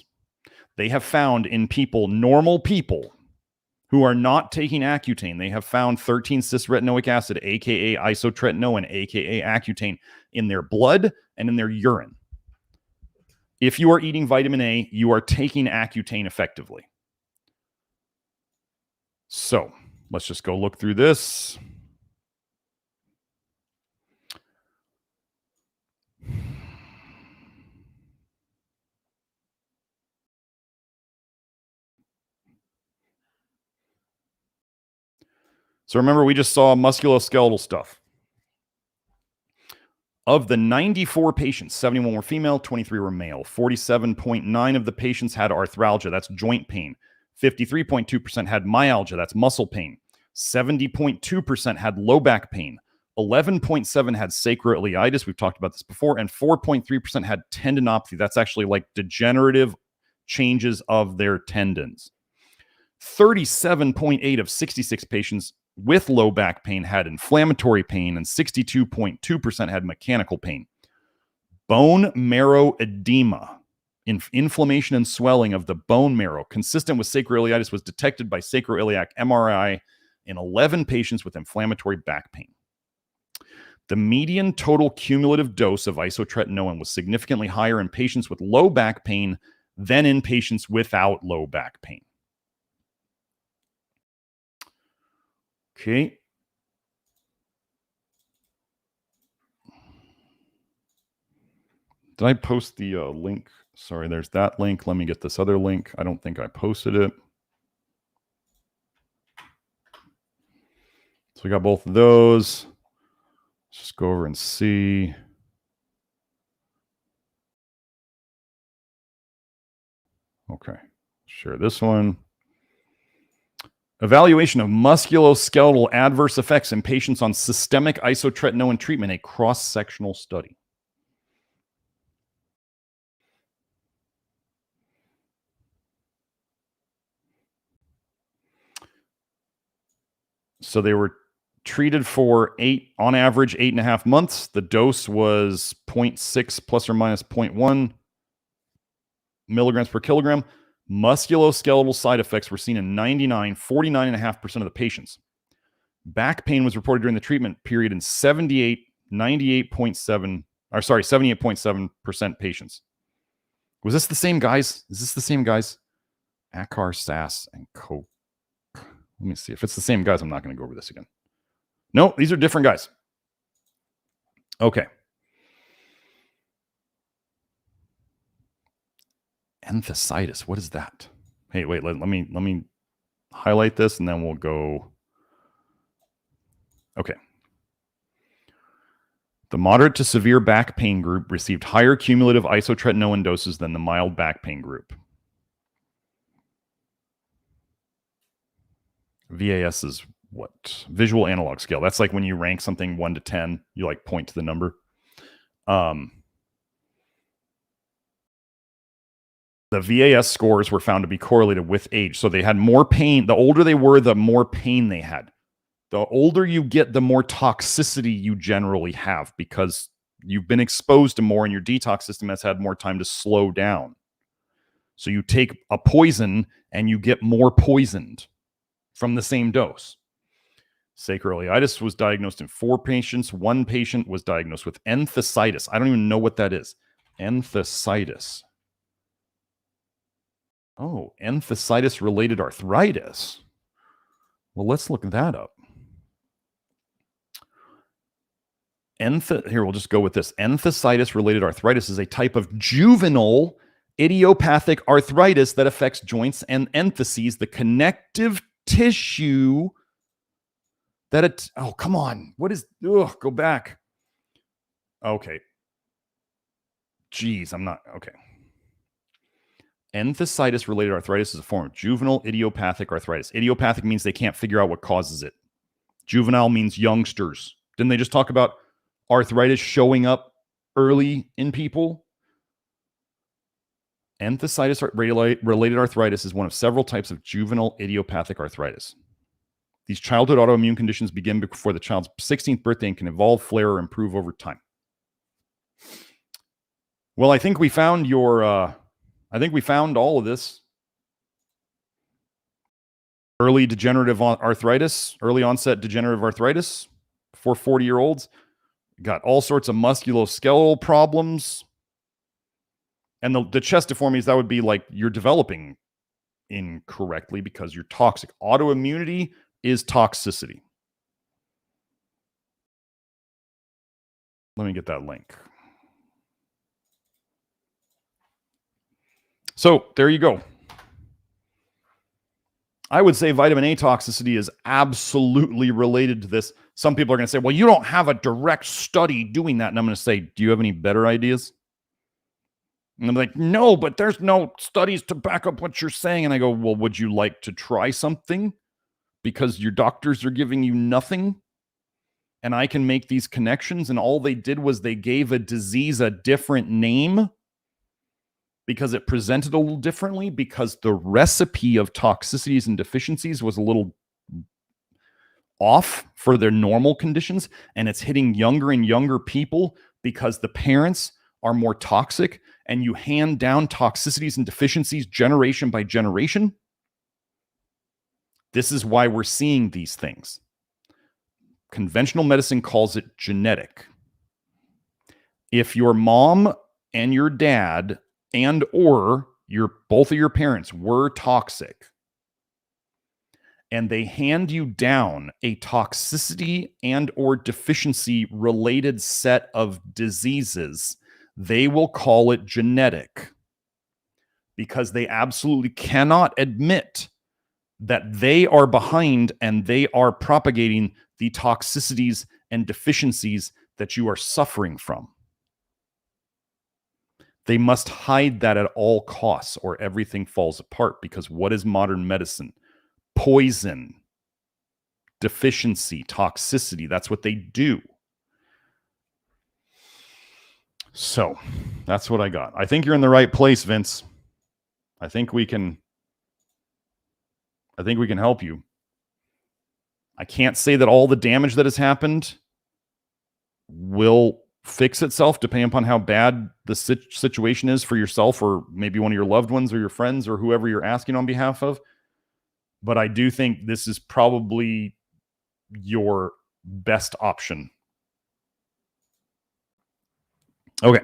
They have found in people, normal people, who are not taking Accutane, they have found 13-cis-retinoic acid, aka isotretinoin, aka Accutane, in their blood and in their urine. If you are eating vitamin A, you are taking Accutane effectively. So let's just go look through this. So remember, we just saw musculoskeletal stuff. Of the 94 patients, 71 were female, 23 were male. 47.9% of the patients had arthralgia, that's joint pain. 53.2% had myalgia, that's muscle pain. 70.2% had low back pain. 11.7% had sacroiliitis, we've talked about this before, and 4.3% had tendinopathy. That's actually like degenerative changes of their tendons. 37.8% of 66 patients with low back pain had inflammatory pain, and 62.2% had mechanical pain. Bone marrow edema Inflammation and swelling of the bone marrow consistent with sacroiliitis was detected by sacroiliac MRI in 11 patients with inflammatory back pain. The median total cumulative dose of isotretinoin was significantly higher in patients with low back pain than in patients without low back pain. Okay. Did I post the link? Sorry, there's that link. Let me get this other link. I don't think I posted it. So we got both of those. Let's just go over and see. Okay, share this one. Evaluation of musculoskeletal adverse effects in patients on systemic isotretinoin treatment, a cross-sectional study. So they were treated for on average, 8.5 months. The dose was 0.6 plus or minus 0.1 milligrams per kilogram. Musculoskeletal side effects were seen in 49.5% of the patients. Back pain was reported during the treatment period in 78.7% patients. Was this the same guys? Is this the same guys? Akar, Sass, and Coke. Let me see. If it's the same guys, I'm not going to go over this again. No, these are different guys. Okay. Enthesitis. What is that? Hey, wait. Let me highlight this, and then we'll go. Okay. The moderate to severe back pain group received higher cumulative isotretinoin doses than the mild back pain group. VAS is what? Visual analog scale. That's like when you rank something 1 to 10, you like point to the number. The VAS scores were found to be correlated with age. So they had more pain. The older they were, the more pain they had. The older you get, the more toxicity you generally have because you've been exposed to more and your detox system has had more time to slow down. So you take a poison and you get more poisoned from the same dose. Sacroiliitis was diagnosed in 4 patients. 1 patient was diagnosed with enthesitis. I don't even know what that is. Enthesitis. Oh, enthesitis-related arthritis. Well, let's look that up. Here, we'll just go with this. Enthesitis-related arthritis is a type of juvenile idiopathic arthritis that affects joints and entheses, the connective tissue that it. Oh, come on. What is. Ugh, go back. Okay. Jeez, I'm not. Okay. Enthesitis-related arthritis is a form of juvenile idiopathic arthritis. Idiopathic means they can't figure out what causes it. Juvenile means youngsters. Didn't they just talk about arthritis showing up early in people? Enthesitis-related arthritis is one of several types of juvenile idiopathic arthritis. These childhood autoimmune conditions begin before the child's 16th birthday and can evolve, flare, or improve over time. Well, I think we found I think we found all of this. Early degenerative arthritis, early onset degenerative arthritis for 40-year-olds. Got all sorts of musculoskeletal problems. And the chest deformities, that would be like you're developing incorrectly because you're toxic. Autoimmunity is toxicity. Let me get that link. So there you go. I would say vitamin A toxicity is absolutely related to this. Some people are going to say, well, you don't have a direct study doing that. And I'm going to say, do you have any better ideas? And I'm like, no, but there's no studies to back up what you're saying. And I go, well, would you like to try something? Because your doctors are giving you nothing. And I can make these connections. And all they did was they gave a disease a different name because it presented a little differently, because the recipe of toxicities and deficiencies was a little off for their normal conditions. And it's hitting younger and younger people because the parents are more toxic and you hand down toxicities and deficiencies generation by generation, this is why we're seeing these things. Conventional medicine calls it genetic. If your mom and your dad and or both of your parents were toxic, and they hand you down a toxicity and or deficiency related set of diseases, they will call it genetic, because they absolutely cannot admit that they are behind and they are propagating the toxicities and deficiencies that you are suffering from. They must hide that at all costs, or everything falls apart. Because what is modern medicine? Poison, deficiency, toxicity. That's what they do. So that's what I got. I think you're in the right place, Vince. I think we can help you. I can't say that all the damage that has happened will fix itself, depending upon how bad the situation is for yourself, or maybe one of your loved ones or your friends or whoever you're asking on behalf of. But I do think this is probably your best option. Okay.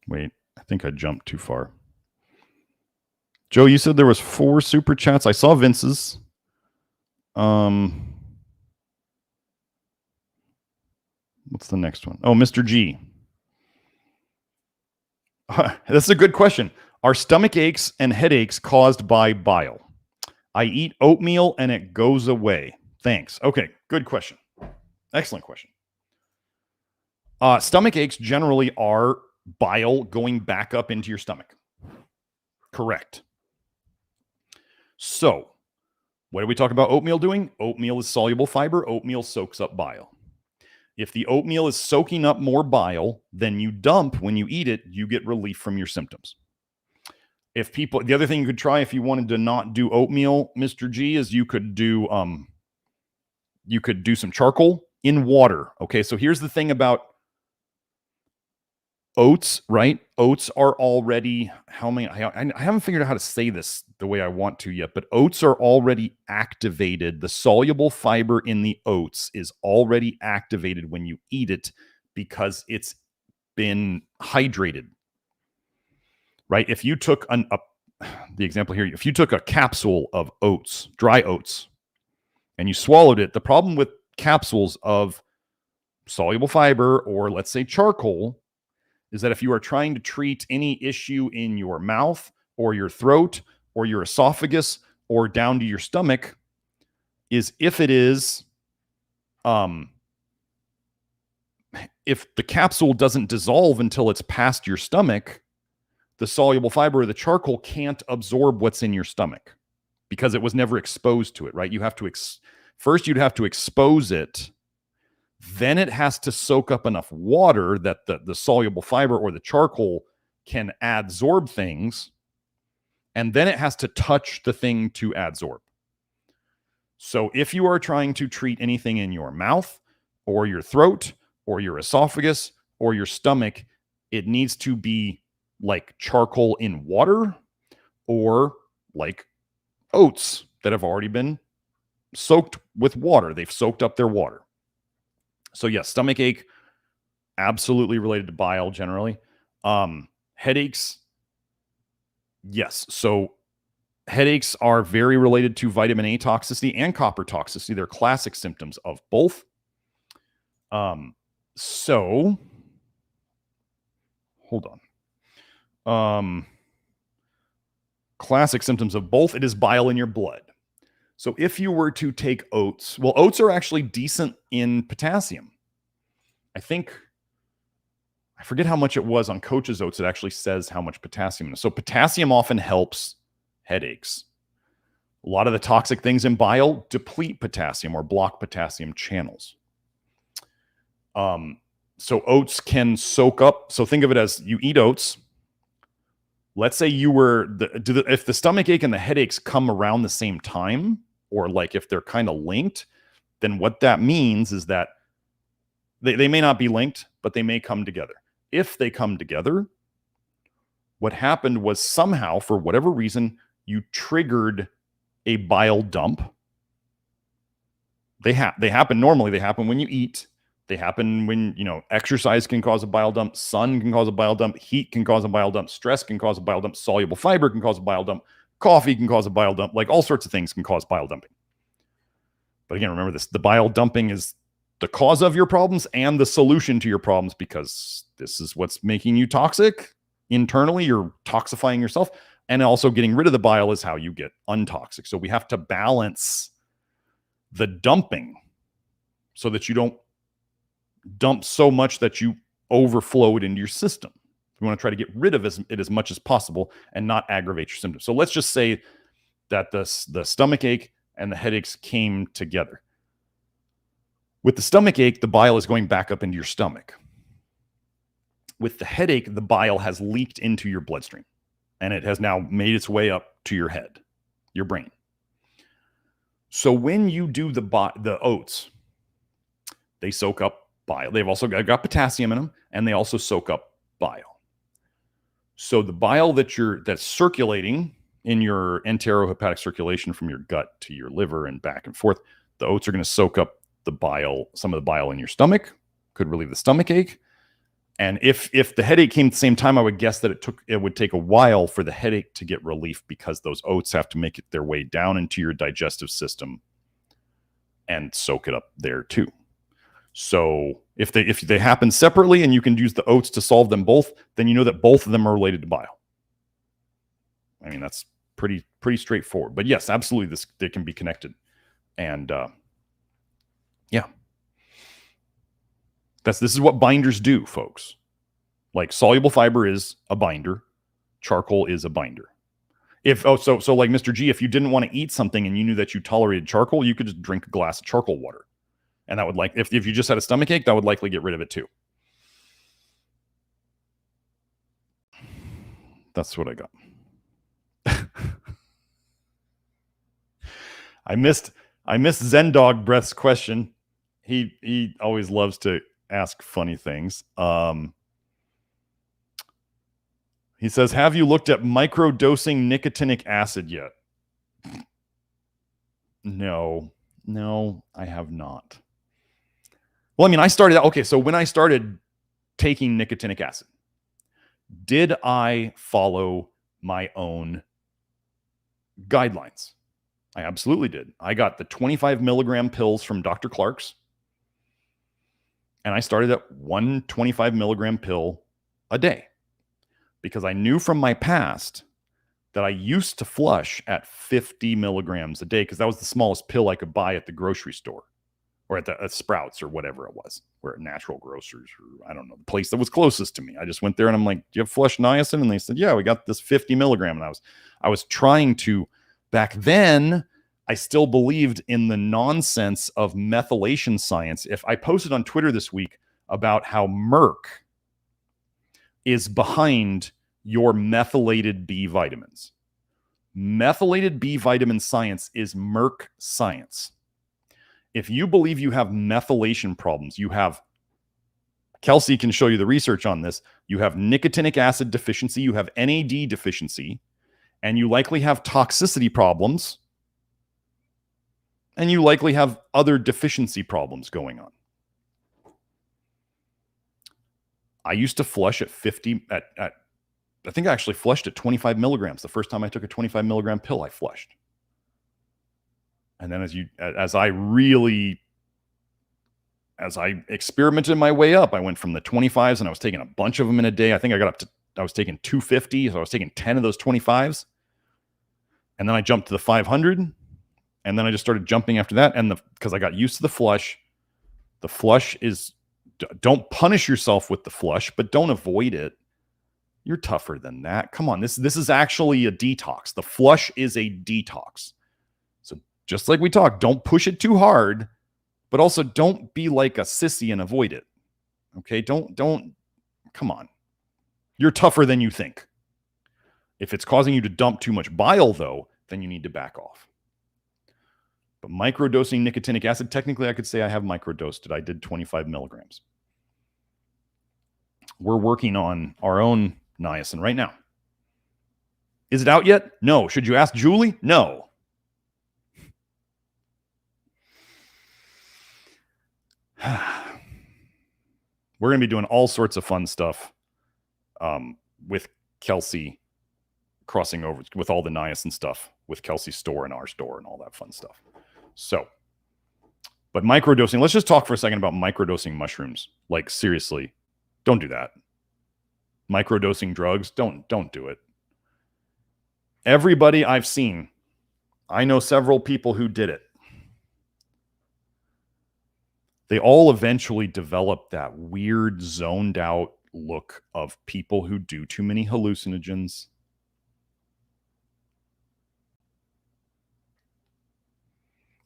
Wait, I think I jumped too far. Joe, you said there was 4 super chats. I saw Vince's. What's the next one? Oh, Mr. G. That's a good question. Are stomach aches and headaches caused by bile? I eat oatmeal and it goes away. Thanks. Okay, good question. Excellent question. Stomach aches generally are bile going back up into your stomach. Correct. So, what do we talk about oatmeal doing? Oatmeal is soluble fiber. Oatmeal soaks up bile. If the oatmeal is soaking up more bile than you dump when you eat it, you get relief from your symptoms. The other thing you could try if you wanted to not do oatmeal, Mr. G, is you could do some charcoal in water. Okay, so here's the thing about oats, right? Oats are already, I haven't figured out how to say this the way I want to yet, but oats are already activated. The soluble fiber in the oats is already activated when you eat it, because it's been hydrated, right? If you took the example here, if you took a capsule of oats, dry oats, and you swallowed it, the problem with capsules of soluble fiber, or let's say charcoal, is that if you are trying to treat any issue in your mouth or your throat or your esophagus or down to your stomach, is if the capsule doesn't dissolve until it's past your stomach, the soluble fiber or the charcoal can't absorb what's in your stomach because it was never exposed to it, right? You have to first you'd have to expose it. Then it has to soak up enough water that the soluble fiber or the charcoal can adsorb things. And then it has to touch the thing to adsorb. So if you are trying to treat anything in your mouth or your throat or your esophagus or your stomach, it needs to be like charcoal in water, or like oats that have already been soaked with water. They've soaked up their water. So yes, stomach ache, absolutely related to bile generally. Headaches, yes. So headaches are very related to vitamin A toxicity and copper toxicity. They're classic symptoms of both. So hold on. Classic symptoms of both, it is bile in your blood. So if you were to take oats, well, oats are actually decent in potassium. I forget how much it was on Coach's Oats. It actually says how much potassium. So potassium often helps headaches. A lot of the toxic things in bile deplete potassium or block potassium channels. So oats can soak up. So think of it as you eat oats. Let's say if the stomach ache and the headaches come around the same time, or like if they're kind of linked, then what that means is that they may not be linked, but they may come together. If they come together, what happened was somehow, for whatever reason, you triggered a bile dump. They happen normally. They happen when you eat. They happen when, exercise can cause a bile dump. Sun can cause a bile dump. Heat can cause a bile dump. Stress can cause a bile dump. Soluble fiber can cause a bile dump. Coffee can cause a bile dump. Like all sorts of things can cause bile dumping. But again, remember this. The bile dumping is the cause of your problems and the solution to your problems, because this is what's making you toxic internally. You're toxifying yourself. And also getting rid of the bile is how you get untoxic. So we have to balance the dumping so that you don't dump so much that you overflow it into your system. We want to try to get rid of it as much as possible and not aggravate your symptoms. So let's just say that the stomach ache and the headaches came together. With the stomach ache, the bile is going back up into your stomach. With the headache, the bile has leaked into your bloodstream, and it has now made its way up to your head, your brain. So when you do the oats, they soak up bile. They've also got potassium in them, and they also soak up bile. So the bile that's circulating in your enterohepatic circulation from your gut to your liver and back and forth, the oats are going to soak up the bile, some of the bile in your stomach, could relieve the stomach ache. And if the headache came at the same time, I would guess that it would take a while for the headache to get relief, because those oats have to make it their way down into your digestive system and soak it up there too. So if they happen separately and you can use the oats to solve them both, then you know that both of them are related to bile. I mean, that's pretty straightforward. But yes, absolutely, they can be connected. And yeah. This is what binders do, folks. Like soluble fiber is a binder, charcoal is a binder. So like Mr. G, if you didn't want to eat something and you knew that you tolerated charcoal, you could just drink a glass of charcoal water. And that would if you just had a stomach ache, that would likely get rid of it too. That's what I got. I missed Zendog Breath's question. He always loves to ask funny things. He says, have you looked at microdosing nicotinic acid yet? No, I have not. Well, I mean, so when I started taking nicotinic acid, did I follow my own guidelines? I absolutely did. I got the 25 milligram pills from Dr. Clark's, and I started at 125 milligram pill a day, because I knew from my past that I used to flush at 50 milligrams a day, because that was the smallest pill I could buy at the grocery store, or at Sprouts or whatever it was, or at Natural Grocers, or I don't know, the place that was closest to me. I just went there and I'm like, do you have flush niacin? And they said, yeah, we got this 50 milligram. And I was trying to, back then, I still believed in the nonsense of methylation science. If I posted on Twitter this week about how Merck is behind your methylated B vitamins. Methylated B vitamin science is Merck science. If you believe you have methylation problems, Kelsey can show you the research on this. You have nicotinic acid deficiency, you have NAD deficiency, and you likely have toxicity problems, and you likely have other deficiency problems going on. I used to flush at 50, I think I actually flushed at 25 milligrams. The first time I took a 25 milligram pill, I flushed. And then as I experimented my way up, I went from the 25s and I was taking a bunch of them in a day. I think I was taking 250. So I was taking 10 of those 25s. And then I jumped to the 500. And then I just started jumping after that. And because I got used to the flush is, don't punish yourself with the flush, but don't avoid it. You're tougher than that. Come on. This is actually a detox. The flush is a detox. So just like we talked, don't push it too hard, but also don't be like a sissy and avoid it. Okay. Don't, come on. You're tougher than you think. If it's causing you to dump too much bile though, then you need to back off. But microdosing nicotinic acid, technically I could say I have microdosed it. I did 25 milligrams. We're working on our own niacin right now. Is it out yet? No. Should you ask Julie? No. We're going to be doing all sorts of fun stuff with Kelsey, crossing over with all the niacin stuff with Kelsey's store and our store and all that fun stuff. So, but microdosing, let's just talk for a second about microdosing mushrooms. Like, seriously, don't do that. Microdosing drugs, don't do it. Everybody I've seen, I know several people who did it. They all eventually develop that weird zoned out look of people who do too many hallucinogens.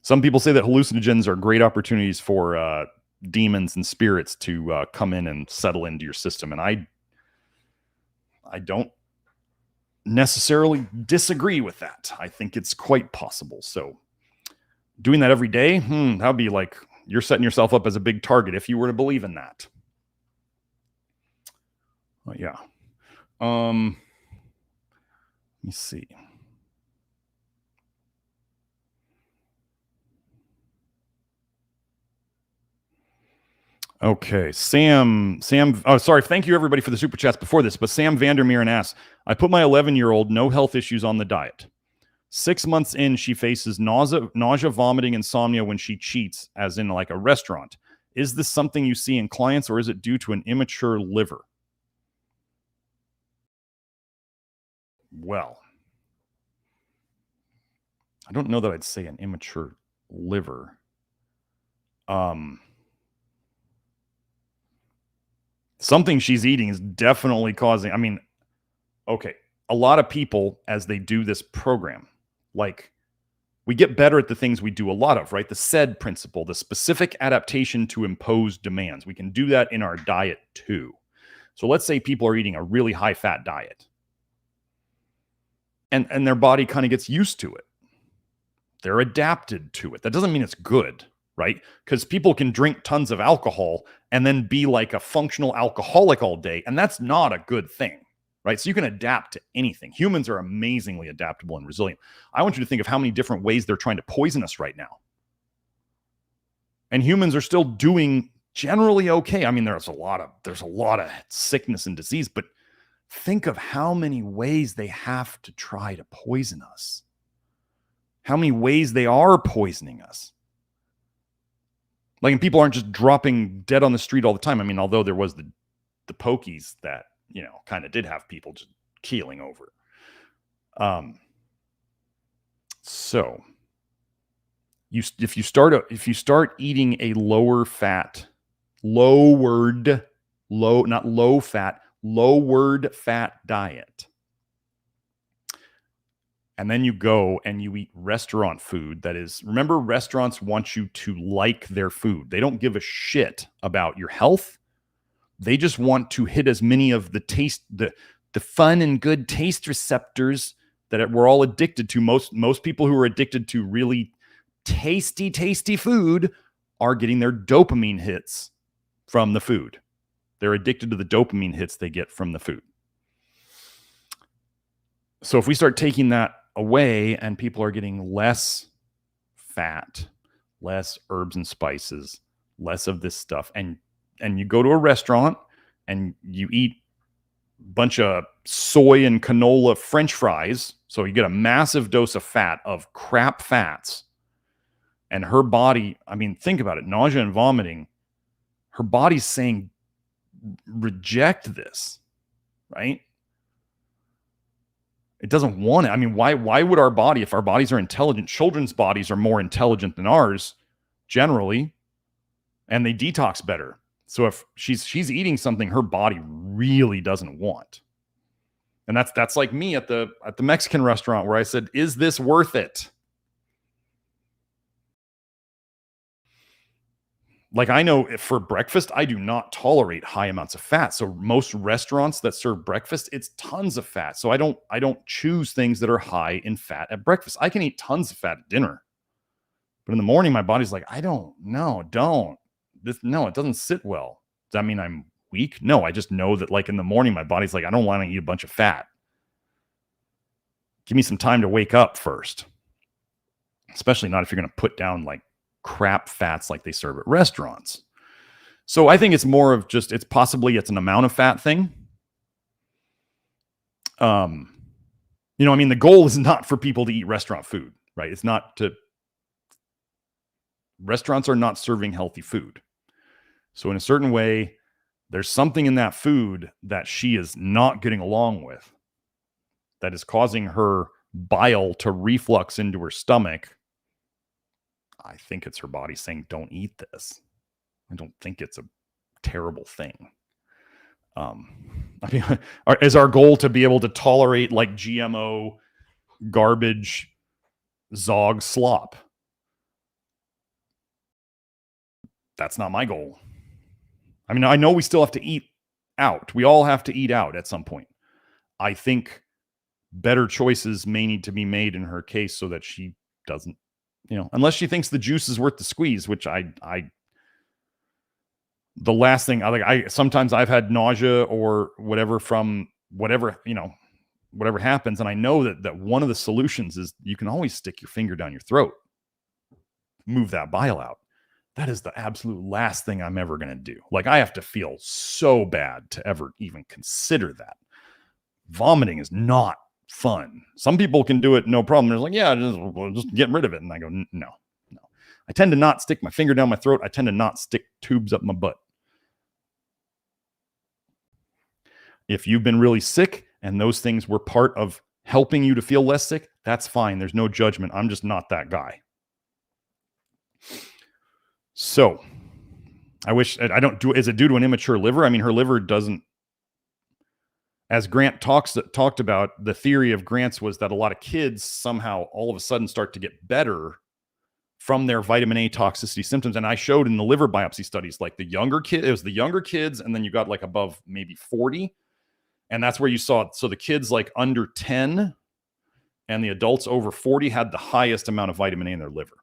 Some people say that hallucinogens are great opportunities for demons and spirits to come in and settle into your system. And I don't necessarily disagree with that. I think it's quite possible. So doing that every day, that would be like you're setting yourself up as a big target if you were to believe in that. Yeah. Let me see. Okay, Sam, oh, sorry. Thank you, everybody, for the super chats before this. But Sam Vandermeer asks, I put my 11-year-old, no health issues on the diet. 6 months in, she faces nausea, vomiting, insomnia when she cheats, as in like a restaurant. Is this something you see in clients, or is it due to an immature liver? Well, I don't know that I'd say an immature liver. Something she's eating is definitely causing, I mean, okay, a lot of people, as they do this program, like, we get better at the things we do a lot of, right? The SAID principle, the specific adaptation to impose demands. We can do that in our diet too. So let's say people are eating a really high fat diet and their body kind of gets used to it. They're adapted to it. That doesn't mean it's good, right? Because people can drink tons of alcohol and then be like a functional alcoholic all day. And that's not a good thing, right? So you can adapt to anything. Humans are amazingly adaptable and resilient. I want you to think of how many different ways they're trying to poison us right now. And humans are still doing generally okay. I mean, there's a lot of sickness and disease, but think of how many ways they have to try to poison us. How many ways they are poisoning us. Like, and people aren't just dropping dead on the street all the time. I mean, although there was the pokies that, you know, kind of did have people just keeling over. So if you start eating a lowered fat diet, and then you go and you eat restaurant food that is, remember, restaurants want you to like their food. They don't give a shit about your health. They just want to hit as many of the taste, the fun and good taste receptors that we're all addicted to. Most people who are addicted to really tasty food are getting their dopamine hits from the food. They're addicted to the dopamine hits they get from the food. So if we start taking that away and people are getting less fat, less herbs and spices, less of this stuff, and you go to a restaurant and you eat a bunch of soy and canola French fries, so you get a massive dose of fat, of crap fats, and her body, I mean, think about it, nausea and vomiting, her body's saying, reject this, right? It doesn't want it. I mean, why would our body, if our bodies are intelligent, children's bodies are more intelligent than ours generally, and they detox better. So if she's eating something her body really doesn't want. And that's like me at the Mexican restaurant where I said, is this worth it? Like, I know for breakfast, I do not tolerate high amounts of fat. So most restaurants that serve breakfast, it's tons of fat. So I don't choose things that are high in fat at breakfast. I can eat tons of fat at dinner. But in the morning, my body's like, I don't know, don't. No, it doesn't sit well. Does that mean I'm weak? No, I just know that like in the morning, my body's like, I don't want to eat a bunch of fat. Give me some time to wake up first. Especially not if you're going to put down like crap fats like they serve at restaurants. So I think it's more of just, it's an amount of fat thing. You know, I mean, the goal is not for people to eat restaurant food, right? It's not to, restaurants are not serving healthy food. So in a certain way, there's something in that food that she is not getting along with that is causing her bile to reflux into her stomach. I think it's her body saying, don't eat this. I don't think it's a terrible thing. I mean, is our goal to be able to tolerate like GMO garbage, Zog slop? That's not my goal. I mean, I know we still have to eat out. We all have to eat out at some point. I think better choices may need to be made in her case so that she doesn't, you know, unless she thinks the juice is worth the squeeze, which the last thing sometimes I've had nausea or whatever from whatever, you know, whatever happens. And I know that one of the solutions is you can always stick your finger down your throat, move that bile out. That is the absolute last thing I'm ever going to do. Like I have to feel so bad to ever even consider that. Vomiting is not fun. Some people can do it, no problem. They're like, yeah, just get rid of it. And I go, no. I tend to not stick my finger down my throat. I tend to not stick tubes up my butt. If you've been really sick and those things were part of helping you to feel less sick, that's fine. There's no judgment. I'm just not that guy. So I wish I don't do. Is it due to an immature liver? I mean, her liver doesn't. As Grant talked about, the theory of Grant's was that a lot of kids somehow all of a sudden start to get better from their vitamin A toxicity symptoms. And I showed in the liver biopsy studies, like it was the younger kids, and then you got like above maybe 40. And that's where you saw it. So the kids like under 10 and the adults over 40 had the highest amount of vitamin A in their liver.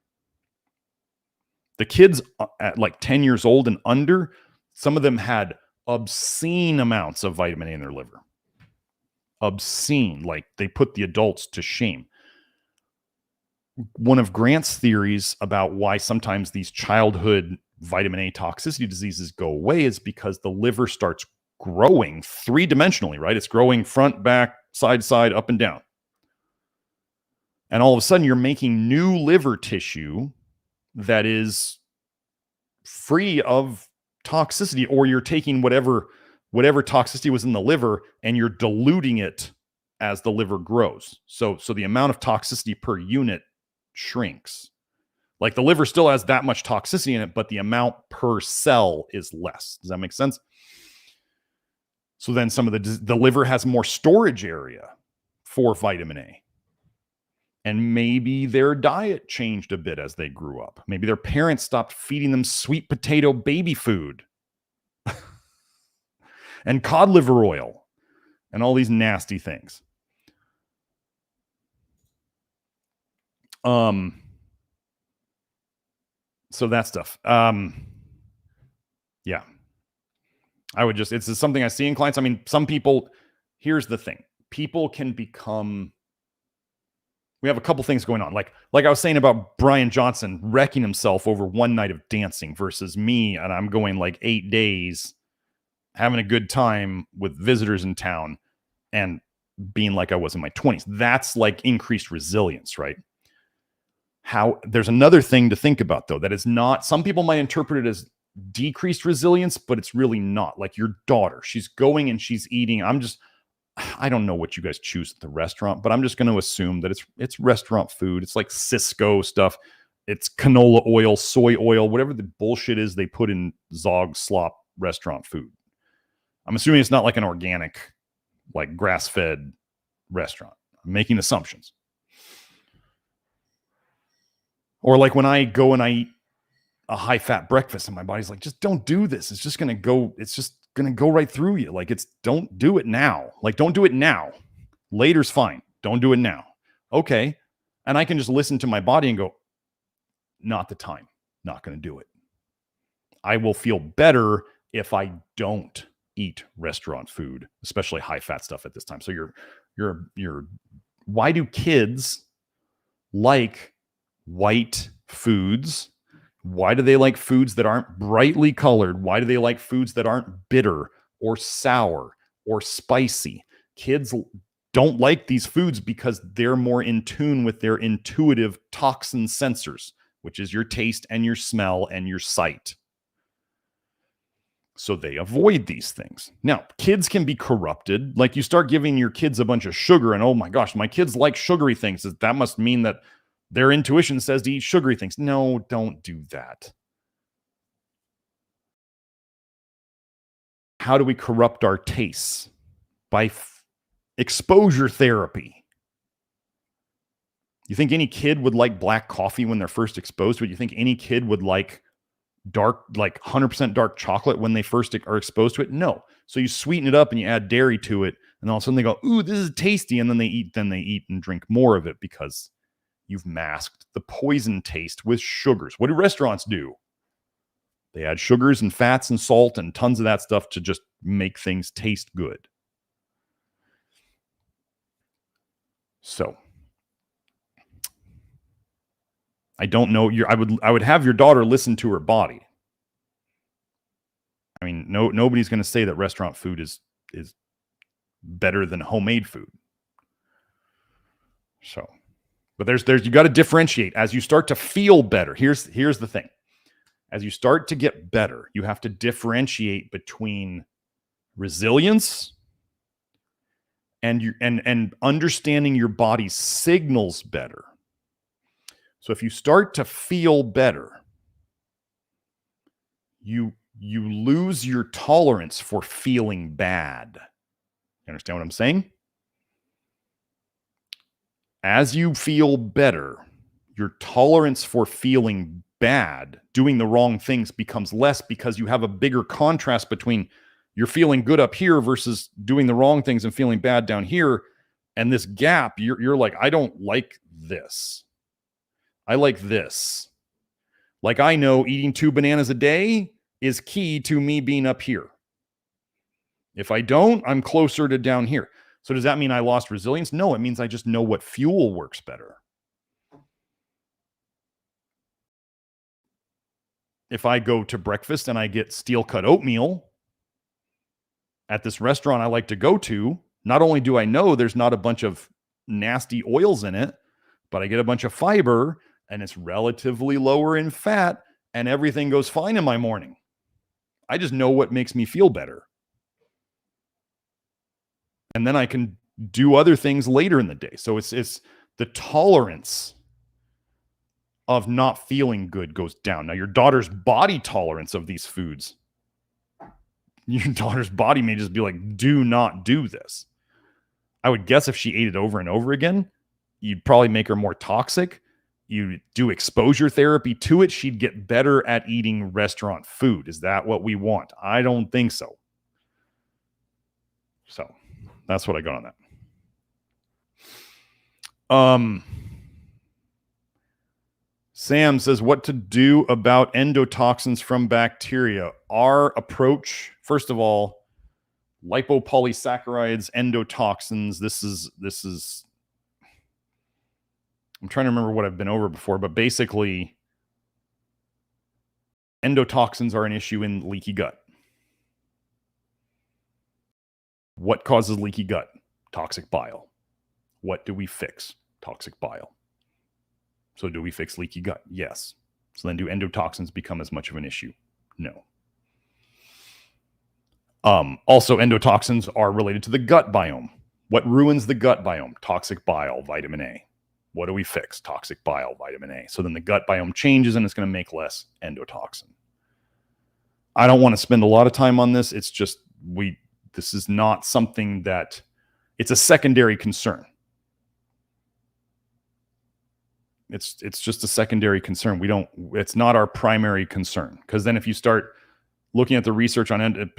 The kids at like 10 years old and under, some of them had obscene amounts of vitamin A in their liver. Obscene, like they put the adults to shame. One of Grant's theories about why sometimes these childhood vitamin A toxicity diseases go away is because the liver starts growing three-dimensionally, right? It's growing front, back, side, up and down. And all of a sudden you're making new liver tissue that is free of toxicity, or you're taking whatever toxicity was in the liver and you're diluting it as the liver grows. So the amount of toxicity per unit shrinks. Like the liver still has that much toxicity in it, but the amount per cell is less. Does that make sense? So then some of the liver has more storage area for vitamin A. And maybe their diet changed a bit as they grew up. Maybe their parents stopped feeding them sweet potato baby food and cod liver oil and all these nasty things. So that stuff. Yeah. I would just, it's something I see in clients. I mean, some people, here's the thing. People can become, we have a couple things going on. Like I was saying about Brian Johnson wrecking himself over one night of dancing versus me. And I'm going like 8 days having a good time with visitors in town and being like I was in my 20s. That's like increased resilience, right? There's another thing to think about though, that is not, some people might interpret it as decreased resilience, but it's really not. Like your daughter, she's going and she's eating. I don't know what you guys choose at the restaurant, but I'm just going to assume that it's restaurant food. It's like Cisco stuff. It's canola oil, soy oil, whatever the bullshit is they put in Zog slop restaurant food. I'm assuming it's not like an organic, like grass-fed restaurant. I'm making assumptions. Or like when I go and I eat a high-fat breakfast and my body's like, just don't do this. It's just going to go right through you. Like don't do it now. Like don't do it now. Later's fine. Don't do it now. Okay. And I can just listen to my body and go, not the time. Not going to do it. I will feel better if I don't eat restaurant food, especially high fat stuff at this time. So why do kids like white foods? Why do they like foods that aren't brightly colored? Why do they like foods that aren't bitter or sour or spicy? Kids don't like these foods because they're more in tune with their intuitive toxin sensors, which is your taste and your smell and your sight. So they avoid these things. Now, kids can be corrupted. Like you start giving your kids a bunch of sugar and, oh my gosh, my kids like sugary things. That must mean that their intuition says to eat sugary things. No, don't do that. How do we corrupt our tastes? By exposure therapy. You think any kid would like black coffee when they're first exposed to it? You think any kid would like dark, like 100% dark chocolate when they first are exposed to it? No. So you sweeten it up and you add dairy to it, and all of a sudden they go, ooh, this is tasty. And then they eat and drink more of it because you've masked the poison taste with sugars. What do restaurants do? They add sugars and fats and salt and tons of that stuff to just make things taste good. So I don't know. I would have your daughter listen to her body. I mean, nobody's going to say that restaurant food is better than homemade food. So, but there's you got to differentiate as you start to feel better. Here's the thing. As you start to get better, you have to differentiate between resilience and understanding your body's signals better. So if you start to feel better, you lose your tolerance for feeling bad. You understand what I'm saying? As you feel better, your tolerance for feeling bad, doing the wrong things, becomes less because you have a bigger contrast between you're feeling good up here versus doing the wrong things and feeling bad down here. And this gap, you're like, I don't like this. I like this. Like, I know eating 2 bananas a day is key to me being up here. If I don't, I'm closer to down here. So does that mean I lost resilience? No, it means I just know what fuel works better. If I go to breakfast and I get steel-cut oatmeal at this restaurant I like to go to, not only do I know there's not a bunch of nasty oils in it, but I get a bunch of fiber and it's relatively lower in fat and everything goes fine in my morning. I just know what makes me feel better. And then I can do other things later in the day. So it's the tolerance of not feeling good goes down. Now, your daughter's body tolerance of these foods, your daughter's body may just be like, do not do this. I would guess if she ate it over and over again, you'd probably make her more toxic. You do exposure therapy to it, she'd get better at eating restaurant food. Is that what we want? I don't think so. So that's what I got on that. Sam says, what to do about endotoxins from bacteria? Our approach, first of all, lipopolysaccharides, endotoxins. This is I'm trying to remember what I've been over before, but basically endotoxins are an issue in leaky gut. What causes leaky gut? Toxic bile. What do we fix? Toxic bile. So do we fix leaky gut? Yes. So then do endotoxins become as much of an issue? No. Also, endotoxins are related to the gut biome. What ruins the gut biome? Toxic bile, vitamin A. What do we fix? Toxic bile, vitamin A. So then the gut biome changes and it's going to make less endotoxin. I don't want to spend a lot of time on this. It's just, this is not something that, it's a secondary concern. It's just a secondary concern. It's not our primary concern. Because then if you start looking at the research on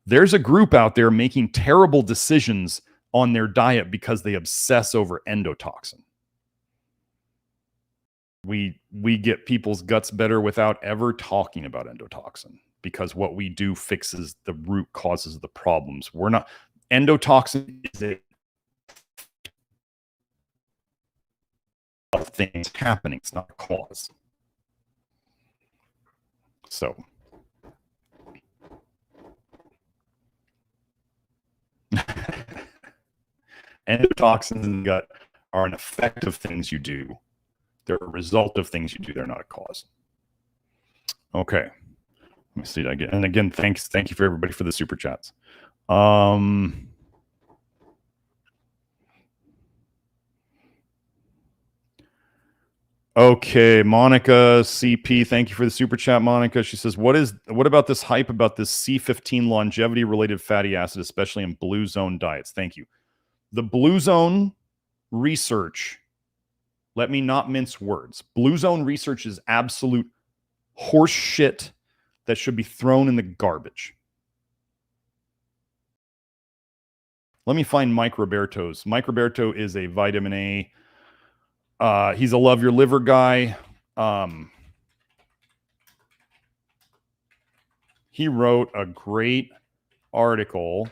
there's a group out there making terrible decisions on their diet because they obsess over endotoxin. We get people's guts better without ever talking about endotoxin, because what we do fixes the root causes of the problems. We're not endotoxin is a of things happening. It's not a cause. So endotoxins in the gut are an effect of things you do. They're a result of things you do. They're not a cause. Okay. Let me see that again. And again, thank you for everybody for the super chats. Okay, Monica CP, thank you for the super chat, Monica. She says, what about this hype about this C15 longevity related fatty acid, especially in blue zone diets? Thank you. The blue zone research, let me not mince words. Blue zone research is absolute horse shit that should be thrown in the garbage. Let me find Mike Roberto's. Mike Roberto is a vitamin A. He's a love your liver guy. He wrote a great article.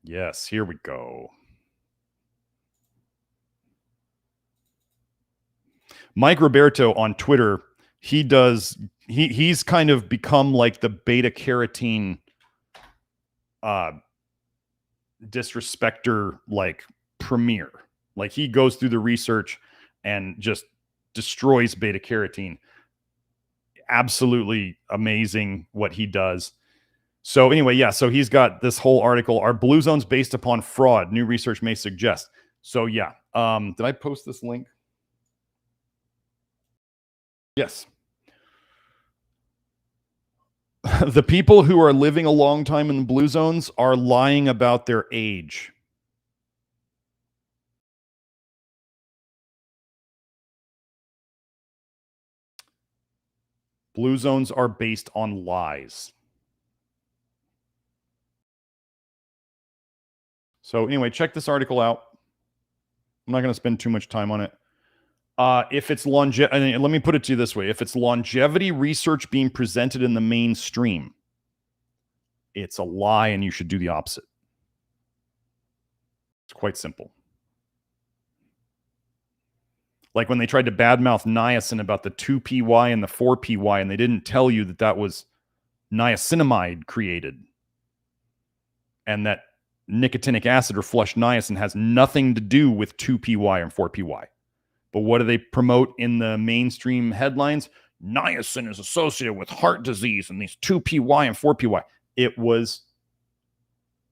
Yes, here we go. Mike Roberto on Twitter, he's kind of become like the beta carotene disrespecter, like premier. Like he goes through the research and just destroys beta carotene. Absolutely amazing what he does. So anyway, yeah, so he's got this whole article. Are blue zones based upon fraud? New research may suggest. So yeah, did I post this link? Yes. The people who are living a long time in the blue zones are lying about their age. Blue zones are based on lies. So anyway, check this article out. I'm not going to spend too much time on it. If it's longevity, let me put it to you this way. If it's longevity research being presented in the mainstream, it's a lie and you should do the opposite. It's quite simple. Like when they tried to badmouth niacin about the 2-PY and the 4-PY, and they didn't tell you that that was niacinamide created, and that nicotinic acid or flush niacin has nothing to do with 2-PY and 4-PY. But what do they promote in the mainstream headlines? Niacin is associated with heart disease and these 2-PY and 4-PY. It was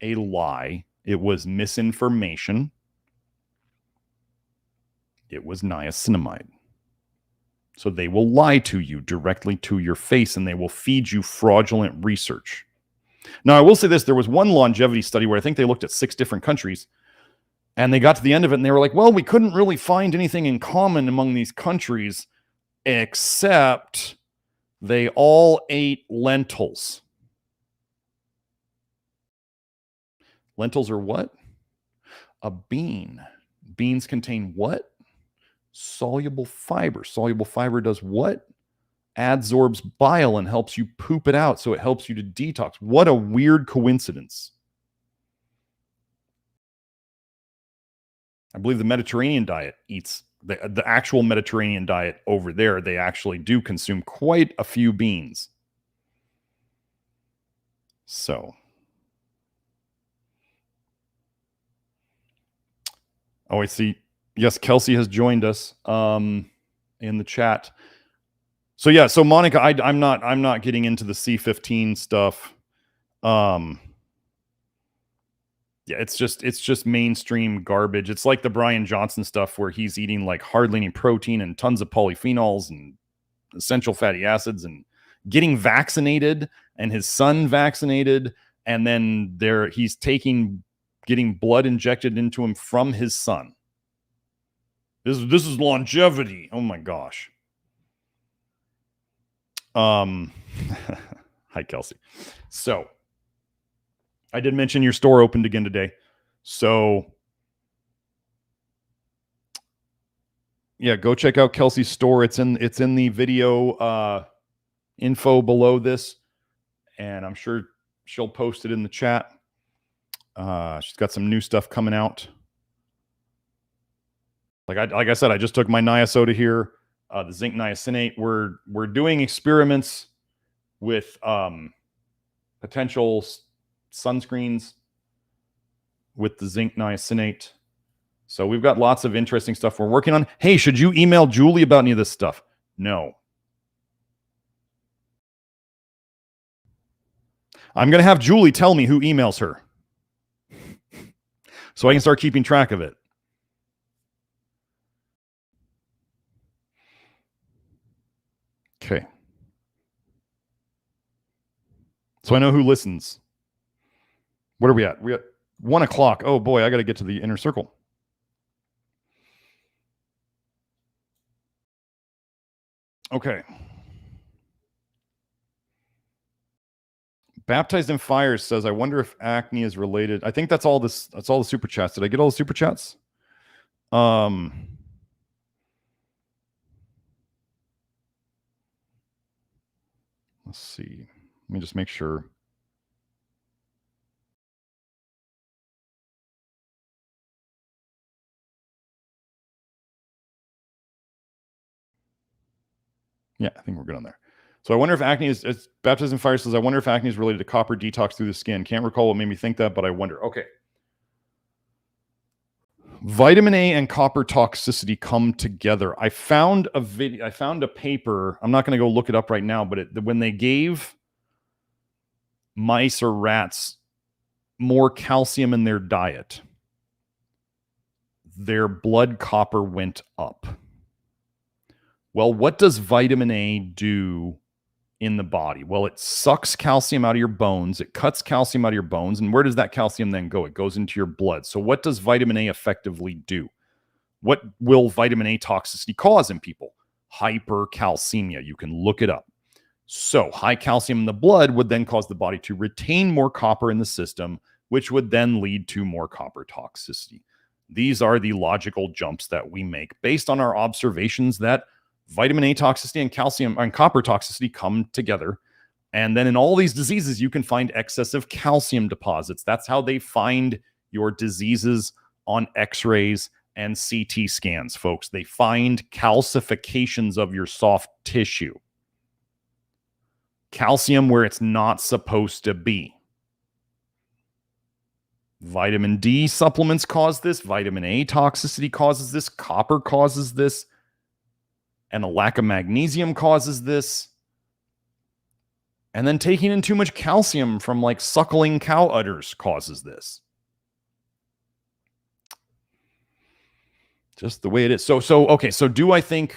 a lie. It was misinformation. It was niacinamide. So they will lie to you directly to your face, and they will feed you fraudulent research. Now, I will say this. There was one longevity study where I think they looked at 6 different countries, and they got to the end of it, and they were like, well, we couldn't really find anything in common among these countries, except they all ate lentils. Lentils are what? A bean. Beans contain what? Soluble fiber. Soluble fiber does what? Adsorbs bile and helps you poop it out, so it helps you to detox. What a weird coincidence. I believe the Mediterranean diet eats, the actual Mediterranean diet over there, they actually do consume quite a few beans. So. Oh, I see. Yes, Kelsey has joined us in the chat. So yeah, so Monica, I'm not getting into the C15 stuff. Yeah, it's just mainstream garbage. It's like the Brian Johnson stuff where he's eating like hardly any protein and tons of polyphenols and essential fatty acids and getting vaccinated, and his son vaccinated, and then he's getting blood injected into him from his son. This is longevity. Oh my gosh. Hi, Kelsey. So I did mention your store opened again today. So Yeah, go check out Kelsey's store. It's in the video info below this, and I'm sure she'll post it in the chat. She's got some new stuff coming out. Like I said, I just took my niasoda here, the zinc niacinate. We're doing experiments with potential sunscreens with the zinc niacinate. So we've got lots of interesting stuff we're working on. Hey, should you email Julie about any of this stuff? No. I'm going to have Julie tell me who emails her so I can start keeping track of it. Okay. So I know who listens. What are we at? We're at 1 o'clock. Oh boy, I got to get to the inner circle. Okay. Baptized in Fire says, I wonder if acne is related. I think that's all this. That's all the super chats. Did I get all the super chats? Let's see. Let me just make sure. Yeah, I think we're good on there. So I wonder if acne is Baptized in Fire says, I wonder if acne is related to copper detox through the skin. Can't recall what made me think that, but I wonder. Okay. Vitamin A and copper toxicity come together. I found a video. I found a paper. I'm not going to go look it up right now, but when they gave mice or rats more calcium in their diet, their blood copper went up. Well, what does vitamin A do in the body? Well, it sucks calcium out of your bones. It cuts calcium out of your bones. And where does that calcium then go? It goes into your blood. So what does vitamin A effectively do? What will vitamin A toxicity cause in people? Hypercalcemia. You can look it up. So high calcium in the blood would then cause the body to retain more copper in the system, which would then lead to more copper toxicity. These are the logical jumps that we make based on our observations that vitamin A toxicity and calcium and copper toxicity come together. And then in all these diseases, you can find excessive calcium deposits. That's how they find your diseases on x-rays and CT scans, folks. They find calcifications of your soft tissue. Calcium where it's not supposed to be. Vitamin D supplements cause this. Vitamin A toxicity causes this. Copper causes this. And a lack of magnesium causes this. And then taking in too much calcium from like suckling cow udders causes this. Just the way it is. So okay, so do I think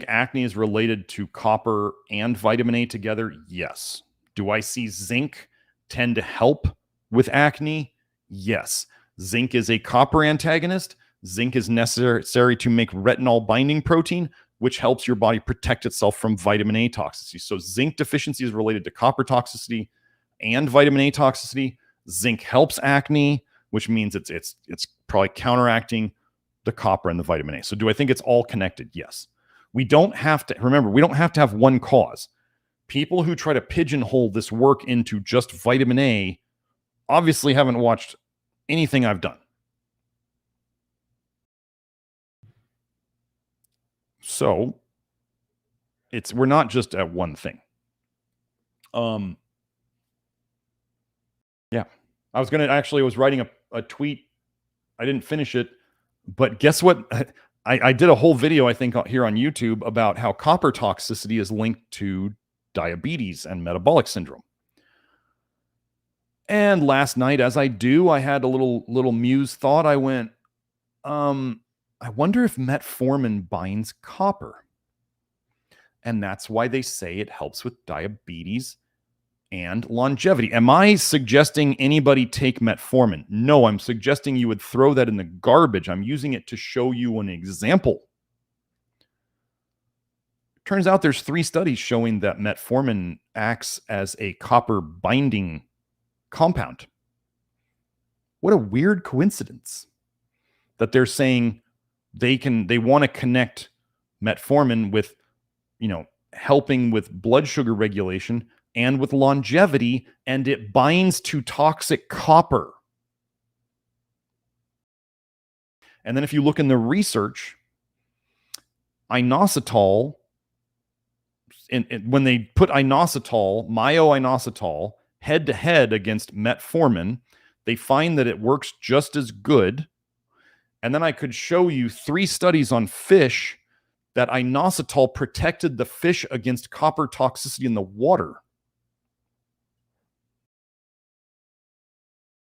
acne is related to copper and vitamin A together? Yes. Do I see zinc tend to help with acne? Yes. Zinc is a copper antagonist. Zinc is necessary to make retinol binding protein, which helps your body protect itself from vitamin A toxicity. So zinc deficiency is related to copper toxicity and vitamin A toxicity. Zinc helps acne, which means it's probably counteracting the copper and the vitamin A. So do I think it's all connected? Yes. We don't have to, remember, we don't have to have one cause. People who try to pigeonhole this work into just vitamin A obviously haven't watched anything I've done. So we're not just at one thing. Yeah. I was writing a tweet. I didn't finish it, but guess what? I did a whole video, I think, here on YouTube about how copper toxicity is linked to diabetes and metabolic syndrome. And last night, as I do, I had a little muse thought. I went, I wonder if metformin binds copper. And that's why they say it helps with diabetes and longevity. Am I suggesting anybody take metformin? No, I'm suggesting you would throw that in the garbage. I'm using it to show you an example. Turns out there's 3 studies showing that metformin acts as a copper binding compound. What a weird coincidence that they're saying they want to connect metformin with, helping with blood sugar regulation and with longevity, and it binds to toxic copper. And then if you look in the research, inositol, when they put myo-inositol, head to head against metformin, they find that it works just as good. And then I could show you 3 studies on fish that inositol protected the fish against copper toxicity in the water.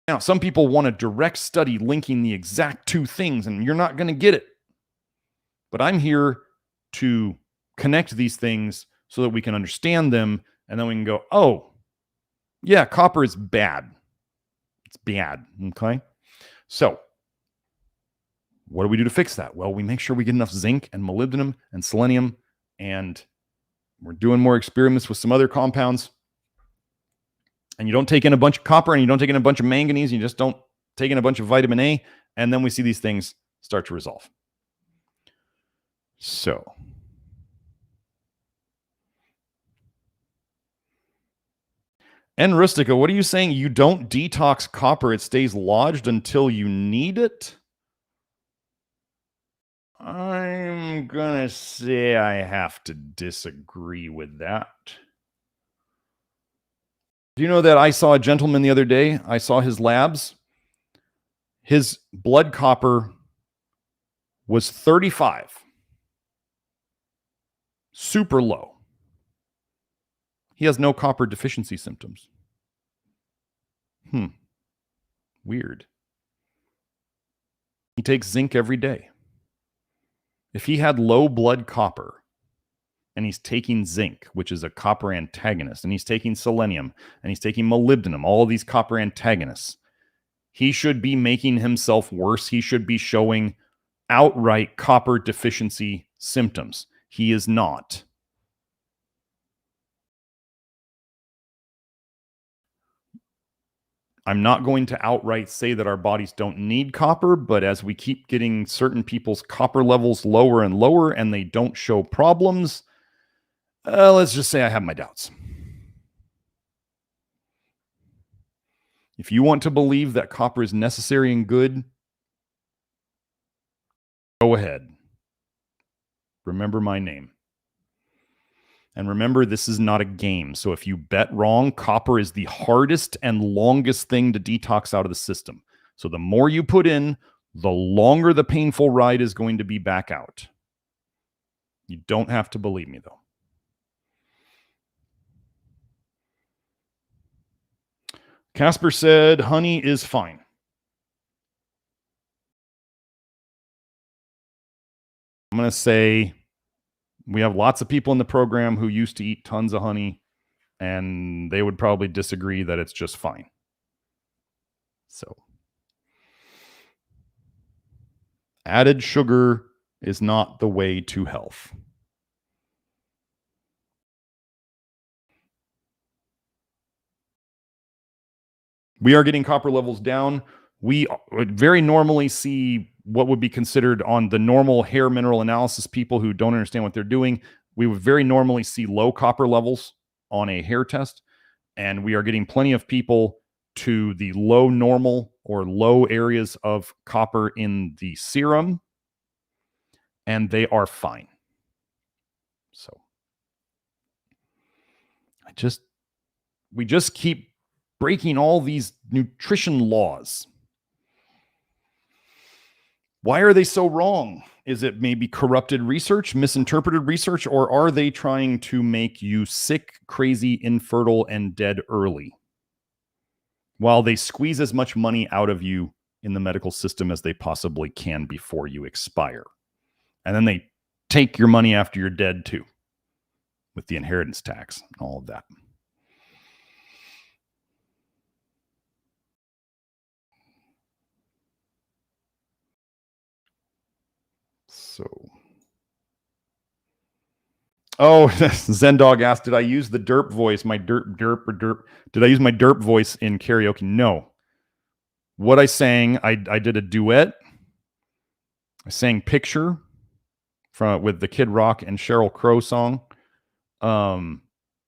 Now, some people want a direct study linking the exact 2 things, and you're not going to get it. But I'm here to connect these things so that we can understand them, and then we can go, oh, yeah, copper is bad. It's bad, okay? So what do we do to fix that? Well, we make sure we get enough zinc and molybdenum and selenium, and we're doing more experiments with some other compounds. And you don't take in a bunch of copper, and you don't take in a bunch of manganese, and you just don't take in a bunch of vitamin A, and then we see these things start to resolve. So and Rustica, what are you saying? You don't detox copper. It stays lodged until you need it? I'm going to say I have to disagree with that. Do you know that I saw a gentleman the other day? I saw his labs. His blood copper was 35. Super low. He has no copper deficiency symptoms. Weird. He takes zinc every day. If he had low blood copper and he's taking zinc, which is a copper antagonist, and he's taking selenium and he's taking molybdenum, all of these copper antagonists, he should be making himself worse. He should be showing outright copper deficiency symptoms. He is not. I'm not going to outright say that our bodies don't need copper, but as we keep getting certain people's copper levels lower and lower and they don't show problems, let's just say I have my doubts. If you want to believe that copper is necessary and good, go ahead. Remember my name. And remember, this is not a game. So if you bet wrong, copper is the hardest and longest thing to detox out of the system. So the more you put in, the longer the painful ride is going to be back out. You don't have to believe me, though. Casper said, honey is fine. I'm going to say we have lots of people in the program who used to eat tons of honey, and they would probably disagree that it's just fine. So added sugar is not the way to health. We are getting copper levels down. We would very normally see what would be considered on the normal hair mineral analysis people who don't understand what they're doing. We would very normally see low copper levels on a hair test. And we are getting plenty of people to the low normal or low areas of copper in the serum, and they are fine. So we just keep breaking all these nutrition laws. Why are they so wrong? Is it maybe corrupted research, misinterpreted research, or are they trying to make you sick, crazy, infertile, and dead early, while they squeeze as much money out of you in the medical system as they possibly can before you expire? And then they take your money after you're dead too, with the inheritance tax and all of that. So, Zendog asked, did I use the derp voice, my derp? Did I use my derp voice in karaoke? No. what I sang, I did a duet. I sang Picture with the Kid Rock and Sheryl Crow song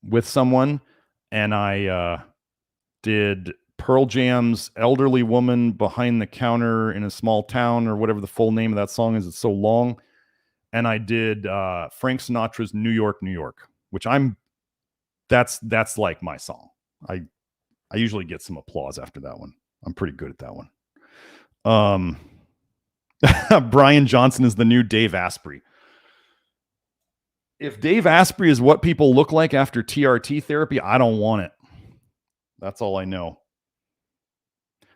with someone. And I did Pearl Jam's Elderly Woman Behind the Counter in a Small Town, or whatever the full name of that song is. It's so long. And I did Frank Sinatra's New York, New York, which that's like my song. I usually get some applause after that one. I'm pretty good at that one. Brian Johnson is the new Dave Asprey. If Dave Asprey is what people look like after TRT therapy, I don't want it. That's all I know.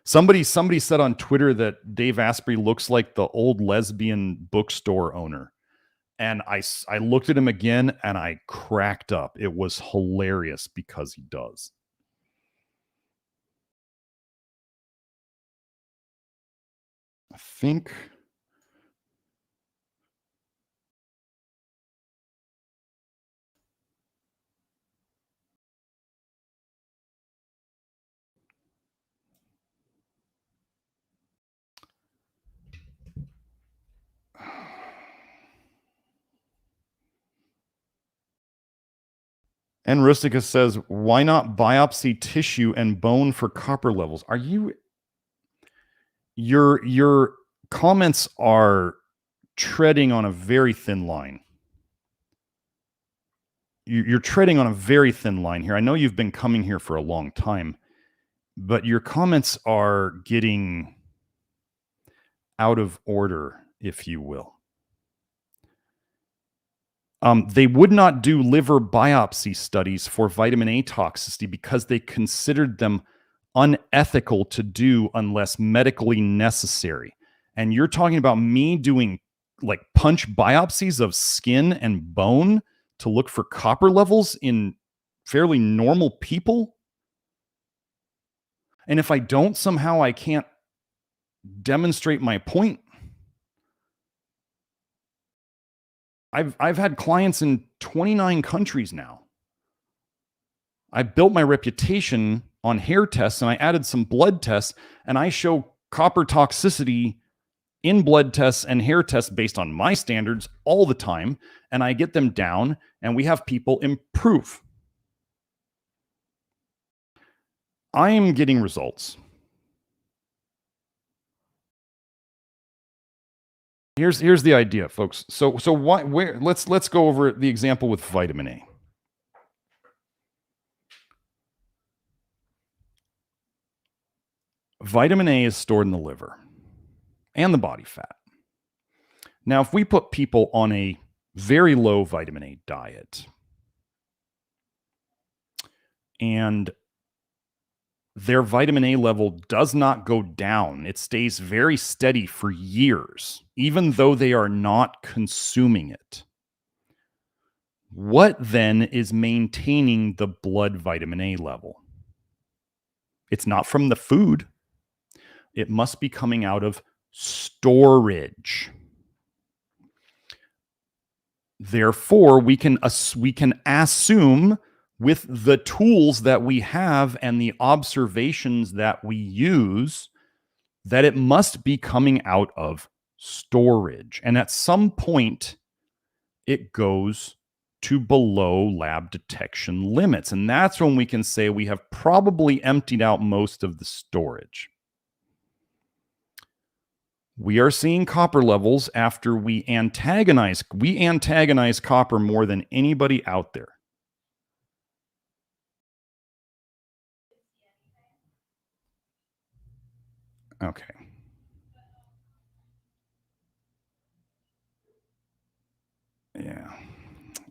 Somebody said on Twitter that Dave Asprey looks like the old lesbian bookstore owner. And I looked at him again and I cracked up. It was hilarious because he does. I think and Rustica says, why not biopsy tissue and bone for copper levels? Are you... Your comments are treading on a very thin line. You're treading on a very thin line here. I know you've been coming here for a long time, but your comments are getting out of order, if you will. They would not do liver biopsy studies for vitamin A toxicity because they considered them unethical to do unless medically necessary. And you're talking about me doing like punch biopsies of skin and bone to look for copper levels in fairly normal people? And if I don't, somehow I can't demonstrate my point. I've had clients in 29 countries now. I built my reputation on hair tests, and I added some blood tests, and I show copper toxicity in blood tests and hair tests based on my standards all the time, and I get them down, and we have people improve. I am getting results. Here's the idea, folks. So let's go over the example with vitamin A. Vitamin A is stored in the liver and the body fat. Now, if we put people on a very low vitamin A diet and their vitamin A level does not go down, it stays very steady for years, even though they are not consuming it. What then is maintaining the blood vitamin A level? It's not from the food. It must be coming out of storage. Therefore, we can assume with the tools that we have and the observations that we use that it must be coming out of storage. And at some point, it goes to below lab detection limits. And that's when we can say we have probably emptied out most of the storage. We are seeing copper levels after we antagonize copper more than anybody out there. Okay. Yeah.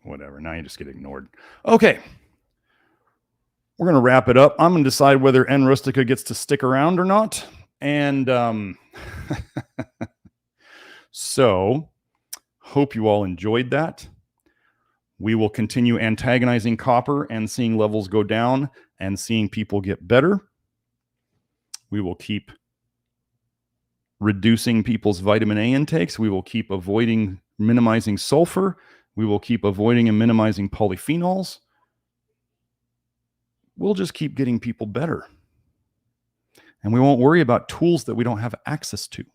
Whatever. Now you just get ignored. Okay. We're going to wrap it up. I'm going to decide whether N Rustica gets to stick around or not. And so hope you all enjoyed that. We will continue antagonizing copper and seeing levels go down and seeing people get better. We will keep reducing people's vitamin A intakes. We will keep minimizing sulfur. We will keep avoiding and minimizing polyphenols. We'll just keep getting people better. and we won't worry about tools that we don't have access to.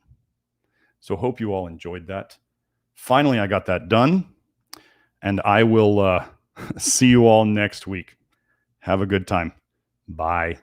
So hope you all enjoyed that. Finally, I got that done, and I will see you all next week. Have a good time. Bye.